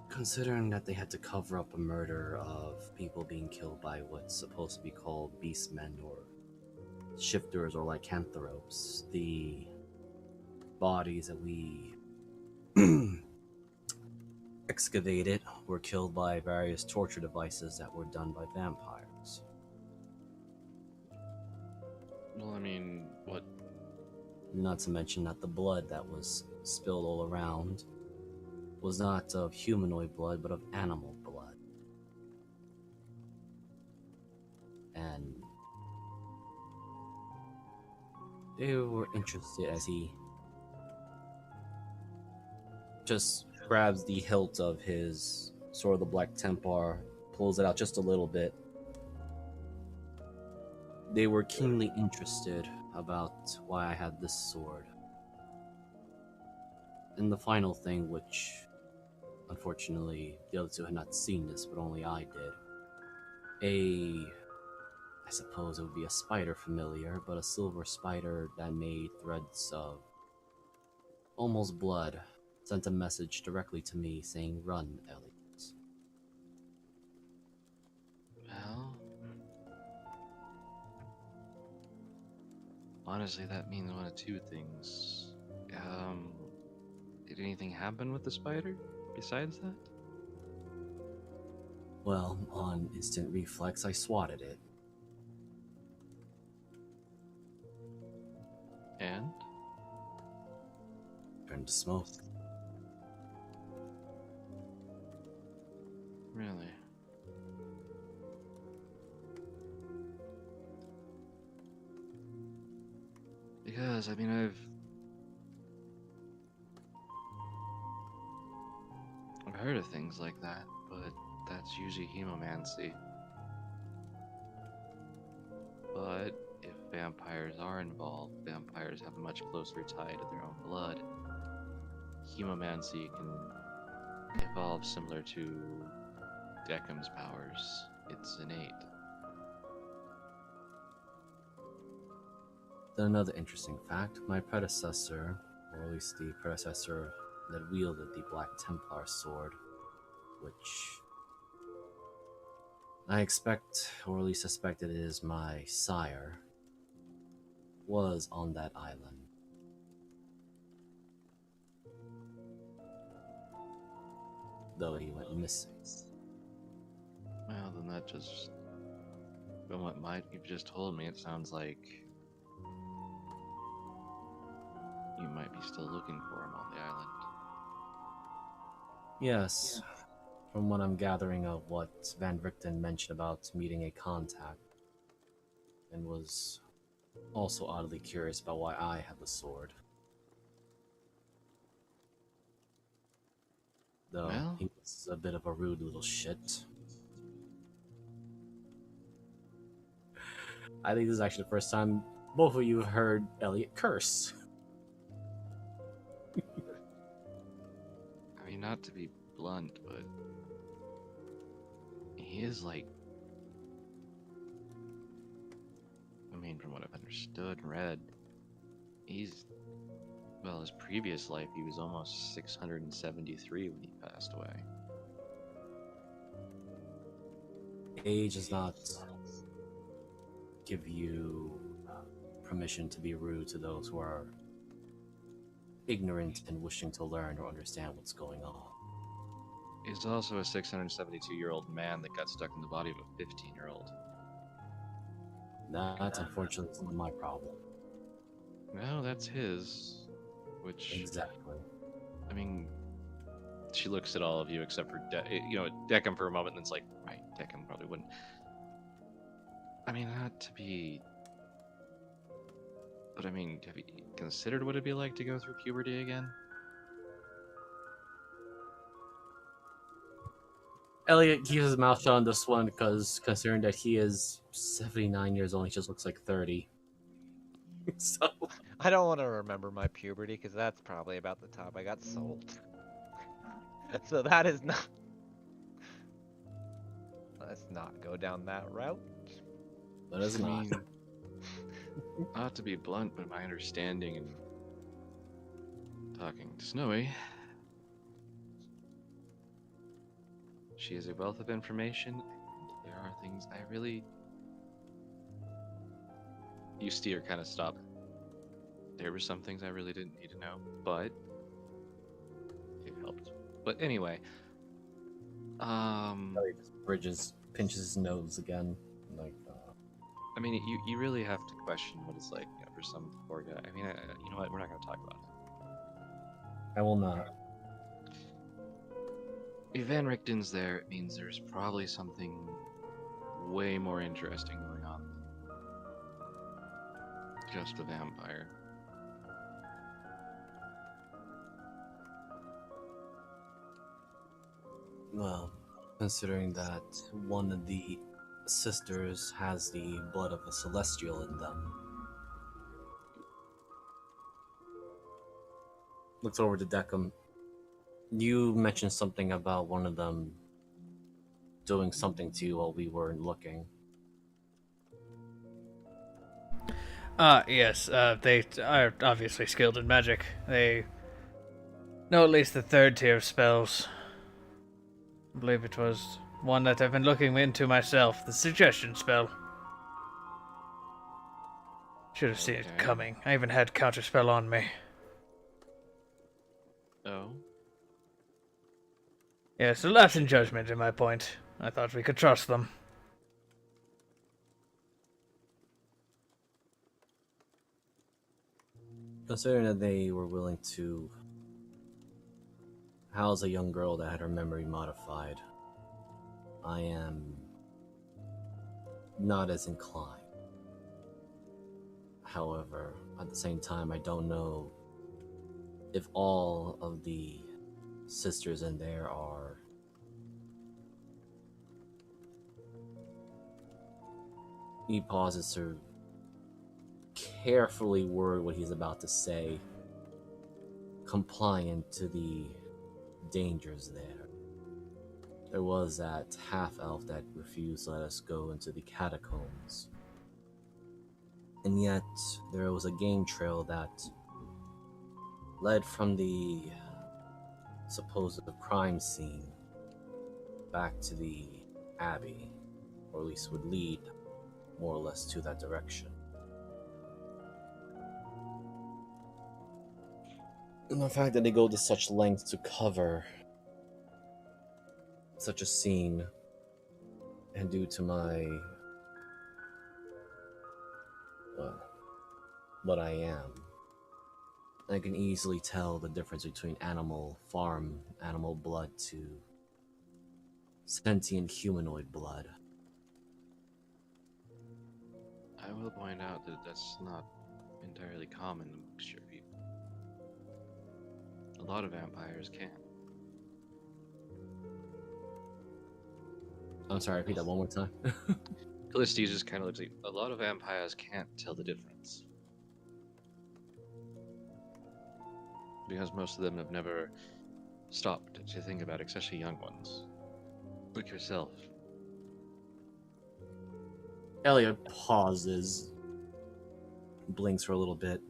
considering that they had to cover up a murder of people being killed by what's supposed to be called beastmen or shifters or lycanthropes, the bodies that we excavated were killed by various torture devices that were done by vampires. Well, I mean, what? Not to mention that the blood that was spilled all around was not of humanoid blood, but of animal blood. And they were interested as he just grabs the hilt of his Sword of the Black Templar, pulls it out just a little bit. They were keenly interested about why I had this sword. And the final thing, which unfortunately the other two had not seen this, but only I did. I suppose it would be a spider familiar, but a silver spider that made threads of almost blood sent a message directly to me saying, "Run, Elliot." Well, honestly, that means one of two things. Um, did anything happen with the spider besides that? Well, on instant reflex, I swatted it. And? Turned to smoke. Really? Because, I mean, I've heard of things like that, but that's usually hemomancy. But if vampires are involved, vampires have a much closer tie to their own blood. Hemomancy can evolve similar to Deckham's powers. It's innate. Then another interesting fact, my predecessor, or at least the predecessor that wielded the Black Templar sword, which I expect, or at least suspected is my sire, was on that island. Though he went missing. Well, then that just... From what you've just told me, it sounds like you might be still looking for him on the island. Yes, from what I'm gathering of what Van Richten mentioned about meeting a contact, and was also oddly curious about why I had the sword. Though Well, he was a bit of a rude little shit. I think this is actually the first time both of you have heard Elliot curse. mean, not to be blunt, but he is like, I mean, from what I've understood and read, well, his previous life, he was almost 673 when he passed away. Age does not give you permission to be rude to those who are ignorant and wishing to learn or understand what's going on. He's also a 672-year-old man that got stuck in the body of a 15-year-old. That's unfortunately not my problem. No, that's his. Which, Exactly. I mean, she looks at all of you except for, Deckham for a moment, and then it's like, right, Deckham probably wouldn't. I mean, not to be... But I mean, have you considered what it'd be like to go through puberty again? Elliot keeps his mouth shut on this one because, considering that he is 79 years old, he just looks like 30. So, I don't want to remember my puberty because that's probably about the time I got sold. So that is not. Let's not go down that route. that is I not. mean, not to be blunt, but my understanding and talking to Snowy, she is a wealth of information, and there are things I really... You see her kind of stop. There were some things I really didn't need to know, but it helped. But anyway, Elliot just pinches his nose again. Like, I mean, you really have to question what it's like, for some poor guy. I mean, you know what? We're not going to talk about it. I will not. If Van Richten's there, it means there's probably something way more interesting going on than just a vampire. Well, considering that one of the sisters has the blood of a celestial in them. Looks over to Deckham. You mentioned something about one of them doing something to you while we weren't looking. Yes, they are obviously skilled in magic. They know at least the third tier of spells. I believe it was one that I've been looking into myself, the suggestion spell. Should have seen it Okay. coming. I even had counterspell on me. Oh? Yes, a lapse in judgment in my point. I thought we could trust them. Considering that they were willing to house a young girl that had her memory modified, I am not as inclined. However, at the same time, I don't know if all of the sisters in there are he pauses to carefully word what he's about to say, compliant to the dangers there. There was that half-elf that refused to let us go into the catacombs. And yet, there was a game trail that led from the supposed crime scene back to the abbey, or at least would lead more or less to that direction. And the fact that they go to such lengths to cover such a scene, and due to my, well, what I am, I can easily tell the difference between farm animal blood to sentient humanoid blood. I will point out that that's not entirely common amongst your people. A lot of vampires can. I'm sorry, repeat that one more time. Callistes just kind of looks like a lot of vampires can't tell the difference. Because most of them have never stop to think about, especially young ones like yourself. Elliot pauses, blinks for a little bit.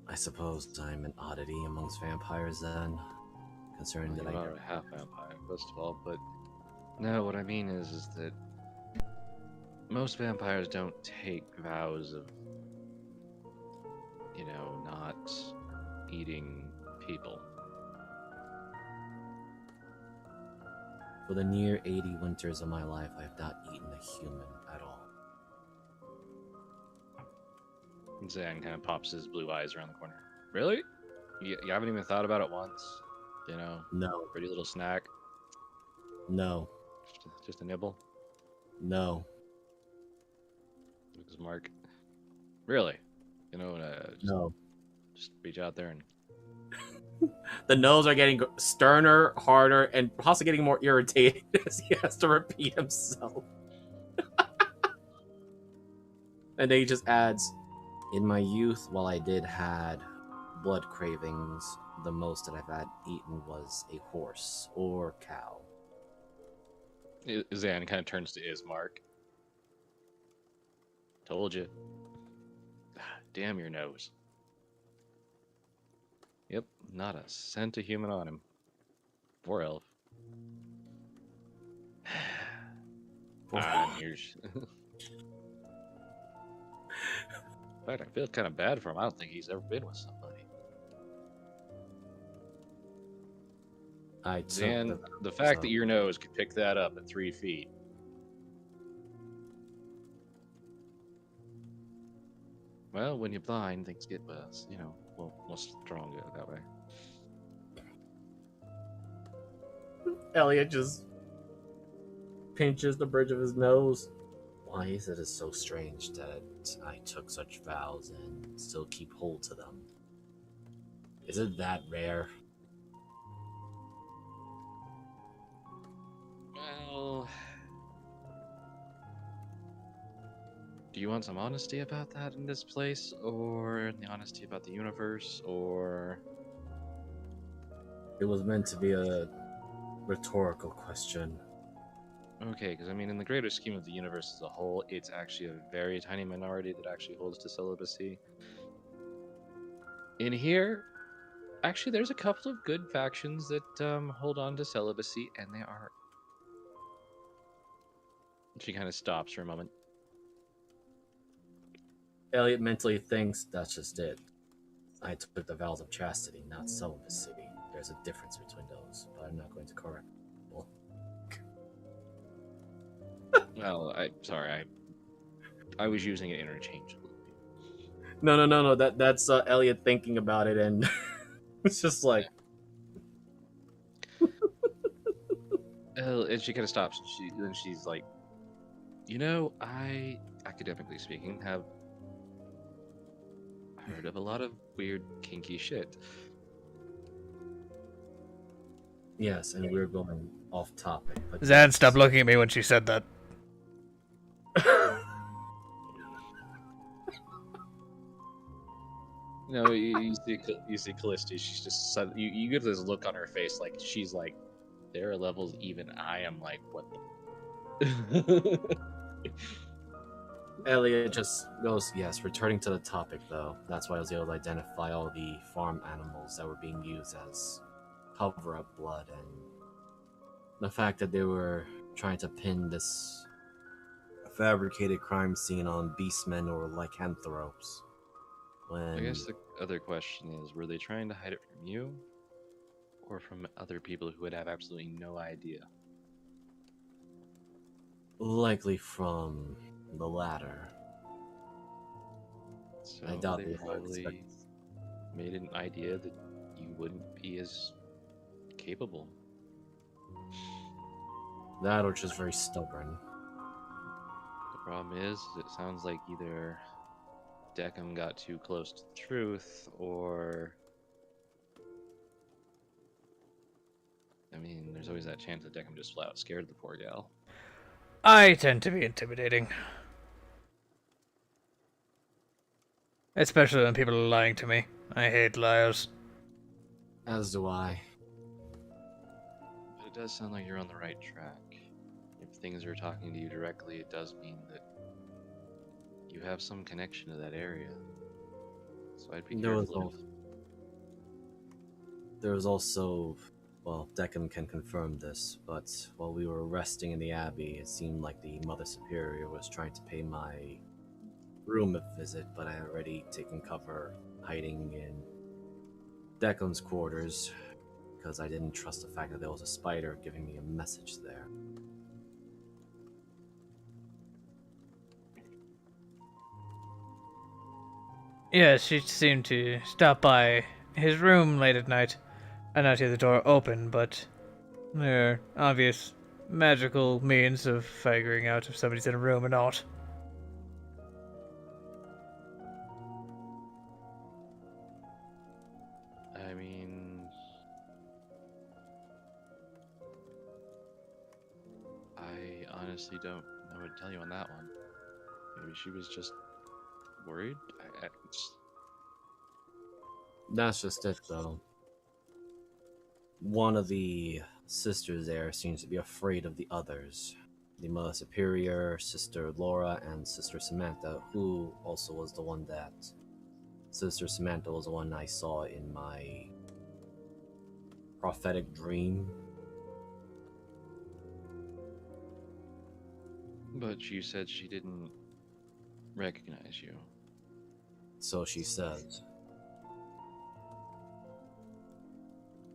I suppose I'm an oddity amongst vampires then, considering Well, that you I are a half vampire, first of all, but no, what I mean is that most vampires don't take vows of, not eating people. For the near 80 winters of my life, I have not eaten a human at all. Zan kind of pops his blue eyes around the corner. Really? You haven't even thought about it once? No, Pretty little snack, no, just a nibble. no. Looks Mark. Really? No. Just reach out there and The no's are getting sterner, harder, and also getting more irritated as he has to repeat himself. And then he just adds, in my youth, while I did had blood cravings, the most that I've had eaten was a horse or cow. Zan kind of turns to Ismark. Told you. Damn your nose. Yep, not a scent of human on him. Or elf. And here's. In fact, I feel kind of bad for him. I don't think he's ever been with somebody. I took Zan, the fact that your nose could pick that up at 3 feet. Well, when you're blind, things get worse. More stronger that way. Elliot just pinches the bridge of his nose. Why is it so strange that I took such vows and still keep hold to them? Is it that rare? Well, do you want some honesty about that in this place, or the honesty about the universe, or... It was meant to be a rhetorical question. Okay, because in the greater scheme of the universe as a whole, it's actually a very tiny minority that actually holds to celibacy. In here, actually, there's a couple of good factions that hold on to celibacy, and they are... She kind of stops for a moment. Elliot mentally thinks that's just it. I took the vows of chastity, not celibacy. There's a difference between those, but I'm not going to correct people. Well, I was using it interchangeably. No. That's Elliot thinking about it, and it's just like... And she kind of stops, and she's like, I, academically speaking, have heard of a lot of weird, kinky shit. Yes, and we're going off topic. But Zan, stop looking at me when she said that. You see Callisti. She's just you get this look on her face, like she's like, there are levels even I am like, what the. Elliot just goes, yes, returning to the topic though. That's why I was able to identify all the farm animals that were being used as cover-up blood, and the fact that they were trying to pin this fabricated crime scene on beastmen or lycanthropes. I guess the other question is, were they trying to hide it from you, or from other people who would have absolutely no idea? Likely from the latter. So I doubt they they had probably made an idea that you wouldn't be as capable. that, or just very stubborn. The problem is, it sounds like either Deckham got too close to the truth, or... there's always that chance that Deckham just flat out scared the poor gal. I tend to be intimidating. Especially when people are lying to me. I hate liars. As do I. But it does sound like you're on the right track. If things are talking to you directly, it does mean that you have some connection to that area. So I'd be There was, careful. there was also, well, Deckham can confirm this, but while we were resting in the Abbey, it seemed like the Mother Superior was trying to pay my room a visit, but I had already taken cover hiding in Deckham's quarters because I didn't trust the fact that there was a spider giving me a message there. Yes, she seemed to stop by his room late at night. I not hear the door open, but there are obvious magical means of figuring out if somebody's in a room or not. I mean, I honestly don't know what to tell you on that one. Maybe she was just worried. That's just it, though. One of the sisters there seems to be afraid of the others. The Mother Superior, Sister Laura, and Sister Samantha, who also was the one that. Sister Samantha was the one I saw in my prophetic dream. But you said she didn't recognize you. So she says.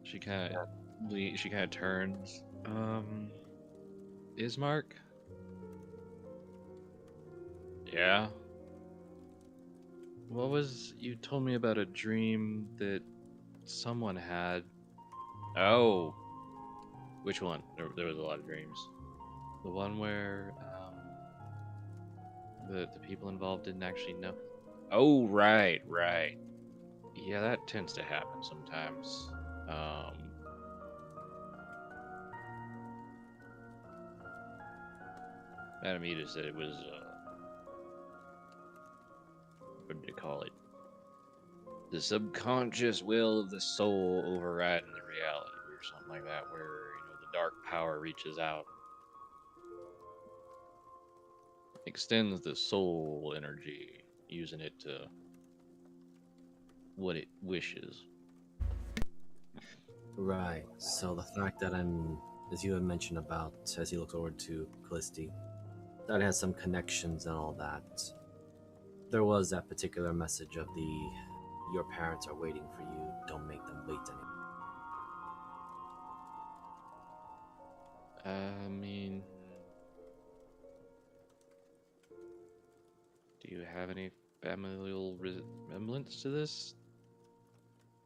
She kind of turns. Ismark? Yeah. What was you told me about a dream that someone had? Oh, which one? There was a lot of dreams. The one where the people involved didn't actually know. Oh, right. Yeah, that tends to happen sometimes. Madam Eda said it was what do they call it? The subconscious will of the soul overriding the reality, or something like that, where the dark power reaches out, extends the soul energy, using it to what it wishes. Right. So the fact that as you had mentioned about, as he looks over to Callisti, that has some connections and all that. There was that particular message of your parents are waiting for you, don't make them wait anymore. I mean, do you have any familial resemblance to this,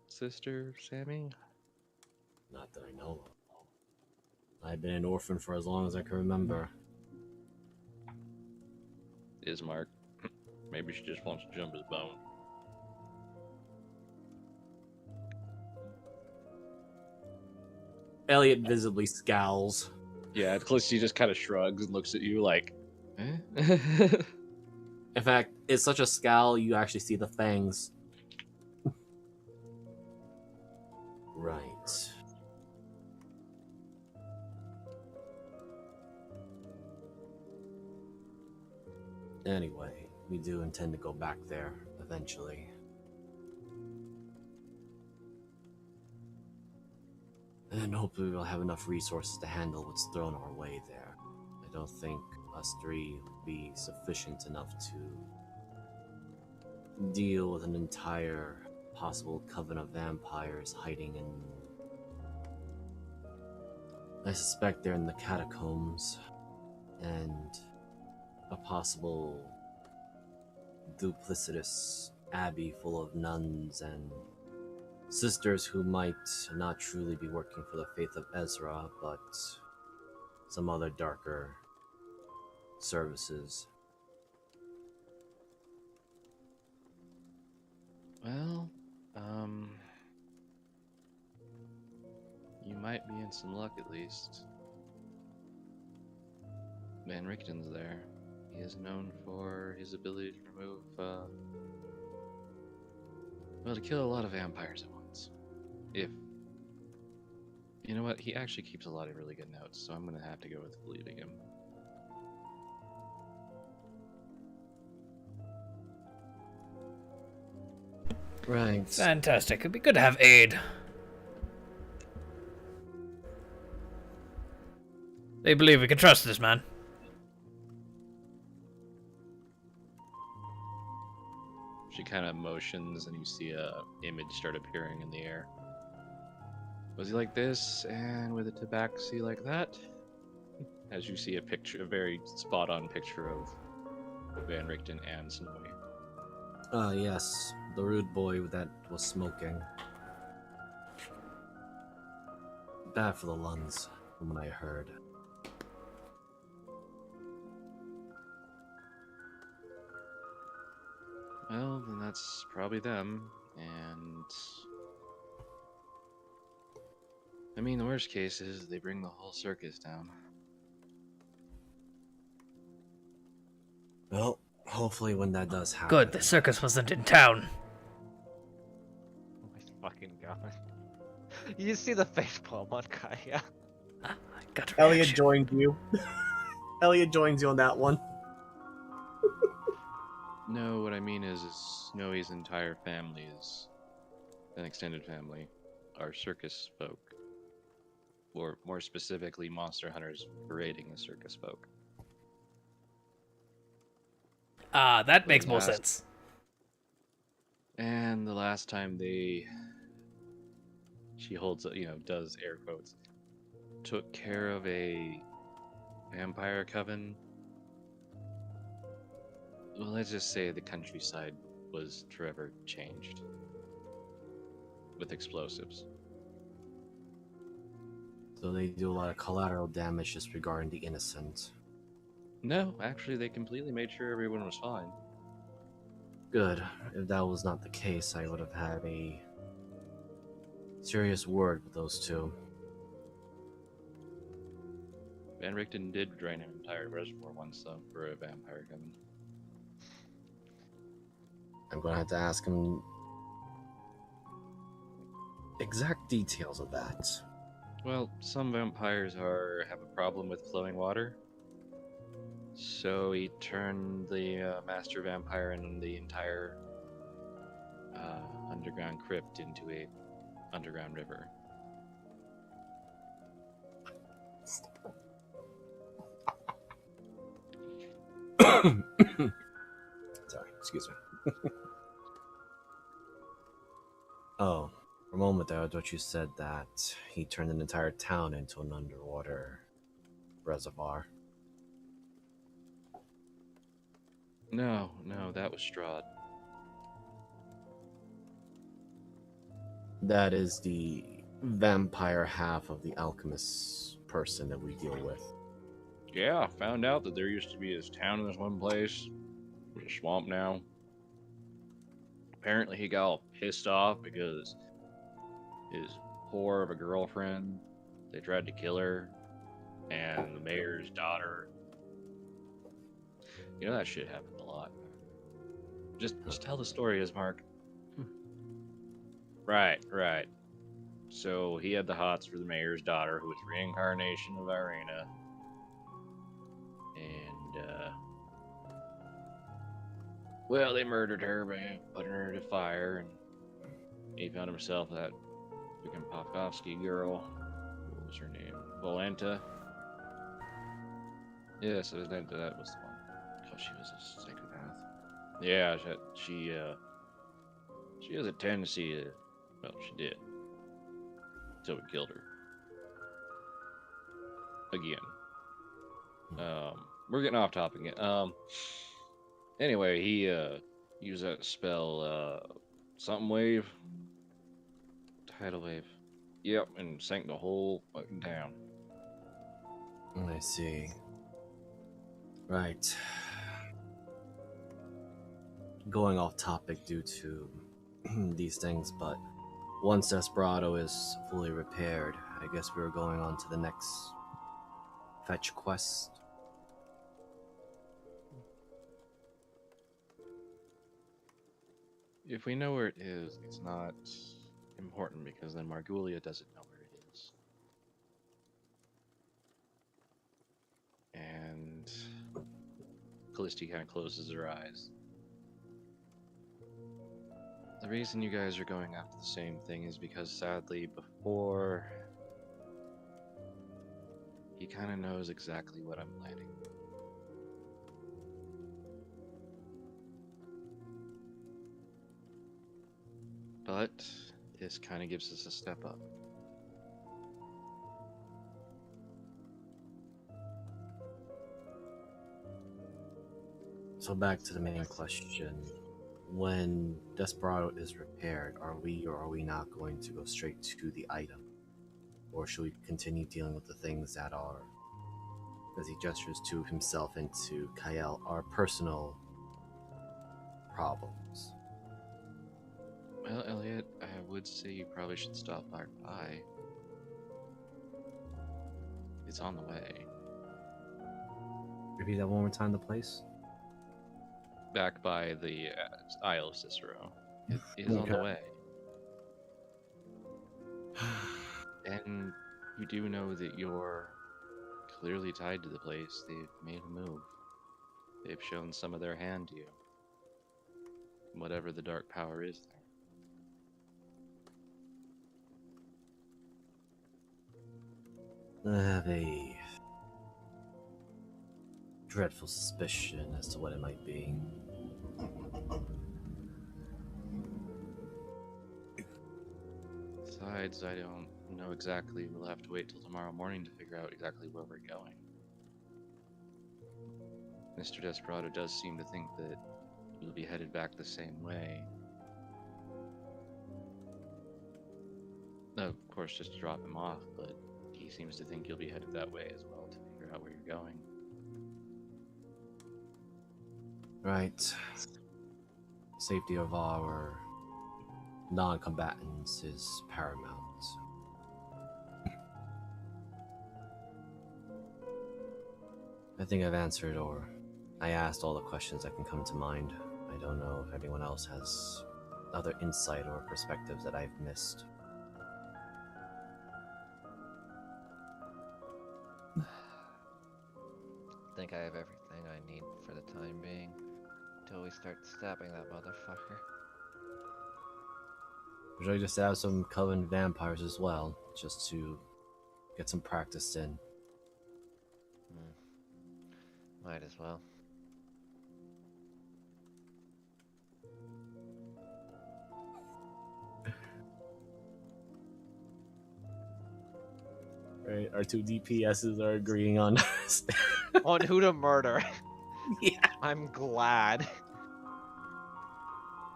Sister Sammy? Not that I know of. I've been an orphan for as long as I can remember. Ismark. Maybe she just wants to jump his bone. Elliot visibly scowls. Yeah, Callisti just kind of shrugs and looks at you like, eh? In fact, it's such a scowl you actually see the fangs. Right. Anyway, we do intend to go back there eventually. And hopefully we'll have enough resources to handle what's thrown our way there. I don't think us three will be sufficient enough to deal with an entire possible coven of vampires hiding in... I suspect they're in the catacombs, and a possible duplicitous abbey full of nuns and sisters who might not truly be working for the faith of Ezra, but some other darker services. Well, you might be in some luck at least. Van Richten's there. He is known for his ability to remove, well, to kill a lot of vampires at once. If You know what? He actually keeps a lot of really good notes, so I'm gonna have to go with believing him. Right. Fantastic. It'd be good to have aid. They believe we can trust this man. She kind of motions, and you see a image start appearing in the air. Was he like this, and with a tabaxi like that? As you see a picture, a very spot-on picture of Van Richten and Snowy. Yes, the rude boy that was smoking. Bad for the lungs, from what I heard. Well, then that's probably them, and... I mean, the worst case is they bring the whole circus down. Well, hopefully when that does happen. Good, the circus wasn't in town. Oh my fucking god. You see the facepalm on Kaya. I got a Elliot reaction. joins you. Elliot joins you on that one. No, what I mean is Snowy's entire family is an extended family, are circus folk. Or more specifically, monster hunters parading as circus folk. Ah, that makes The more last- sense. And the last time she holds, does air quotes, took care of a vampire coven. Well, let's just say the countryside was forever changed with explosives. So they do a lot of collateral damage just regarding the innocent. No, actually, they completely made sure everyone was fine. Good. If that was not the case, I would have had a serious word with those two. Van Richten did drain an entire reservoir once, though, for a vampire coven. I'm gonna have to ask him exact details of that. Well, some vampires have a problem with flowing water. So he turned the master vampire and the entire underground crypt into a underground river. Sorry, excuse me. Oh, for a moment there, I thought you said that he turned an entire town into an underwater reservoir. No, that was Strahd. That is the vampire half of the alchemist person that we deal with. Yeah, I found out that there used to be this town in this one place. There's a swamp now. Apparently he got all pissed off because his whore of a girlfriend, they tried to kill her, and the mayor's daughter. You know, that shit happened a lot. Just tell the story, Ismark. Right. So he had the hots for the mayor's daughter, who was reincarnation of Irina. And, well, they murdered her by putting her to fire, and he found himself that freaking Popovsky girl. What was her name? Volanta. Yes, that was the one. Oh, she was a psychopath. Yeah, she has a tendency to, well, she did. Until we killed her. Again. We're getting off topic again. Anyway, he used that spell, something wave, tidal wave. Yep, and sank the whole fucking town. I see. Right. Going off topic due to these things, but once Desperado is fully repaired, I guess we're going on to the next fetch quest. If we know where it is, it's not important because then Margulia doesn't know where it is. And Callisti kind of closes her eyes. The reason you guys are going after the same thing is because sadly before he kind of knows exactly what I'm planning. But this kind of gives us a step up. So back to the main question. When Desperado is repaired, are we or are we not going to go straight to the item? Or should we continue dealing with the things that are, as he gestures to himself and to Kael, our personal problems? Well, Elliot, I would say you probably should stop by. It's on the way. Repeat that one more time, the place? Back by the Isle of Cicero. It is on the way. And you do know that you're clearly tied to the place. They've made a move. They've shown some of their hand to you. Whatever the dark power is there. I have a dreadful suspicion as to what it might be. Besides, I don't know exactly. We'll have to wait till tomorrow morning to figure out exactly where we're going. Mr. Desperado does seem to think that we'll be headed back the same way. Of course, just to drop him off, but he seems to think you'll be headed that way as well to figure out where you're going. Right. Safety of our non-combatants is paramount. I think I've answered, or I asked all the questions that can come to mind. I don't know if anyone else has other insight or perspectives that I've missed. I think I have everything I need for the time being. Until we start stabbing that motherfucker. Should I just have some coven vampires as well, just to get some practice in? Might as well. Right, our two DPSs are agreeing on On who to murder. Yeah. I'm glad.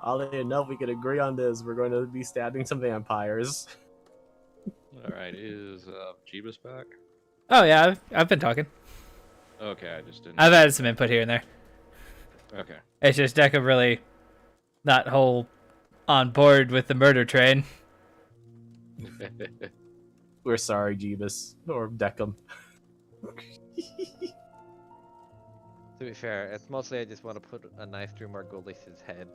Oddly enough, we could agree on this. We're going to be stabbing some vampires. Alright, is Jeebus back? Oh yeah, I've been talking. Okay, I just didn't. I've added some input here and there. Okay. It's just Deca really not whole on board with the murder train. We're sorry, Jeebus. Or Deckham. To be fair, it's mostly I just want to put a knife through Margulis's head.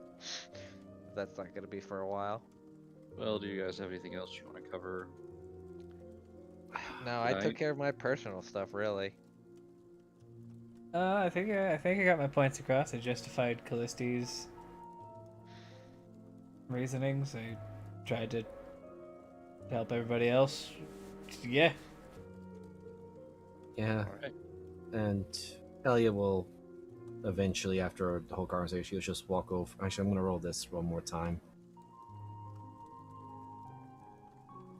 That's not gonna be for a while. Well, do you guys have anything else you want to cover? No, I took care of my personal stuff, really. I think I got my points across. I justified Callisti's reasonings. I tried to help everybody else. Yeah. Yeah. Alright. And Elliot will eventually, after the whole conversation, he'll just walk over. Actually, I'm going to roll this one more time.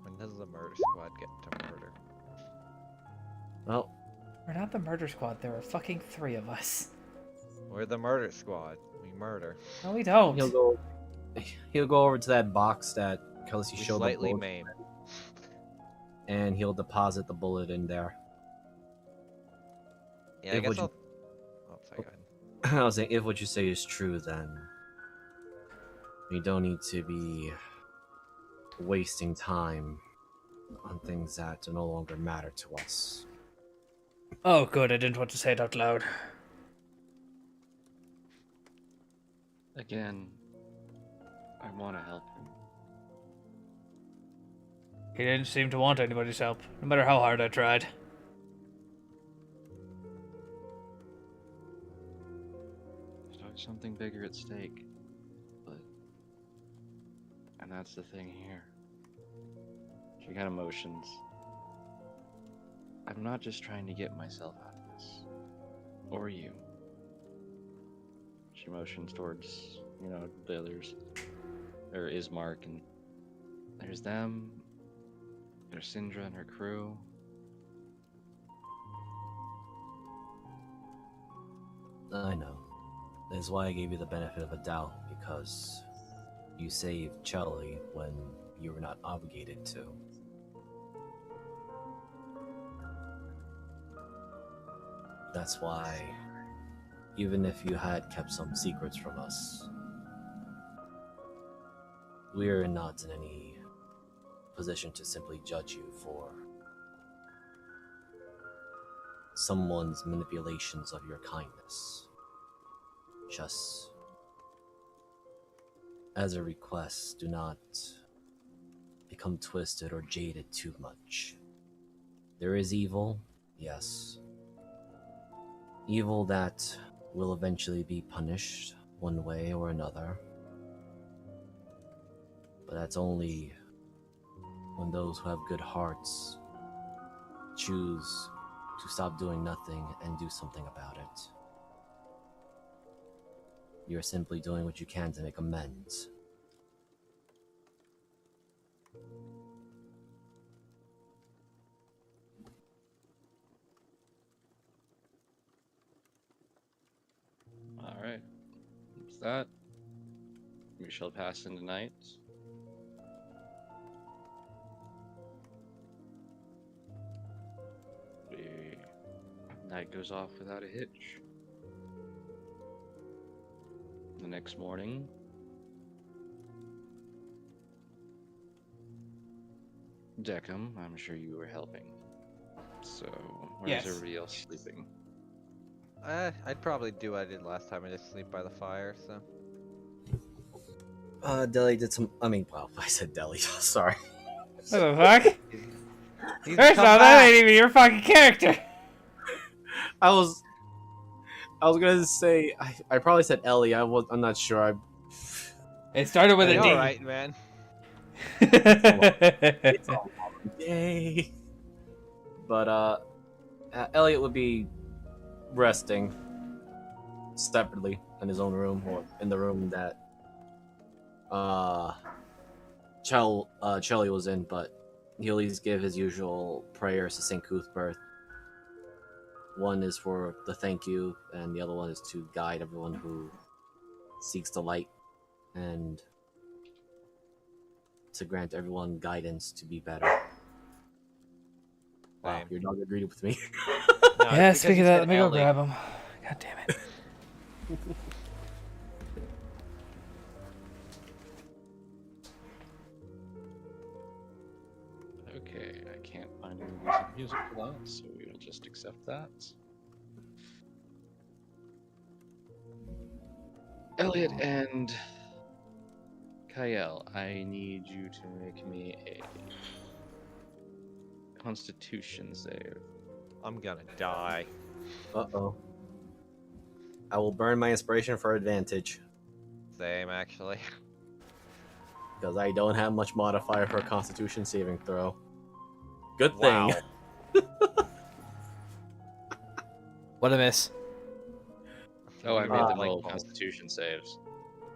When does the murder squad get to murder? Well, We're not the murder squad. There are fucking 3 of us. We're the murder squad. We murder. No, we don't. he'll go over to that box that Kelsey We showed the slightly bullet, maim. and he'll deposit the bullet in there. Yeah, I If guess what you- I'll... Oh, sorry, go ahead. I was saying, if what you say is true, then we don't need to be wasting time on things that no longer matter to us. Oh, good. I didn't want to say it out loud. Again, I want to help him. He didn't seem to want anybody's help, no matter how hard I tried. something bigger at stake. But, and that's the thing here. She kind of motions. I'm not just trying to get myself out of this. Or you. She motions towards, the others. There is Mark, and there's them. There's Syndra and her crew. I know. That is why I gave you the benefit of a doubt, because you saved Charlie when you were not obligated to. That's why, even if you had kept some secrets from us, we're not in any position to simply judge you for someone's manipulations of your kindness. Just as a request, do not become twisted or jaded too much. There is evil, yes. Evil that will eventually be punished one way or another. But that's only when those who have good hearts choose to stop doing nothing and do something about it. You're simply doing what you can to make amends. Alright. What's that? We shall pass into night. Night goes off without a hitch. The next morning, Deckham, I'm sure you were helping. So, where's Yes. everybody else sleeping? I'd probably do what I did last time. I just sleep by the fire, so. Deli did some. I said Deli. Sorry. What the fuck? He's First come off, that back. ain't even your fucking character. I was gonna say I probably said Ellie. I'm not sure. It started with a You're D. alright, man. It's all yay. But Elliot would be resting separately in his own room, or in the room that Charlie was in, but he'll always give his usual prayers to St. Cuthbert. One is for the thank you, and the other one is to guide everyone who seeks the light, and to grant everyone guidance to be better. Wow, Same. your dog agreed with me. No, Yeah, it's because speaking he of that, said let me go Ellie. grab him. God damn it. Okay, I can't find any music for that, so we'll just accept that. Elliot and Kyle, I need you to make me a Constitution save. I'm gonna die. Uh-oh. I will burn my inspiration for advantage, Same, actually. because I don't have much modifier for a Constitution saving throw. Good thing. Wow. What a miss. Oh, I We made rolled them like roll balls, Constitution saves.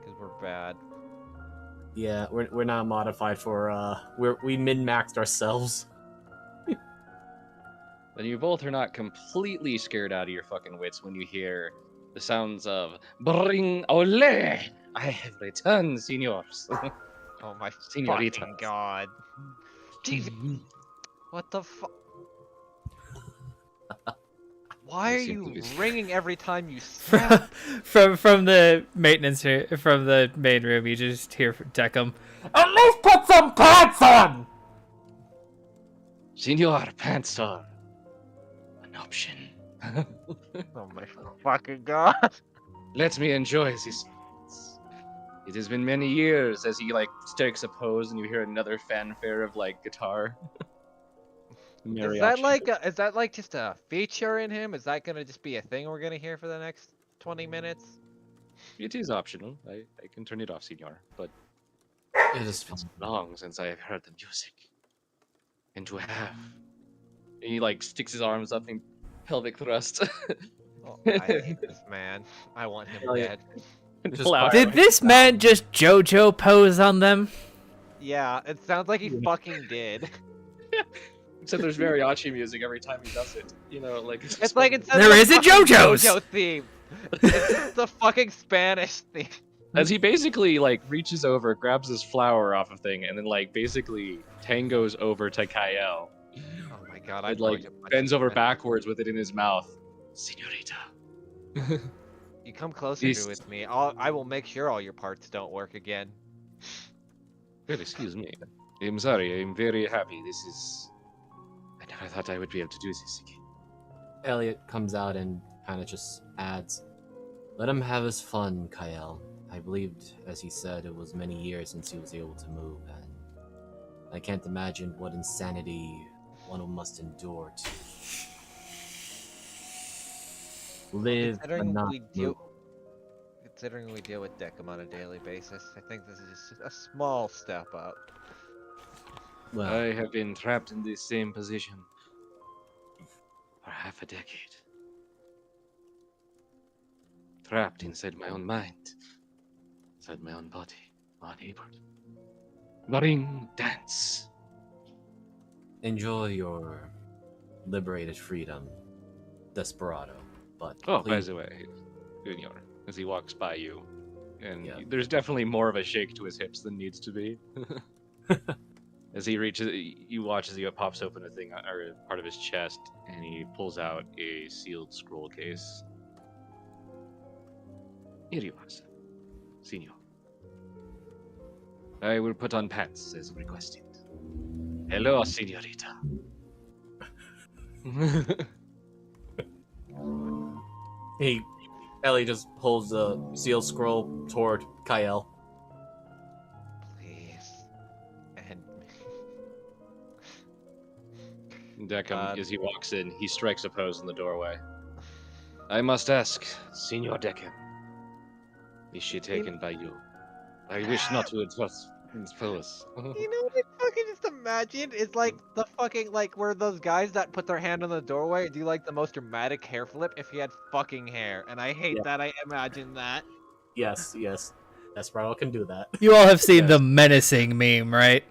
'cause we're bad. Yeah, we're not modified for we min-maxed ourselves. Then you both are not completely scared out of your fucking wits when you hear the sounds of "Bring ole! I have returned, senors." Oh my Señoritas. fucking god. Jesus. What the fuck? Why They are seem you to be- ringing every time you snap? from the maintenance from the main room, you just hear Deckham. At least put some pants on. Senor, pants are an option. Oh my fucking god. Let me enjoy this. It has been many years as he strikes a pose, and you hear another fanfare of guitar. Is that like just a feature in him? Is that gonna just be a thing we're gonna hear for the next 20 minutes? It is optional. I can turn it off, senor. But It is it's been fun. so long since I have heard the music. And to have. And he like sticks his arms up in pelvic thrust. Oh, I hate this man. I want him Elliot, dead. just Laugh. Did this man just JoJo pose on them? Yeah, it sounds like he fucking did. Except there's mariachi music every time he does it. You know, like It's like instead There of is the a fucking JoJo's! JoJo theme, it's just the fucking Spanish theme. as he basically like reaches over, grabs his flower off of thing, and then like basically tangos over to Kael. Oh my god, I'm And like going to punch bends this over man. backwards with it in his mouth. Senorita. You come closer This- to with me, I will make sure all your parts don't work again. Well, excuse me. I'm sorry, I'm very happy. This is. I never thought I would be able to do this again. Elliot comes out and kind of just adds, "Let him have his fun, Kael. I believed, as he said, it was many years since he was able to move, and I can't imagine what insanity one must endure to live but Considering not we move." deal, considering we deal with Decim on a daily basis, I think this is just a small step up. Well, I have been trapped in this same position for half a decade. Trapped inside my own mind, inside my own body, unable. Ring dance. enjoy your liberated freedom, Desperado. But Oh, by please, the way, Junior, as he walks by you, and Yeah. there's definitely more of a shake to his hips than needs to be. As he reaches, you watch as he pops open a thing or part of his chest, and he pulls out a sealed scroll case. Here you are, sir. Senor. I will put on pants as requested. Hello, senorita. Ellie just pulls the seal scroll toward Kael. Please. And Deckham, as he walks in, he strikes a pose in the doorway. I must ask, Senor Deckham, is she taken by you? I wish not to impose. you know what I fucking just imagine is like the fucking like where those guys that put their hand on the doorway and do like the most dramatic hair flip if he had fucking hair, and I hate Yeah. that I imagine that. Yes, Desperado can do that. You all have seen Yes. the menacing meme, right?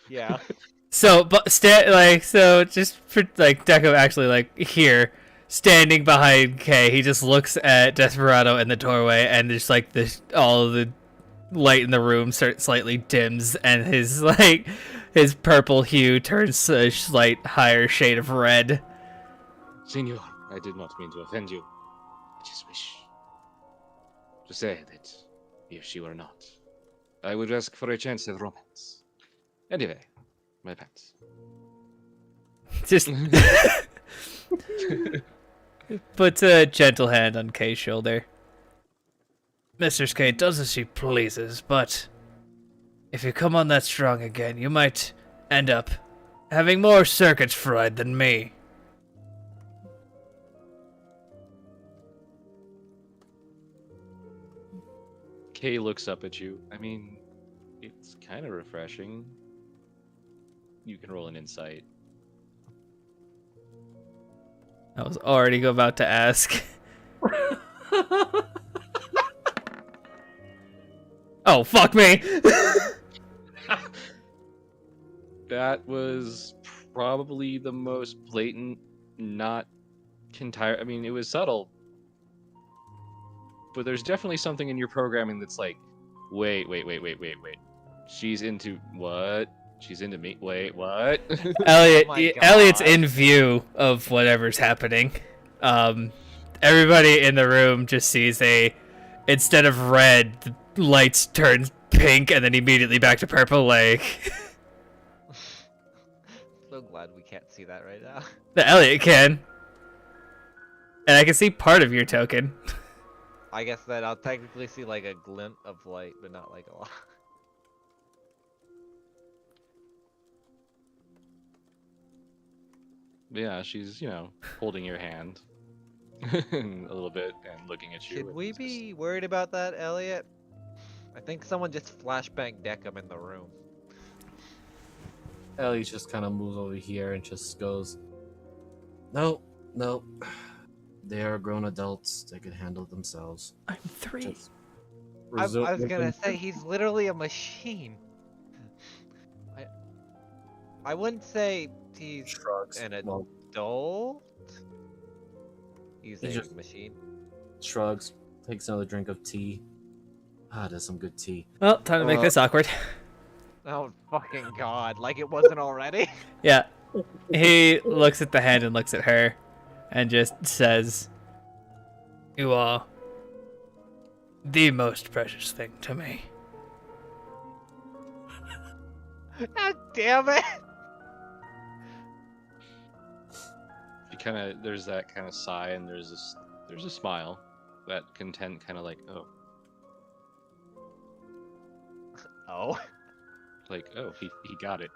Yeah. So, but just for like Deco actually like here, standing behind Kay, he just looks at Desperado in the doorway, and just like all of the light in the room slightly dims, and his purple hue turns a slight higher shade of red. Senor, I did not mean to offend you. I just wish to say that if she were not, I would ask for a chance at romance. Anyway, my pants. Just puts a gentle hand on Kay's shoulder. Mistress Kay does as she pleases, but if you come on that strong again, you might end up having more circuits fried than me. Kay looks up at you. I mean, it's kind of refreshing. You can roll an insight. I was already about to ask. Oh, fuck me! That was probably the most blatant, not entire. I mean, it was subtle, but there's definitely something in your programming that's like, wait. She's into what? She's into me. Wait, what? Elliot, Oh my Elliot's God. in view of whatever's happening. Everybody in the room just sees instead of red, the lights turn pink and then immediately back to purple. Like So glad we can't see that right now. the Elliot can, and I can see part of your token. I guess that I'll technically see like a glint of light, but not like a lot. Yeah, she's, holding your hand. a little bit and looking at you. Should and we just- be worried about that, Elliot? I think someone just flashbang Deckham in the room. Ellie just kind of moves over here and just goes, "No, no, they are grown adults. They can handle themselves." I'm 3. Just I was gonna resume- say he's literally a machine. I wouldn't say he's shrugs. an Well, adult. He's He a just- machine. shrugs. Takes another drink of tea. Ah, there's some good tea. Well, time to make this awkward. Oh fucking god! Like it wasn't already. Yeah. He looks at the hand and looks at her and just says, You are the most precious thing to me. God damn it! You kind of there's that kind of sigh and there's a smile, that content kind of like Oh. he got it.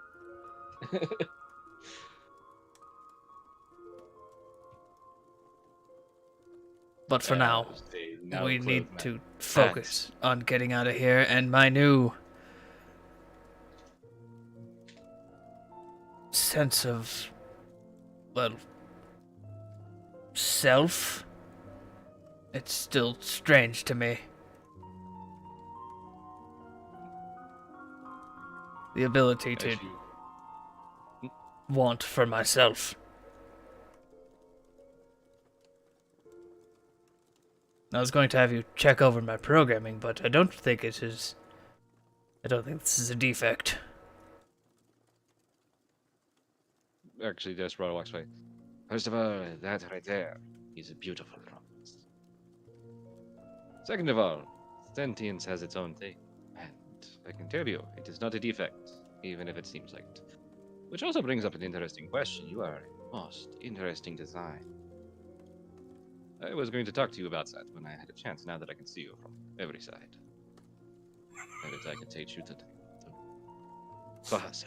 But for now, we need to focus on getting out of here, and my new sense of, well, self. It's still strange to me. The ability to want for myself. I was going to have you check over my programming, but I don't think it is. I don't think this is a defect. Actually, Desperado walks away. First of all, that right there is a beautiful romance. Second of all, sentience has its own thing, and I can tell you, it is not a defect, even if it seems like it. Which also brings up an interesting question. You are a most interesting design. I was going to talk to you about that when I had a chance, now that I can see you from every side. Maybe I can take you to Bahasek.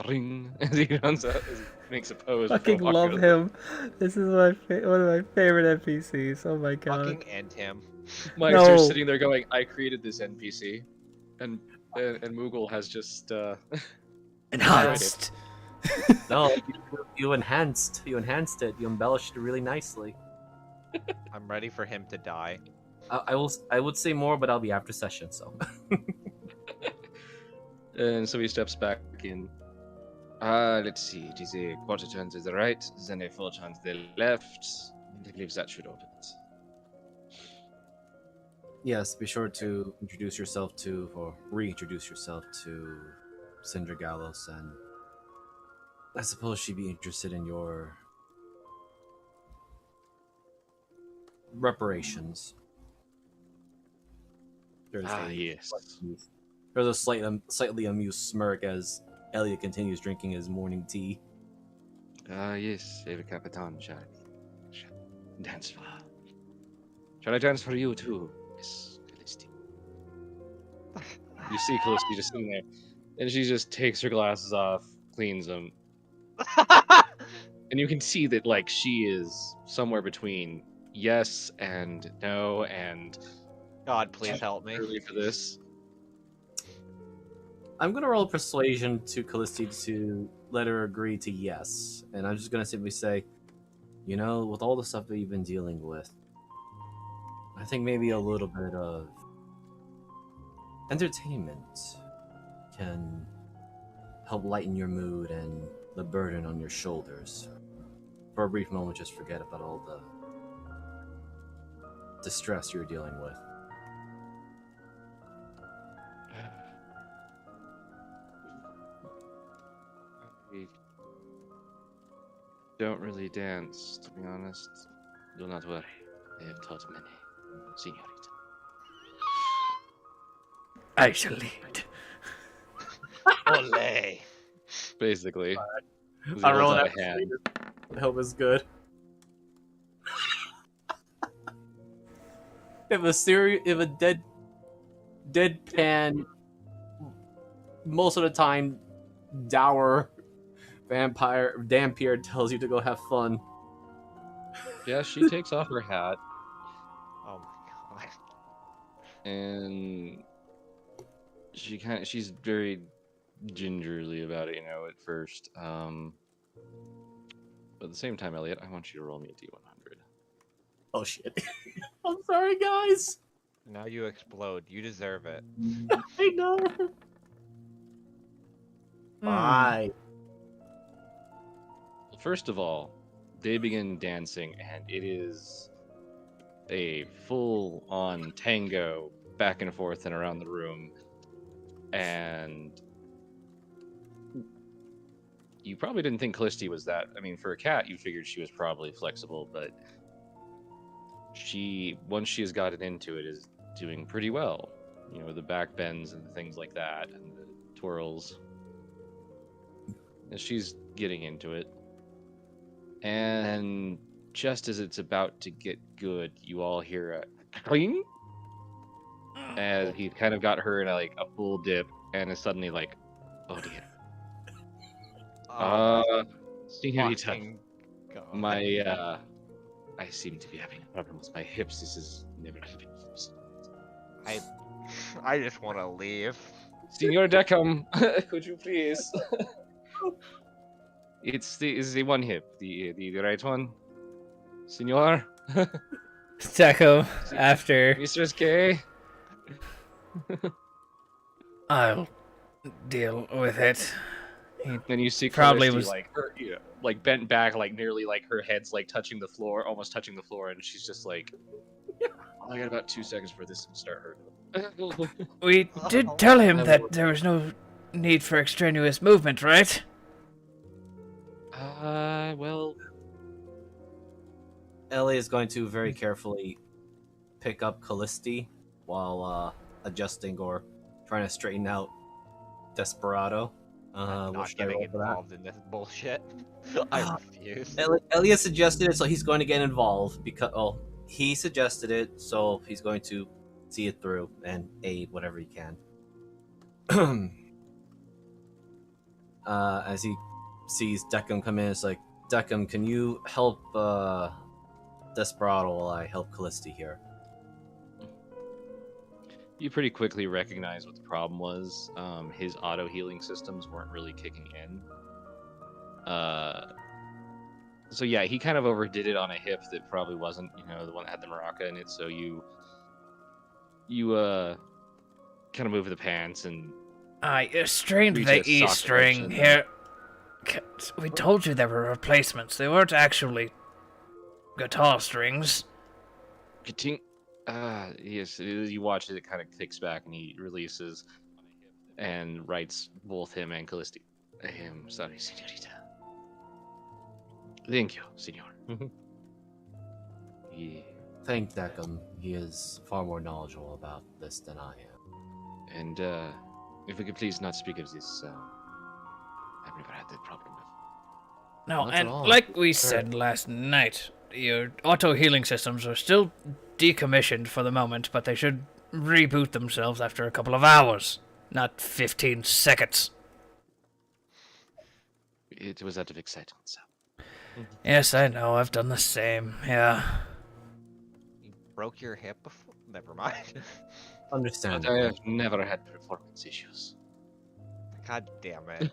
Ring as he runs out, as he makes a pose. before Fucking walking love out. him. This is one of my favorite NPCs. Oh my god. Fucking end him. Mike's No. just sitting there going, "I created this NPC," and Moogle has just Enhanced. No, you enhanced it. You embellished it really nicely. I'm ready for him to die. I would say more, but I'll be after session. So And so he steps back in. Let's see. It is a quarter turn to the right, then a full turn to the left. I believe that should open it. yes, be sure to introduce yourself to, or reintroduce yourself to, Cinder Gallows, and I suppose she'd be interested in your reparations. Yes. There's a slightly amused smirk as Elliot continues drinking his morning tea. Yes, El Capitan shall dance for her. Shall I dance for you too, Miss Callisti? You see Callisti just sitting there, and she just takes her glasses off, cleans them, and you can see that like she is somewhere between yes and no and God, please help me. early for this. I'm gonna roll persuasion to Callisti to let her agree to yes, and I'm just gonna simply say, you know, with all the stuff that you've been dealing with, I think maybe a little bit of entertainment can help lighten your mood and the burden on your shoulders. For a brief moment, just forget about all the distress you're dealing with. I don't really dance, to be honest. Do not worry. I have taught many, senorita. I shall lead. Ole. Basically. As he I holds rolled out that a hand. I hope it's good. If a deadpan, most of the time, dour Dampier tells you to go have fun, Yeah, she takes off her hat Oh my god. and she's very gingerly about it, at first. But at the same time, Elliot, I want you to roll me a D100. Oh shit. I'm sorry, guys. Now you explode. You deserve it. I know. Bye. First of all, they begin dancing, and it is a full-on tango back and forth and around the room. And you probably didn't think Callisti was that. I mean, for a cat, you figured she was probably flexible, but once she has gotten into it, is doing pretty well. The back bends and things like that, and the twirls. And she's getting into it. And just as it's about to get good, you all hear a cling as he kind of got her in a full dip, and is suddenly like, "Oh dear, Oh señorita, fucking god. my I seem to be having a problem with my hips. This is never happened." I just want to leave. Senor Deckham, could you please? It's the one hip, the right one, Senor. Deco, after Mistress K. I'll deal with it. Then you see Probably Callisti, was- like her, bent back, nearly her head's touching the floor, almost touching the floor, and she's just like, "Oh, I got about 2 seconds for this to start hurting." We did tell him that there was no need for extraneous movement, right? Well, Ellie is going to very carefully pick up Callisti while adjusting or trying to straighten out Desperado. I'm What not should I getting roll for that? involved in this bullshit. I refuse. Elliot suggested it, so he's going to get involved because he suggested it, so he's going to see it through and aid whatever he can. As he sees Deckham come in, it's like, Deckham, can you help Desperado while I help Callisti here? you pretty quickly recognize what the problem was. His auto healing systems weren't really kicking in. So yeah, he kind of overdid it on a hip that probably wasn't, the one that had the maraca in it. So you kind of move the pants and I strained reach the a E socket string and- here. We told you there were replacements. They weren't actually guitar strings. Ka-ting. Yes, you watch as it kind of kicks back and he releases and writes both him and Callisti. I am sorry, señorita. Thank you, señor. Yeah. Thank Deckham. He is far more knowledgeable about this than I am. And if we could please not speak of this, I've never had that problem before. No, Not at and all. like we Sure. said last night, your auto healing systems are still decommissioned for the moment, but they should reboot themselves after a couple of hours, not 15 seconds. It was out of excitement, so. Yes, I know. I've done the same. Yeah. You broke your hip before? Never mind. But Understandable. I have never had performance issues. God damn it.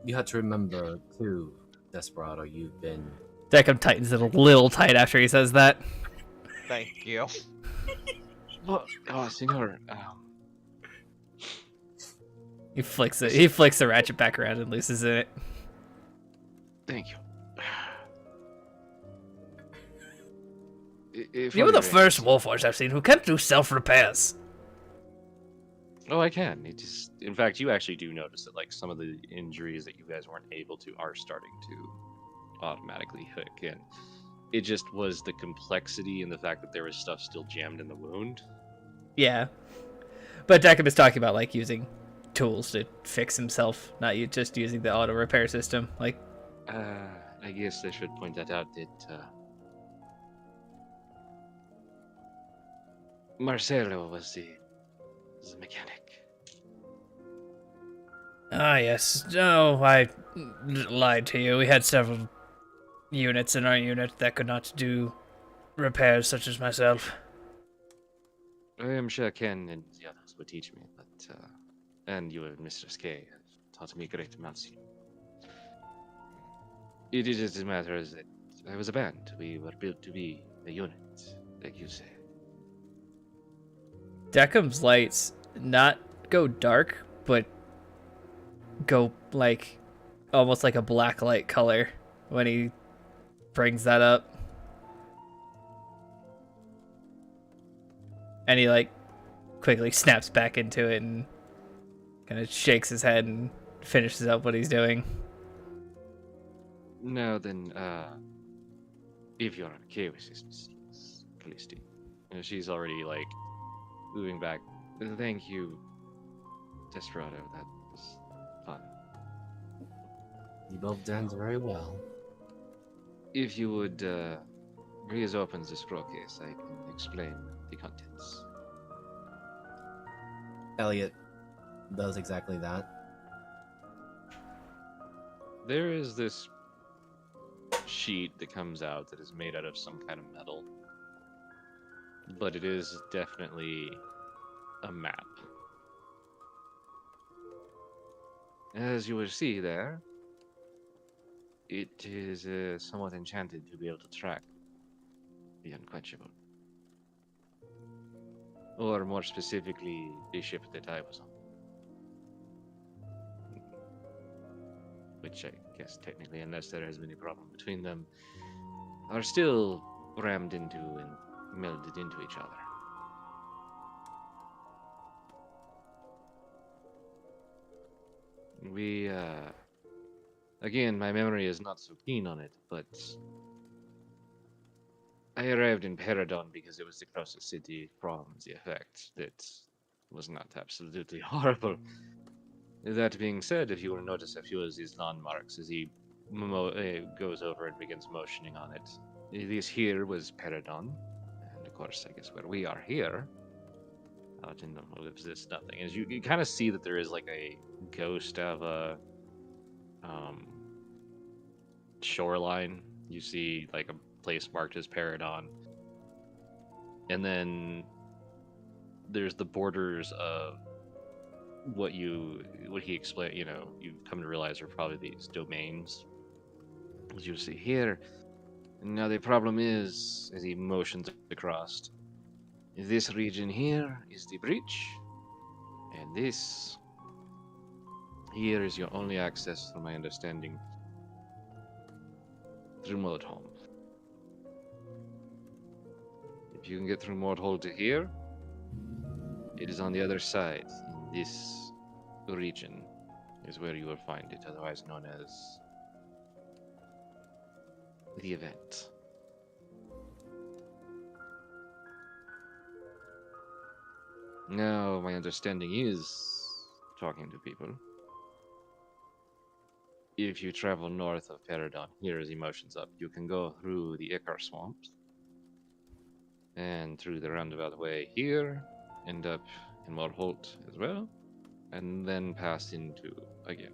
You have to remember, too, Desperado, you've been... Deckham tightens it a little tight after he says that. Thank you. Oh, senor. He flicks it. He flicks the ratchet back around and looses it. Thank you. If You were the I may- first Wolfwars I've seen who can't do self-repairs. Oh, I can. It just, in fact, you actually do notice that some of the injuries that you guys weren't able to are starting to automatically hook in. It just was the complexity and the fact that there was stuff still jammed in the wound. Yeah. But Deckham is talking about using tools to fix himself, not just using the auto repair system. I guess I should point that out that Marcelo was the mechanic. Ah, yes. No, I lied to you. We had several units in our unit that could not do repairs such as myself. I am sure Ken and the others would teach me, but and you and Mistress K have taught me great amounts. It is just a matter is that I was a band. We were built to be a unit, like you say. Deckham's lights not go dark, but go like almost like a black light color when he brings that up. And he like quickly snaps back into it and kind of shakes his head and finishes up what he's doing. Now then, if you're okay with this, Miss Callisti. She's already like moving back. Thank you, Desperado. That was fun. You both danced very well. If you would please open the scroll case, I can explain the contents. Elliot does exactly that. There is this sheet that comes out that is made out of some kind of metal, but it is definitely a map. As you will see there, it is somewhat enchanted to be able to track the unquenchable. Or more specifically, the ship that I was on. Which I guess technically, unless there has been a problem between them, are still rammed into and melded into each other. We, again, my memory is not so keen on it, but I arrived in Peridon because it was the closest city from the effect that was not absolutely horrible. That being said, if you will notice a few of these landmarks as he goes over and begins motioning on it, this here was Peridon, and of course, I guess where we are here, out in the middle of this nothing, is you kind of see that there is like a ghost of a shoreline. You see like a place marked as Peridon, and then there's the borders of what he explained. You know, you come to realize are probably these domains, as you see here. Now the problem is, as he motions across, this region here is the breach, and this here is your only access, from my understanding, through Moldholm. If you can get through Moldholm to here, it is on the other side, in this region, is where you will find it, otherwise known as the event. Now, my understanding is, talking to people, if you travel north of Peridon, here as he motions up, you can go through the Icar swamps, and through the roundabout way here, end up in Morholt as well, and then pass into, again,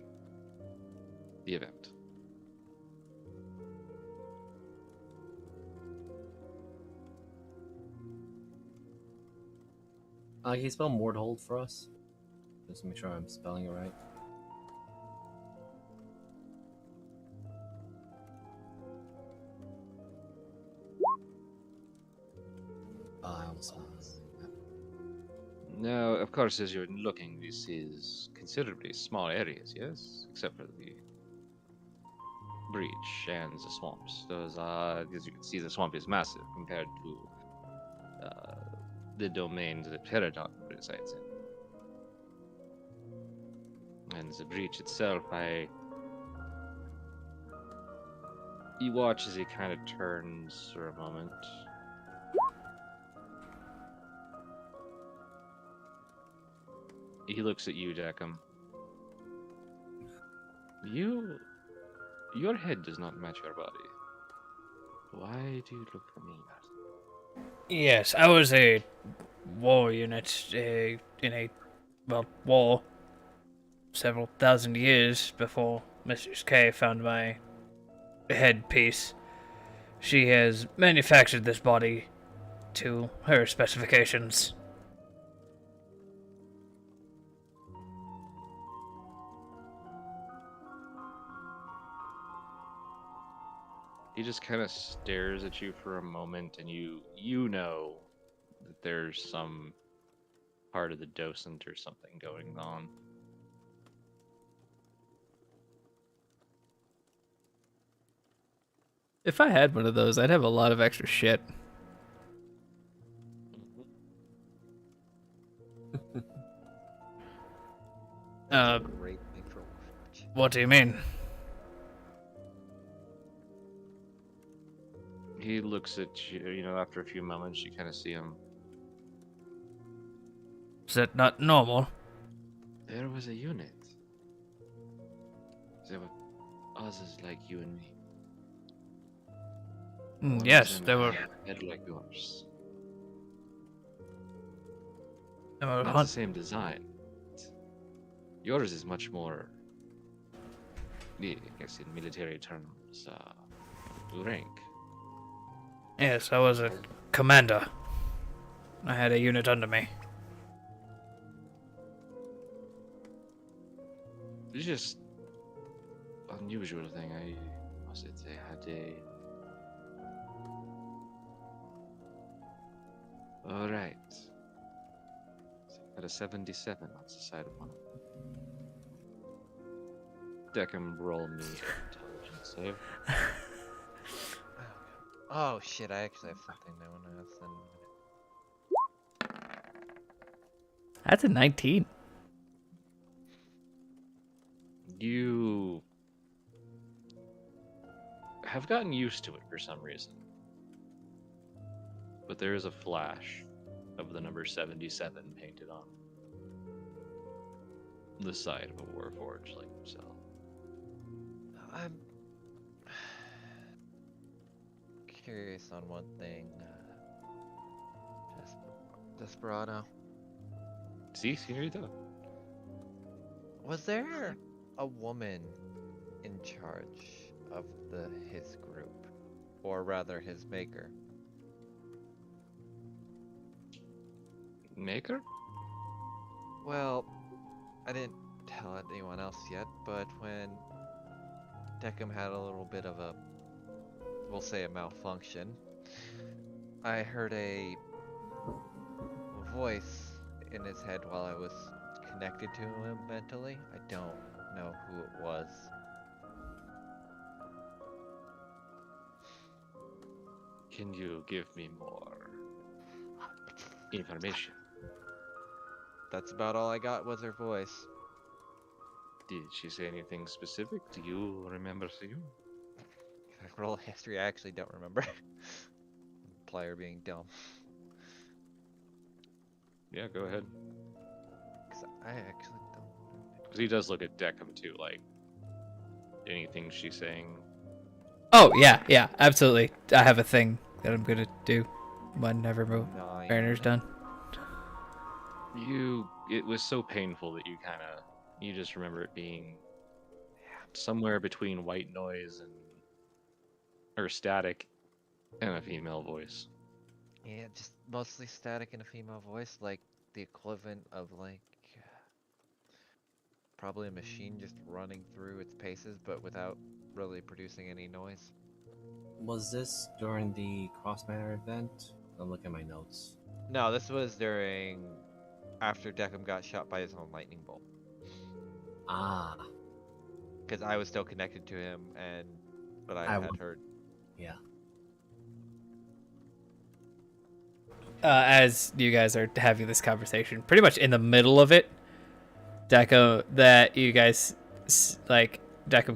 the event. Can you spell Mordhold for us? Just to make sure I'm spelling it right. I almost spelled it. Now, of course, as you're looking, this is considerably small areas, yes? Except for the breach and the swamps. Those are, as you can see, the swamp is massive compared to the domains that Peridon resides in. And the breach itself, you watch as he kind of turns for a moment. He looks at you, Deckham. Your head does not match your body. Why do you look familiar? Yes, I was a war unit in a, well, war several thousand years before Mrs. K found my headpiece. she has manufactured this body to her specifications. He just kind of stares at you for a moment, and you know that there's some part of the docent or something going on. If I had one of those, I'd have a lot of extra shit. Uh, Great thing for Warforged. what do you mean? He looks at you, after a few moments, you kind of see him. Is that not normal? There was a unit. There were others like you and me. One of Yes, them there were. had a head like yours. There were Not the hunt. same design. Yours is much more, I guess in military terms, rank. Yes, I was a commander. I had a unit under me. It's just unusual thing. I had a. All right. Had a 77 on the side of one. Deckham, roll me intelligence save. Oh shit! I actually have something I want to ask in a minute. That's a 19. You have gotten used to it for some reason. But there is a flash of the number 77 painted on the side of a Warforged like yourself. I'm curious on one thing, Desperado. See, señorita? Was there a woman in charge of his group, or rather his maker? Maker? Well, I didn't tell anyone else yet, but when Deckham had a little bit of we'll say a malfunction, I heard a voice in his head while I was connected to him mentally. I don't know who it was. Can you give me more information? That's about all I got was her voice. Did she say anything specific? Do you remember seeing? Can I roll history? I actually don't remember. Player being dumb. Yeah, go ahead. 'Cause I actually don't. Because he does look at Deckham too, like anything she's saying. Oh, yeah, absolutely. I have a thing that I'm gonna do whenever Mariner's done. It was so painful that you just remember it being somewhere between white noise or static and a female voice. Yeah, just mostly static in a female voice, like the equivalent of probably a machine just running through its paces, but without really producing any noise. Was this during the Cross Manor event? I'm looking at my notes. No, this was after Deckham got shot by his own lightning bolt. Ah, Because I was still connected to him, but I had heard. yeah. As you guys are having this conversation, pretty much in the middle of it, Deckham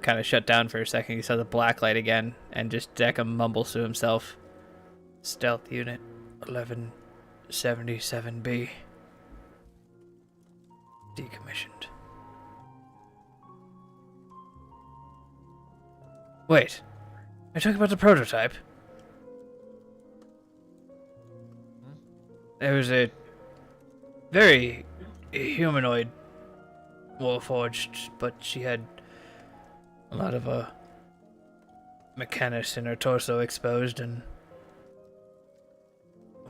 kind of shut down for a second. He saw the black light again, and just Deckham mumbles to himself, Stealth Unit 1177B. Decommissioned. Wait. Are you talking about the prototype? There was a very humanoid Warforged, but she had a lot of mechanist and her torso exposed and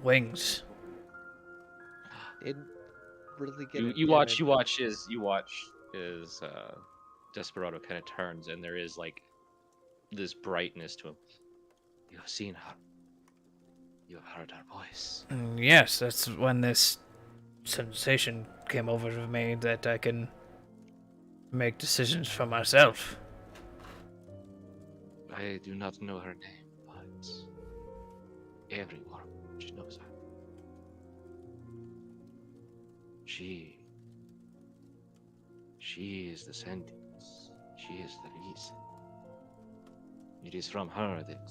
wings. Didn't really get You an you watch image. you watch his Desperado kind of turns, and there is like this brightness to him. You have seen her. You have heard her voice. Yes, that's when this sensation came over to me that I can make decisions for myself. I do not know her name, but everyone knows her. She is the sentence. She is the reason. It is from her that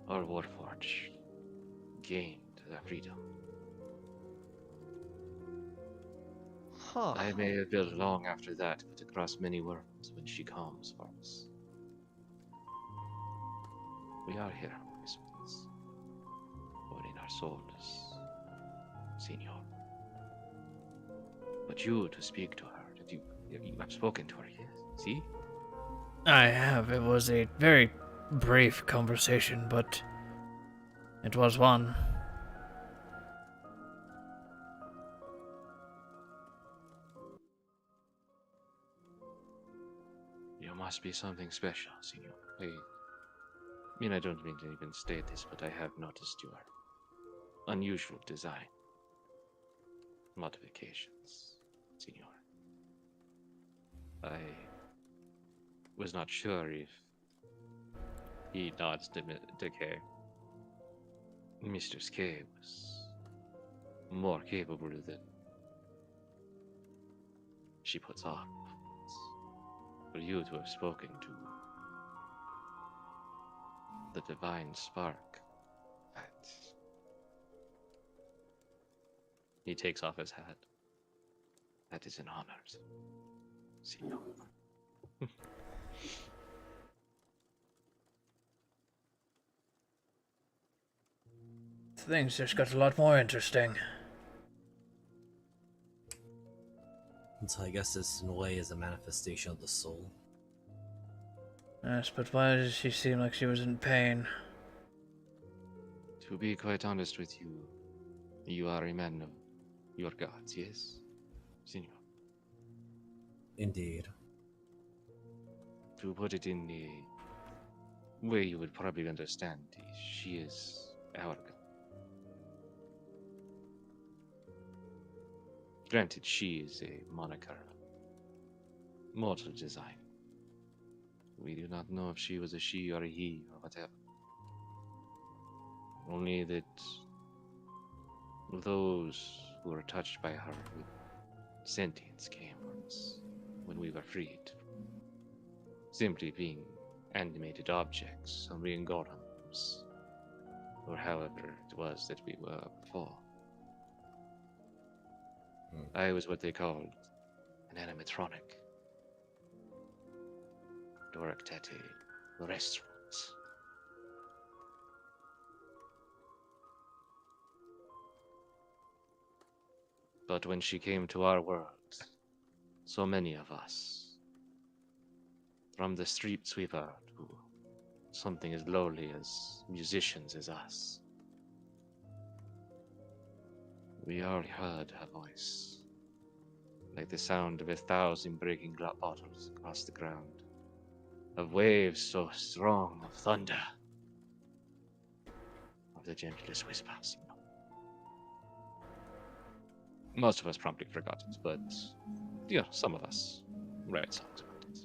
our Warforged gained their freedom. Huh. I may have built long after that, but across many worlds when she comes for us. We are here, Christmas, but in our souls, Senor. But you to speak to her, you have spoken to her, yes? See? I have. It was a very brief conversation, but it was one. You must be something special, Senor. I mean, I don't mean to even state this, but I have noticed your unusual design modifications, Senor. I was not sure if he nods to Decay. Mr. Skay was more capable than she puts on. For you to have spoken to the divine spark, that he takes off his hat. That is an honor, Senor. Things just got a lot more interesting. And so I guess this, in a way, is a manifestation of the soul. Yes, but why did she seem like she was in pain? To be quite honest with you, you are a man of your gods, yes, Senor? Indeed. To put it in the way you would probably understand, she is our god. Granted, she is a moniker of mortal design. We do not know if she was a she or a he or whatever. Only that those who were touched by her with sentience came from us when we were freed. Simply being animated objects, or being golems, or however it was that we were before. I was what they called an animatronic. Worked at a restaurant. But when she came to our world, so many of us, from the street sweeper to something as lowly as musicians as us, we all heard her voice, like the sound of 1,000 breaking bottles across the ground, of waves so strong of thunder, of the gentlest whispers. Most of us promptly forgot it, but some of us write songs about it.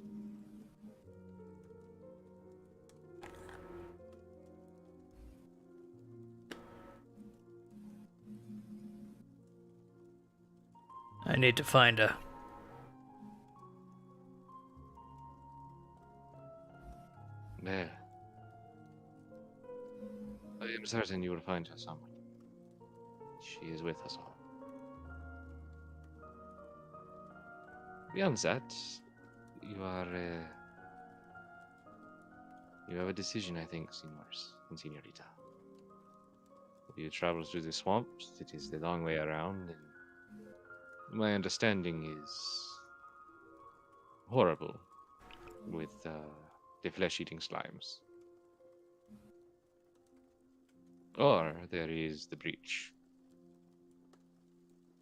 I need to find her. There. I am certain you will find her somewhere. She is with us all. Beyond that, you have a decision, I think, senors and senorita. You travel through the swamps. It is the long way around, and my understanding is horrible with the flesh-eating slimes. Or there is the breach,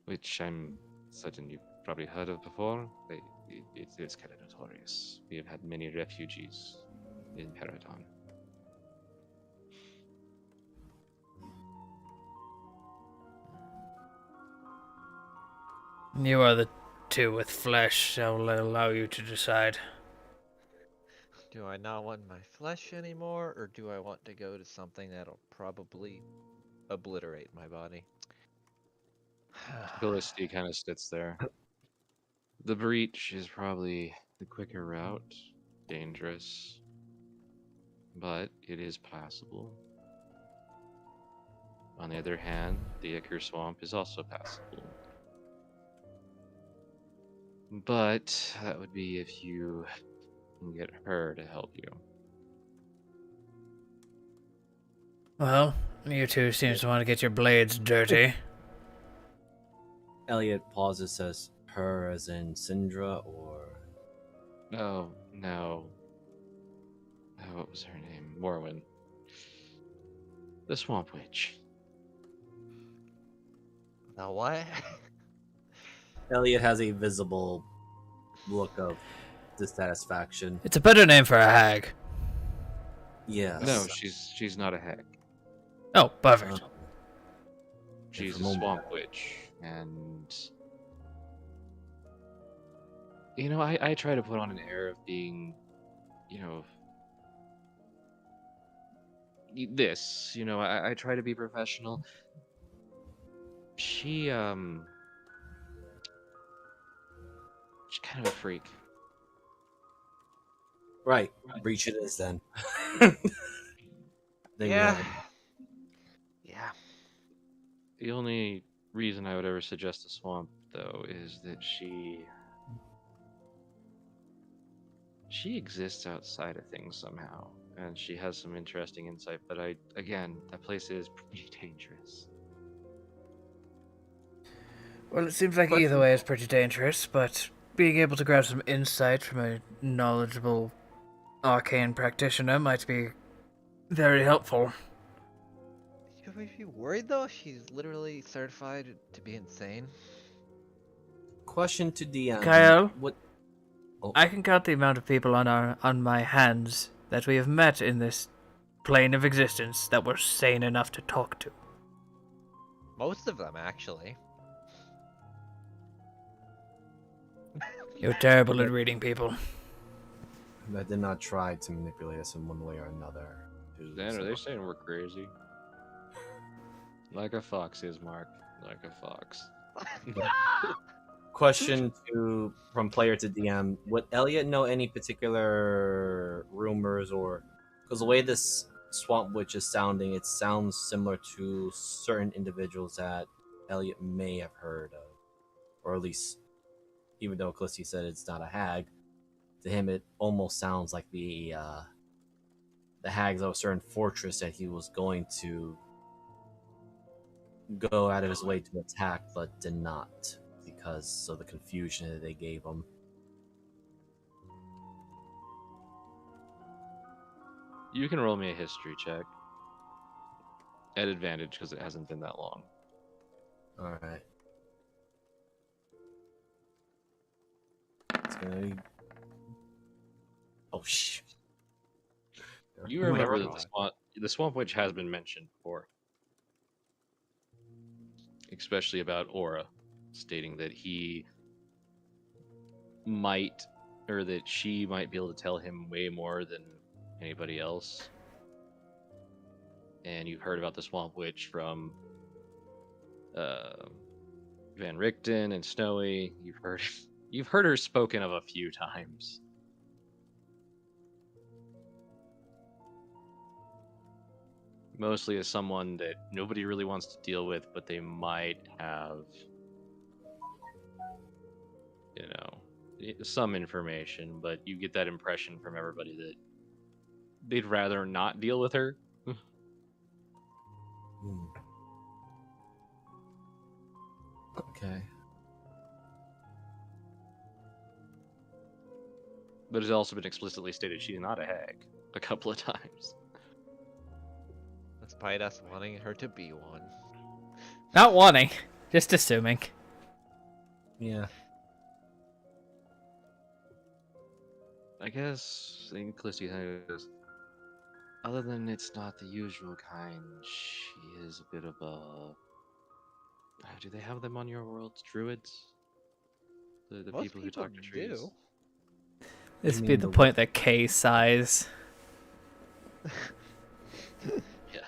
which I'm certain you've probably heard of before. It's kind of notorious. We have had many refugees in Peridon. You are the two with flesh. I will allow you to decide. Do I not want my flesh anymore, or do I want to go to something that'll probably obliterate my body? Felicity kind of sits there. The breach is probably the quicker route. Dangerous. But it is passable. On the other hand, the Ichor Swamp is also passable. But that would be if you can get her to help you. Well, you two seem to want to get your blades dirty. Elliot pauses, says, her as in Syndra, or. Oh, no. Oh, what was her name? Morwen. The Swamp Witch. Now what? Elliot has a visible look of dissatisfaction. It's a better name for a hag. Yes. No, she's not a hag. Oh, perfect. She's a from Swamp Witch, and you know, I try to put on an air of being, you know, this. You know, I try to be professional. She's kind of a freak. Right. Breach it is then. Then you Yeah. have it. Yeah. The only reason I would ever suggest a swamp, though, is that she exists outside of things somehow, and she has some interesting insight. But again, that place is pretty dangerous. Well, it seems like either way is pretty dangerous, but being able to grab some insight from a knowledgeable arcane practitioner might be very helpful. Should we be worried though? She's literally certified to be insane. Question to DM. Kyle? What? Oh, I can count the amount of people on my hands that we have met in this plane of existence that were sane enough to talk to. Most of them, actually. You're terrible at reading people. I did not try to manipulate us in one way or another. Dan, are they saying we're crazy? Like a fox is, Mark. Like a fox. Question from player to DM: would Elliot know any particular rumors, or because the way this swamp witch is sounding, it sounds similar to certain individuals that Elliot may have heard of, or at least, even though Callisti said it's not a hag, to him it almost sounds like the hags of a certain fortress that he was going to go out of his way to attack, but did not because of the confusion that they gave him. You can roll me a history check. At advantage, because it hasn't been that long. All right. It's gonna be. Oh shit. You remember that the swamp witch has been mentioned before. Especially about Aura, stating that he might, or that she might be able to tell him way more than anybody else. And you've heard about the Swamp Witch from Van Richten and Snowy. You've heard her spoken of a few times. Mostly as someone that nobody really wants to deal with, but they might have, you know, some information, but you get that impression from everybody that they'd rather not deal with her. Okay. But it's also been explicitly stated she's not a hag a couple of times. Despite us wanting her to be one. Not wanting, just assuming. Yeah. I guess Callisti kind of goes, other than it's not the usual kind, she is a bit of a. Do they have them on your world? Druids? The Most people who talk to trees? do. This You would be mean the the point that K sighs. Yeah.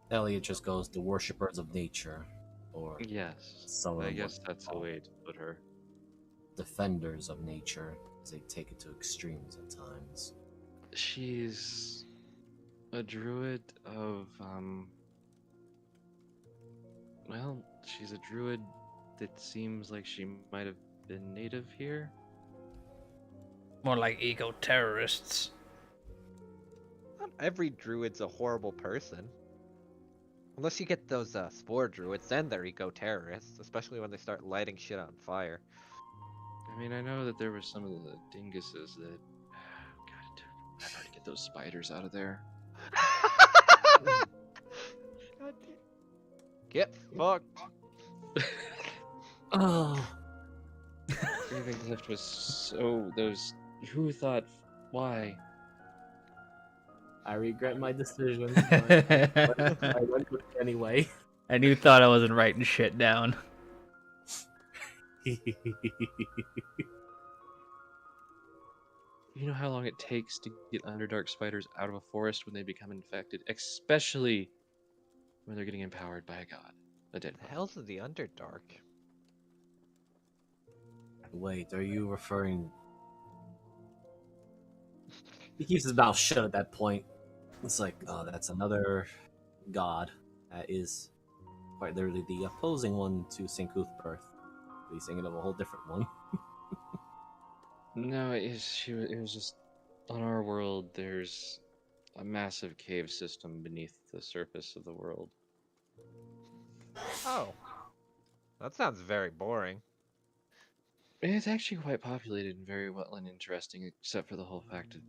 Elliot just goes, the worshippers of nature, or Yes. some of I them guess would that's a call way to put her. defenders of nature, as they take it to extremes at times. She's a druid of, well, she's a druid that seems like she might have been native here. More like eco-terrorists. Not every druid's a horrible person. Unless you get those spore druids, then they're eco-terrorists, especially when they start lighting shit on fire. I mean, I know that there were some of the dinguses that. God, I have to get those spiders out of there. God damn. Get fucked. Oh, Ravencliff was so. Those. Who thought. Why? I regret my decision, but I went with it anyway. And you thought I wasn't writing shit down. You know how long it takes to get Underdark spiders out of a forest when they become infected, especially when they're getting empowered by a god, a dead The god. hell's the Underdark? Wait, are you referring? He keeps his mouth shut at that point. It's like, oh, that's another god that is quite literally the opposing one to St. Cuthbert. He's thinking of a whole different one. No, it was just on our world. There's a massive cave system beneath the surface of the world. Oh. That sounds very boring. It's actually quite populated and very well and interesting, except for the whole fact of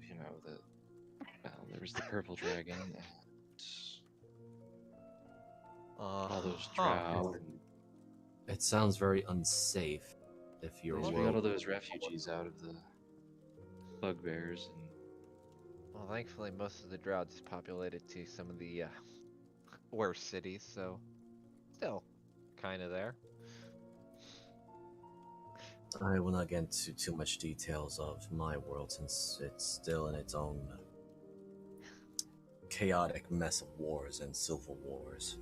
that there was the purple dragon and all those drow. And It sounds very unsafe if your we got world. all those refugees out of the bugbears and. Well, thankfully, most of the Droughts populated to some of the worse cities, so still kind of there. I will not get into too much details of my world since it's still in its own chaotic mess of wars and civil wars.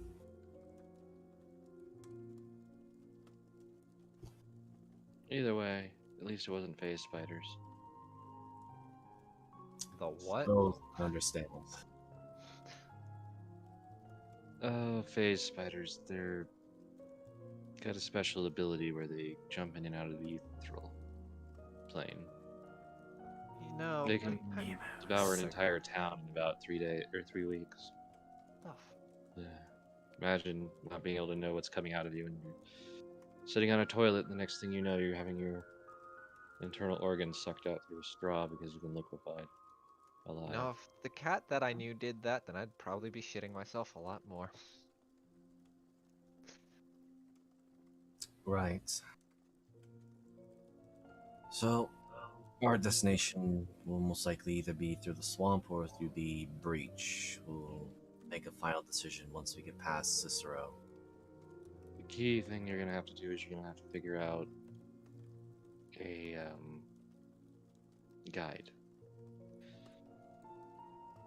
Either way, at least it wasn't phase spiders. The what? So understand. Phase spiders, they're got a special ability where they jump in and out of the ethereal plane. You know, They can I'm devour an sick. entire town in about 3 days or 3 weeks. Oh, Yeah. Imagine not being able to know what's coming out of you and you're sitting on a toilet, and the next thing you know, you're having your internal organs sucked out through a straw because you've been liquefied alive. now, if the cat that I knew did that, then I'd probably be shitting myself a lot more. Right. So, our destination will most likely either be through the swamp or through the breach. We'll make a final decision once we get past Cicero. The key thing you're gonna have to do is you're gonna have to figure out a guide.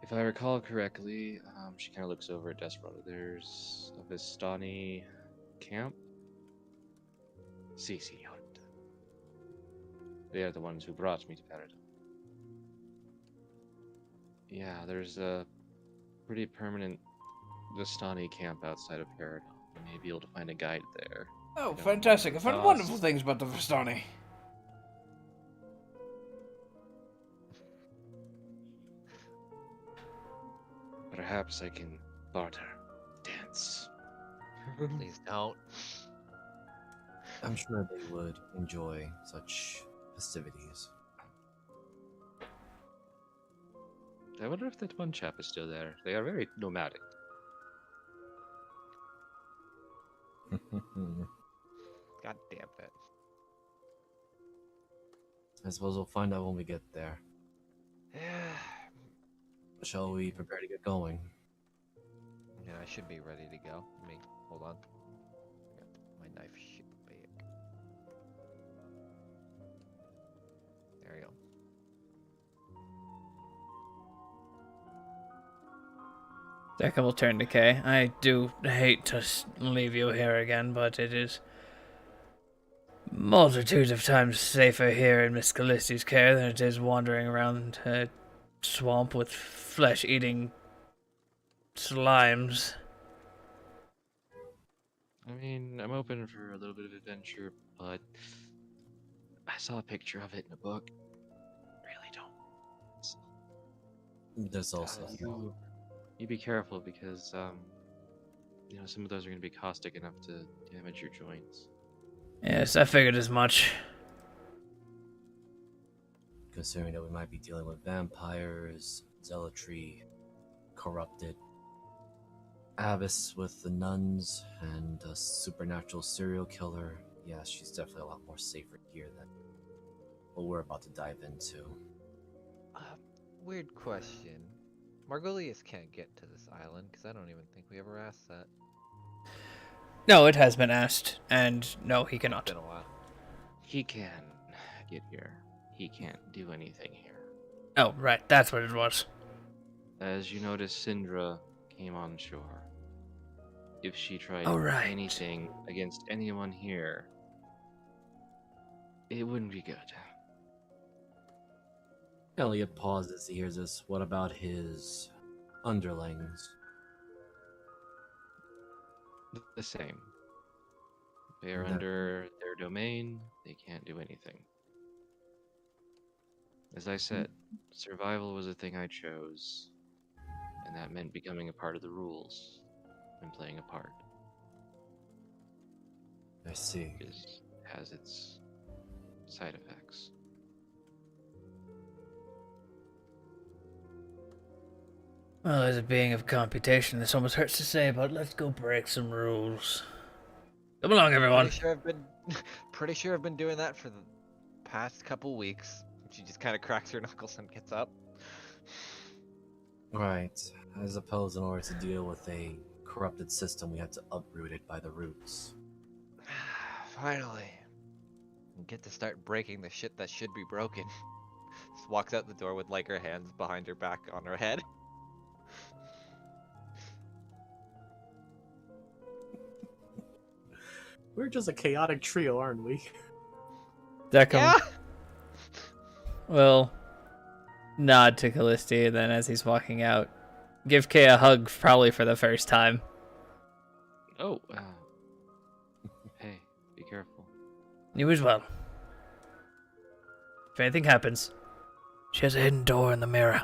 If I recall correctly, she kind of looks over at Desperado. There's a Vistani camp. Si, senor. They are the ones who brought me to Peridot. Yeah, there's a pretty permanent Vistani camp outside of Peridot. You may be able to find a guide there. Oh, You know, fantastic. I've heard Vast. wonderful things about the Vistani. Perhaps I can barter, dance. Please don't. I'm sure they would enjoy such festivities. I wonder if that one chap is still there. They are very nomadic. God damn it. I suppose we'll find out when we get there. Yeah, Shall we prepare to get going? I should be ready to go. Let me hold on. Got my knife shit back. There we go. Deca will turn to Kay. I do hate to leave you here again, but it is multitudes of times safer here in Miss Callisti's care than it is wandering around a swamp with flesh-eating slimes. I mean, I'm open for a little bit of adventure, but I saw a picture of it in a book. Really don't. There's also You be careful because some of those are going to be caustic enough to damage your joints. Yes, I figured as much. considering that we might be dealing with vampires, zealotry, corrupted abbess with the nuns, and a supernatural serial killer. Yeah, she's definitely a lot more safer here than what we're about to dive into. Weird question. Margolius can't get to this island because I don't even think we ever asked that. No, it has been asked, and no, he It's cannot. been a while. He can get here. He can't do anything here. Oh, right, that's what it was. As you notice, Syndra came on shore. If she tried Oh, right. anything against anyone here, it wouldn't be good. Elliot pauses, he hears this. What about his underlings? The same. They are That- under their domain. They can't do anything. As I said, survival was a thing I chose, and that meant becoming a part of the rules and playing a part. I see. It has its side effects. Well, as a being of computation, this almost hurts to say, but let's go break some rules. Come along, everyone. Pretty sure I've been doing that for the past couple weeks. She just kind of cracks her knuckles and gets up. Right. I suppose in order to deal with a corrupted system, we have to uproot it by the roots. Finally. Get to start breaking the shit that should be broken. Just walks out the door with like her hands behind her back on her head. We're just a chaotic trio, aren't we? Decim Yeah. will nod to Callisti, and then as he's walking out, give Kay a hug, probably for the first time. Oh, hey, be careful. You as well. If anything happens, she has a hidden door in the mirror.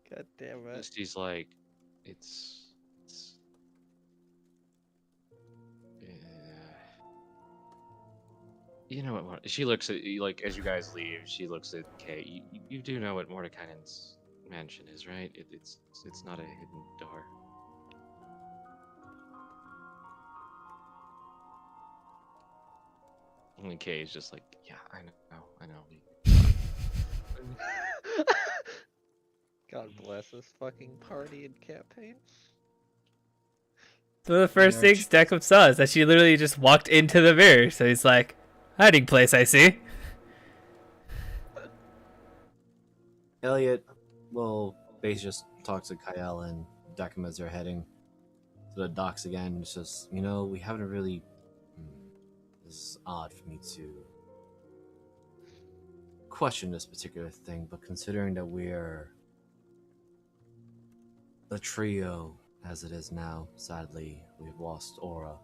God damn it. Misty's like, it's you know what? She looks at you like as you guys leave. She looks at Kay. You do know what Mordekainen's mansion is, right? It's not a hidden door. And Kay is just like, yeah, I know. God bless this fucking party and campaign. So the first things Decim saw is that she literally just walked into the mirror. So he's like, hiding place, I see. Elliot will basically just talk to Kyle and Decim as they're heading to the docks again. It's just, we haven't really. This is odd for me to question this particular thing, but considering that we're the trio as it is now, sadly, we've lost Aura.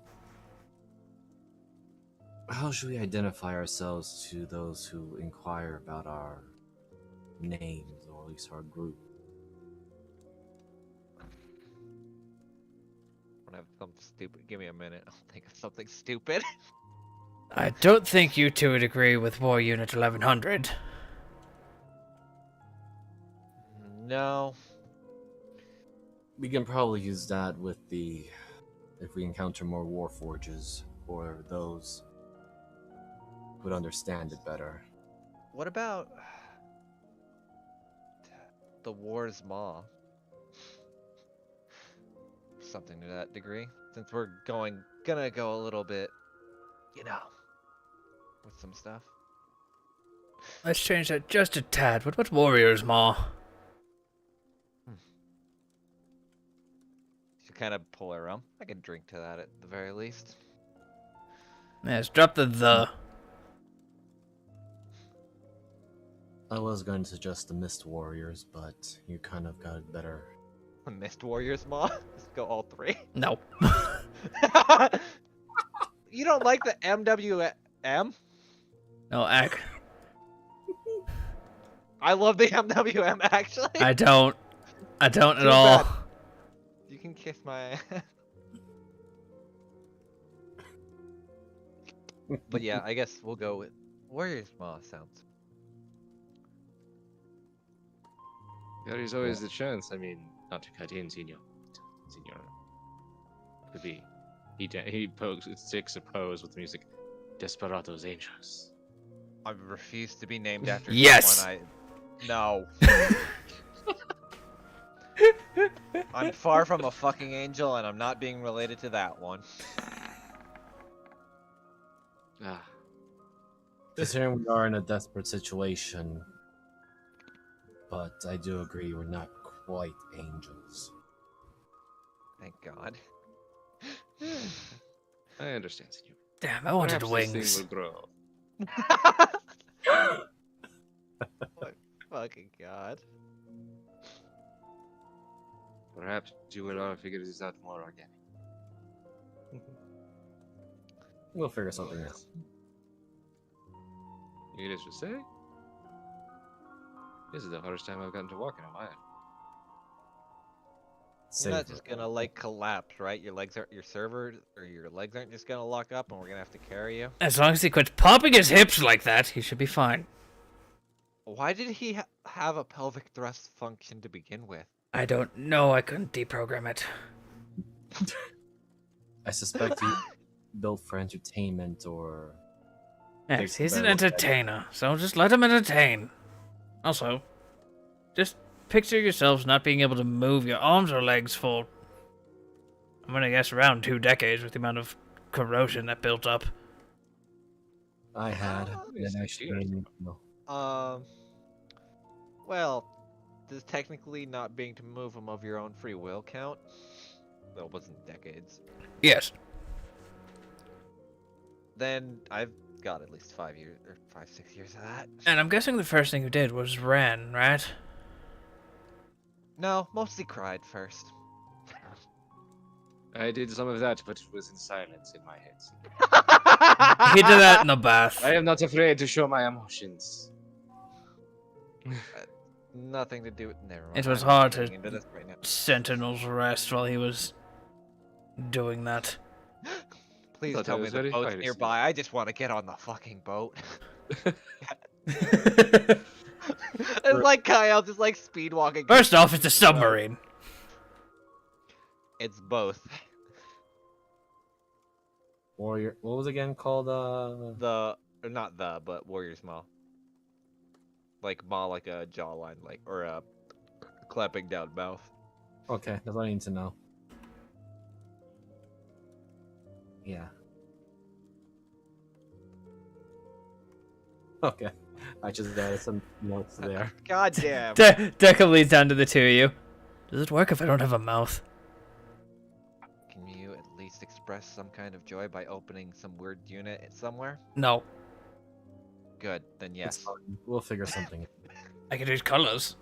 How should we identify ourselves to those who inquire about our names, or at least our group? I have something stupid. Give me a minute. I'll think of something stupid. I don't think you two would agree with War Unit 1100. No. We can probably use that with the if we encounter more war forges or those who would understand it better. What about the War's Maw? Something to that degree. Since we're gonna go a little bit, with some stuff. Let's change that just a tad. What about Warrior's Maw? You kind of pull it around. I could drink to that at the very least. Yes, drop the. I was going to suggest the Mist Warriors, but you kind of got it better. Mist Warrior's Maw? Let's go all three. No. You don't like the MWM? No, I love the MWM actually. I don't at Too all. bad. You can kiss my ass. But yeah, I guess we'll go with Warrior's Maw sounds. There is always the chance. I mean, not to cut in, Senor. Could be. He sticks a pose with the music. Desperados Angels. I refuse to be named after Yes! someone No. I'm far from a fucking angel, and I'm not being related to that one. Ah, Considering we are in a desperate situation, but I do agree we're not quite angels. Thank God. I understand, Senor. Damn, I wanted Perhaps wings. This thing will grow. Oh, fucking God. Perhaps you will all figure this out more organic. We'll figure something out. You guys should say? This is the hardest time I've gotten to walk in a while. You're not Safer. just gonna like collapse, right? Your legs aren't your legs aren't just gonna lock up, and we're gonna have to carry you. As long as he quits popping his hips like that, he should be fine. Why did he have a pelvic thrust function to begin with? I don't know. I couldn't deprogram it. I suspect he built for entertainment or Yes, he's an better. entertainer, so just let him entertain. Also, just picture yourselves not being able to move your arms or legs for, I'm gonna guess, around 2 decades with the amount of corrosion that built up. I had. Yes, And I I should did. Well, does technically not being to move them of your own free will count? Well, it wasn't decades. Yes. Then I've got at least 5 years, or 5-6 years of that. And I'm guessing the first thing you did was ran, right? No, mostly cried first. I did some of that, but it was in silence in my head. He did that in the bath. I am not afraid to show my emotions. Nothing to do with. Never mind. It was I'm hard getting to- into this right now. Sentinel's rest while he was doing that. Please thought tell that me was the very boat's piracy. nearby. I just want to get on the fucking boat. It's like Kyle just like speed walking. First off, it's a submarine. It's both. Warrior. What was it again called? Not the, but Warrior's Maw. Like maw, like a jawline, like, or a clapping down mouth. Okay, that's all I need to know. Yeah. Okay. I just added some notes there. God damn. Deca leads down to the two of you. Does it work if I don't have a mouth? Can you at least express some kind of joy by opening some weird unit somewhere? No. Good, then It's yes. fine. We'll figure something out. I can use colors.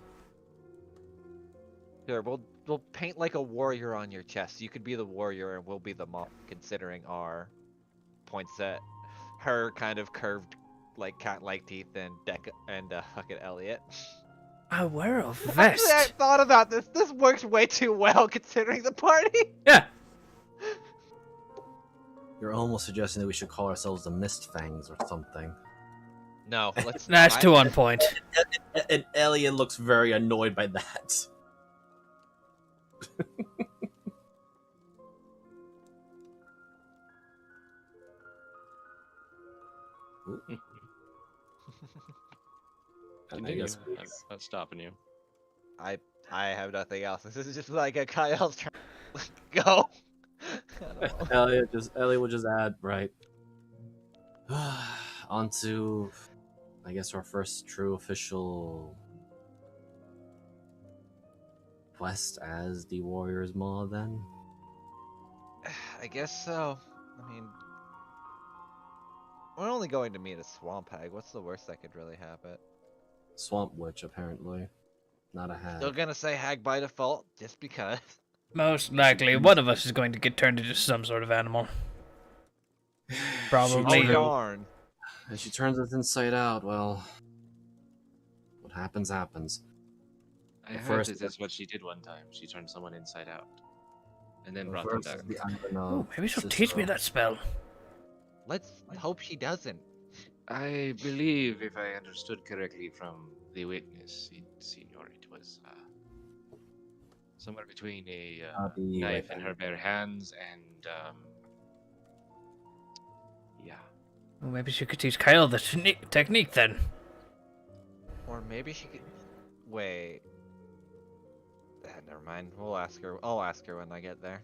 Sure, we'll paint like a warrior on your chest. You could be the warrior and we'll be the monk, considering our point set. Her kind of curved, like cat-like teeth, and Deca and fucking Elliot. I wear a Actually, I vest. thought about this. This works way too well considering the party. Yeah. You're almost suggesting that we should call ourselves the Mist Fangs or something. No, let's That's not. too on point. And Elliot looks very annoyed by that. I Continue. guess I'm not stopping you. I have nothing else. This is just like a Kyle's trying to go. I don't know. Elliot will just add, right. On to, I guess, our first true official quest as the Warriors Maw, then? I guess so. I mean, we're only going to meet a swamp hag. What's the worst that could really happen? Swamp Witch, apparently. Not a hag. Still gonna say hag by default, just because. Most likely, one of us is going to get turned into some sort of animal. Probably Oh you. darn! If she turns us inside out, well, what happens, happens. I The heard first- that that's what she did one time. She turned someone inside out, and then The brought them first back. is the island Oh, of maybe she'll teach me Cicero. that spell. Let's hope she doesn't. I believe, if I understood correctly from the witness, Senior, it was somewhere between a The knife right in her bare hands and yeah. Well, maybe she could teach Kyle the technique then. Or maybe she could. Wait. Never mind. We'll ask her. I'll ask her when I get there.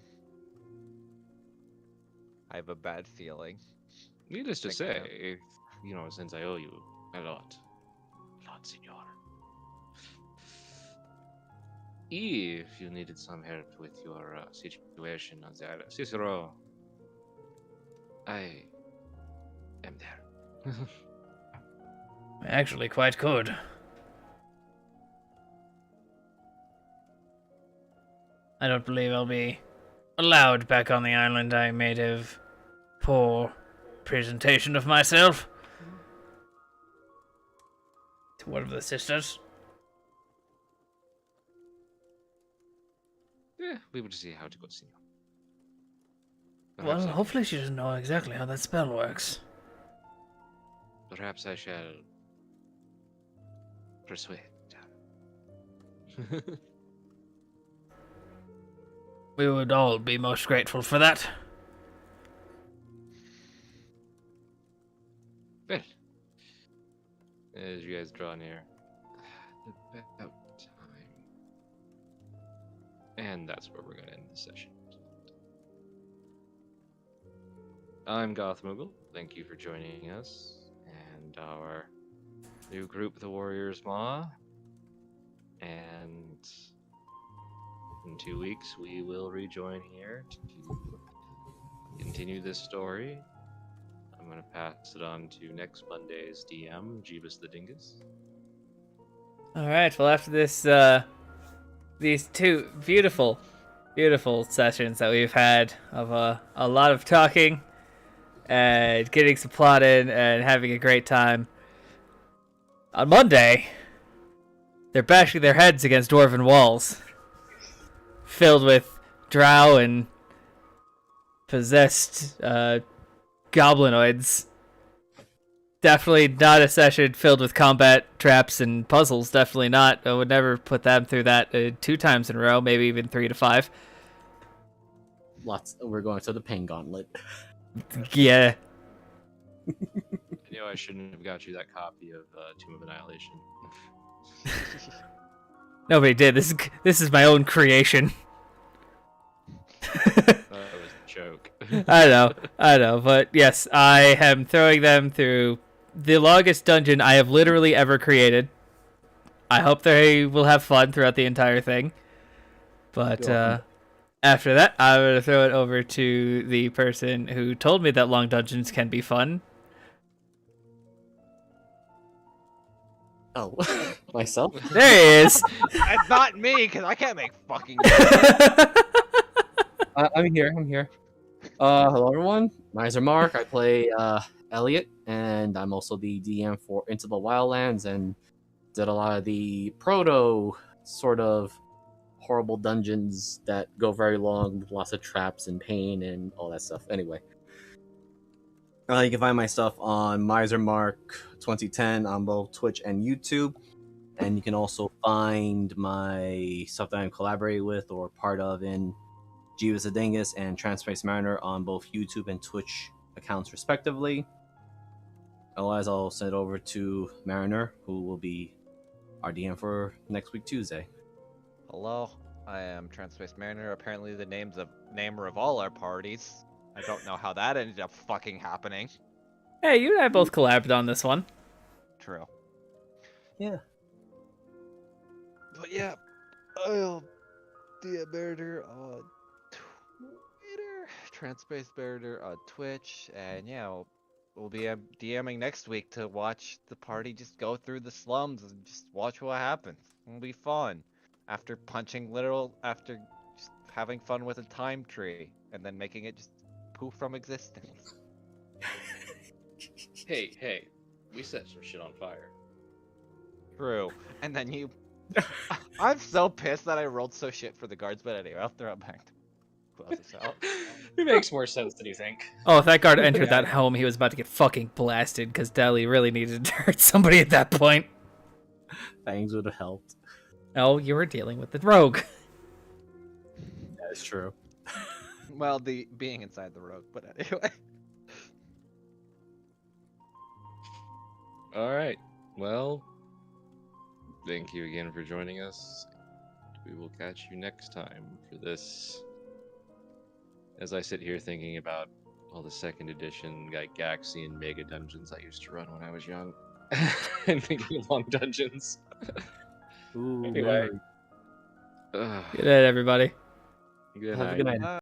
I have a bad feeling. Needless to Think say, I if, since I owe you a lot, Senor. If you needed some help with your situation on the island, Cicero, I am there. Actually, quite good. I don't believe I'll be allowed back on the island. I made a poor presentation of myself to one of the sisters. Yeah, we will see how it goes, Senor. Well, Perhaps I- hopefully she doesn't know exactly how that spell works. Perhaps I shall persuade her. We would all be most grateful for that. Well, as you guys draw near, about time. And that's where we're going to end the session. I'm Goth Moogle. Thank you for joining us. And our new group, the Warriors Maw. And in 2 weeks, we will rejoin here to continue this story. I'm going to pass it on to next Monday's DM, Jeebus the Dingus. All right. Well, after this, these two beautiful, beautiful sessions that we've had of a lot of talking and getting some plot in and having a great time, on Monday, they're bashing their heads against dwarven walls, filled with drow and possessed goblinoids. Definitely not a session filled with combat traps and puzzles. Definitely not. I would never put them through that 2 times in a row, maybe even 3 to 5. We're going to the pain gauntlet. Yeah. I knew I shouldn't have got you that copy of Tomb of Annihilation. Nobody did. This is my own creation. That was a joke. I know, but yes, I am throwing them through the longest dungeon I have literally ever created. I hope they will have fun throughout the entire thing. But after that, I'm going to throw it over to the person who told me that long dungeons can be fun. Oh, myself? There he is. It's not me, because I can't make fucking. I'm here. Hello everyone. My name's Mark. I play Elliot, and I'm also the DM for Into the Wildlands, and did a lot of the proto sort of horrible dungeons that go very long with lots of traps and pain and all that stuff. Anyway, You can find my stuff on MiserMark2010 on both Twitch and YouTube. And you can also find my stuff that I'm collaborating with or part of in Jeeves the Dingus and Transpace Mariner on both YouTube and Twitch accounts respectively. Otherwise, I'll send it over to Mariner, who will be our DM for next week, Tuesday. Hello, I am Transpace Mariner. Apparently, the namer of all our parties. I don't know how that ended up fucking happening. Hey, you and I both collabed on this one. True. Yeah. But yeah, I'll DM Mariner on Twitter, Transpace Mariner on Twitch, and yeah, we'll be DMing next week to watch the party just go through the slums and just watch what happens. It'll be fun. After just having fun with a time tree and then making it just poof from existence. Hey, we set some shit on fire. True. And then I'm so pissed that I rolled so shit for the guards, but anyway, I'll throw it back to close this out. It makes more sense than you think. Oh, if that guard entered that home, he was about to get fucking blasted because Deli really needed to hurt somebody at that point. Fangs would have helped. Oh, you were dealing with the rogue. That is true. Well, the being inside the rogue, but anyway. All right. Well, thank you again for joining us. We will catch you next time for this. As I sit here thinking about all the second edition Gaxian mega dungeons I used to run when I was young, and thinking of long dungeons. Ooh, Anyway. memory. Ugh. Good night, everybody. Good Have a night. good night.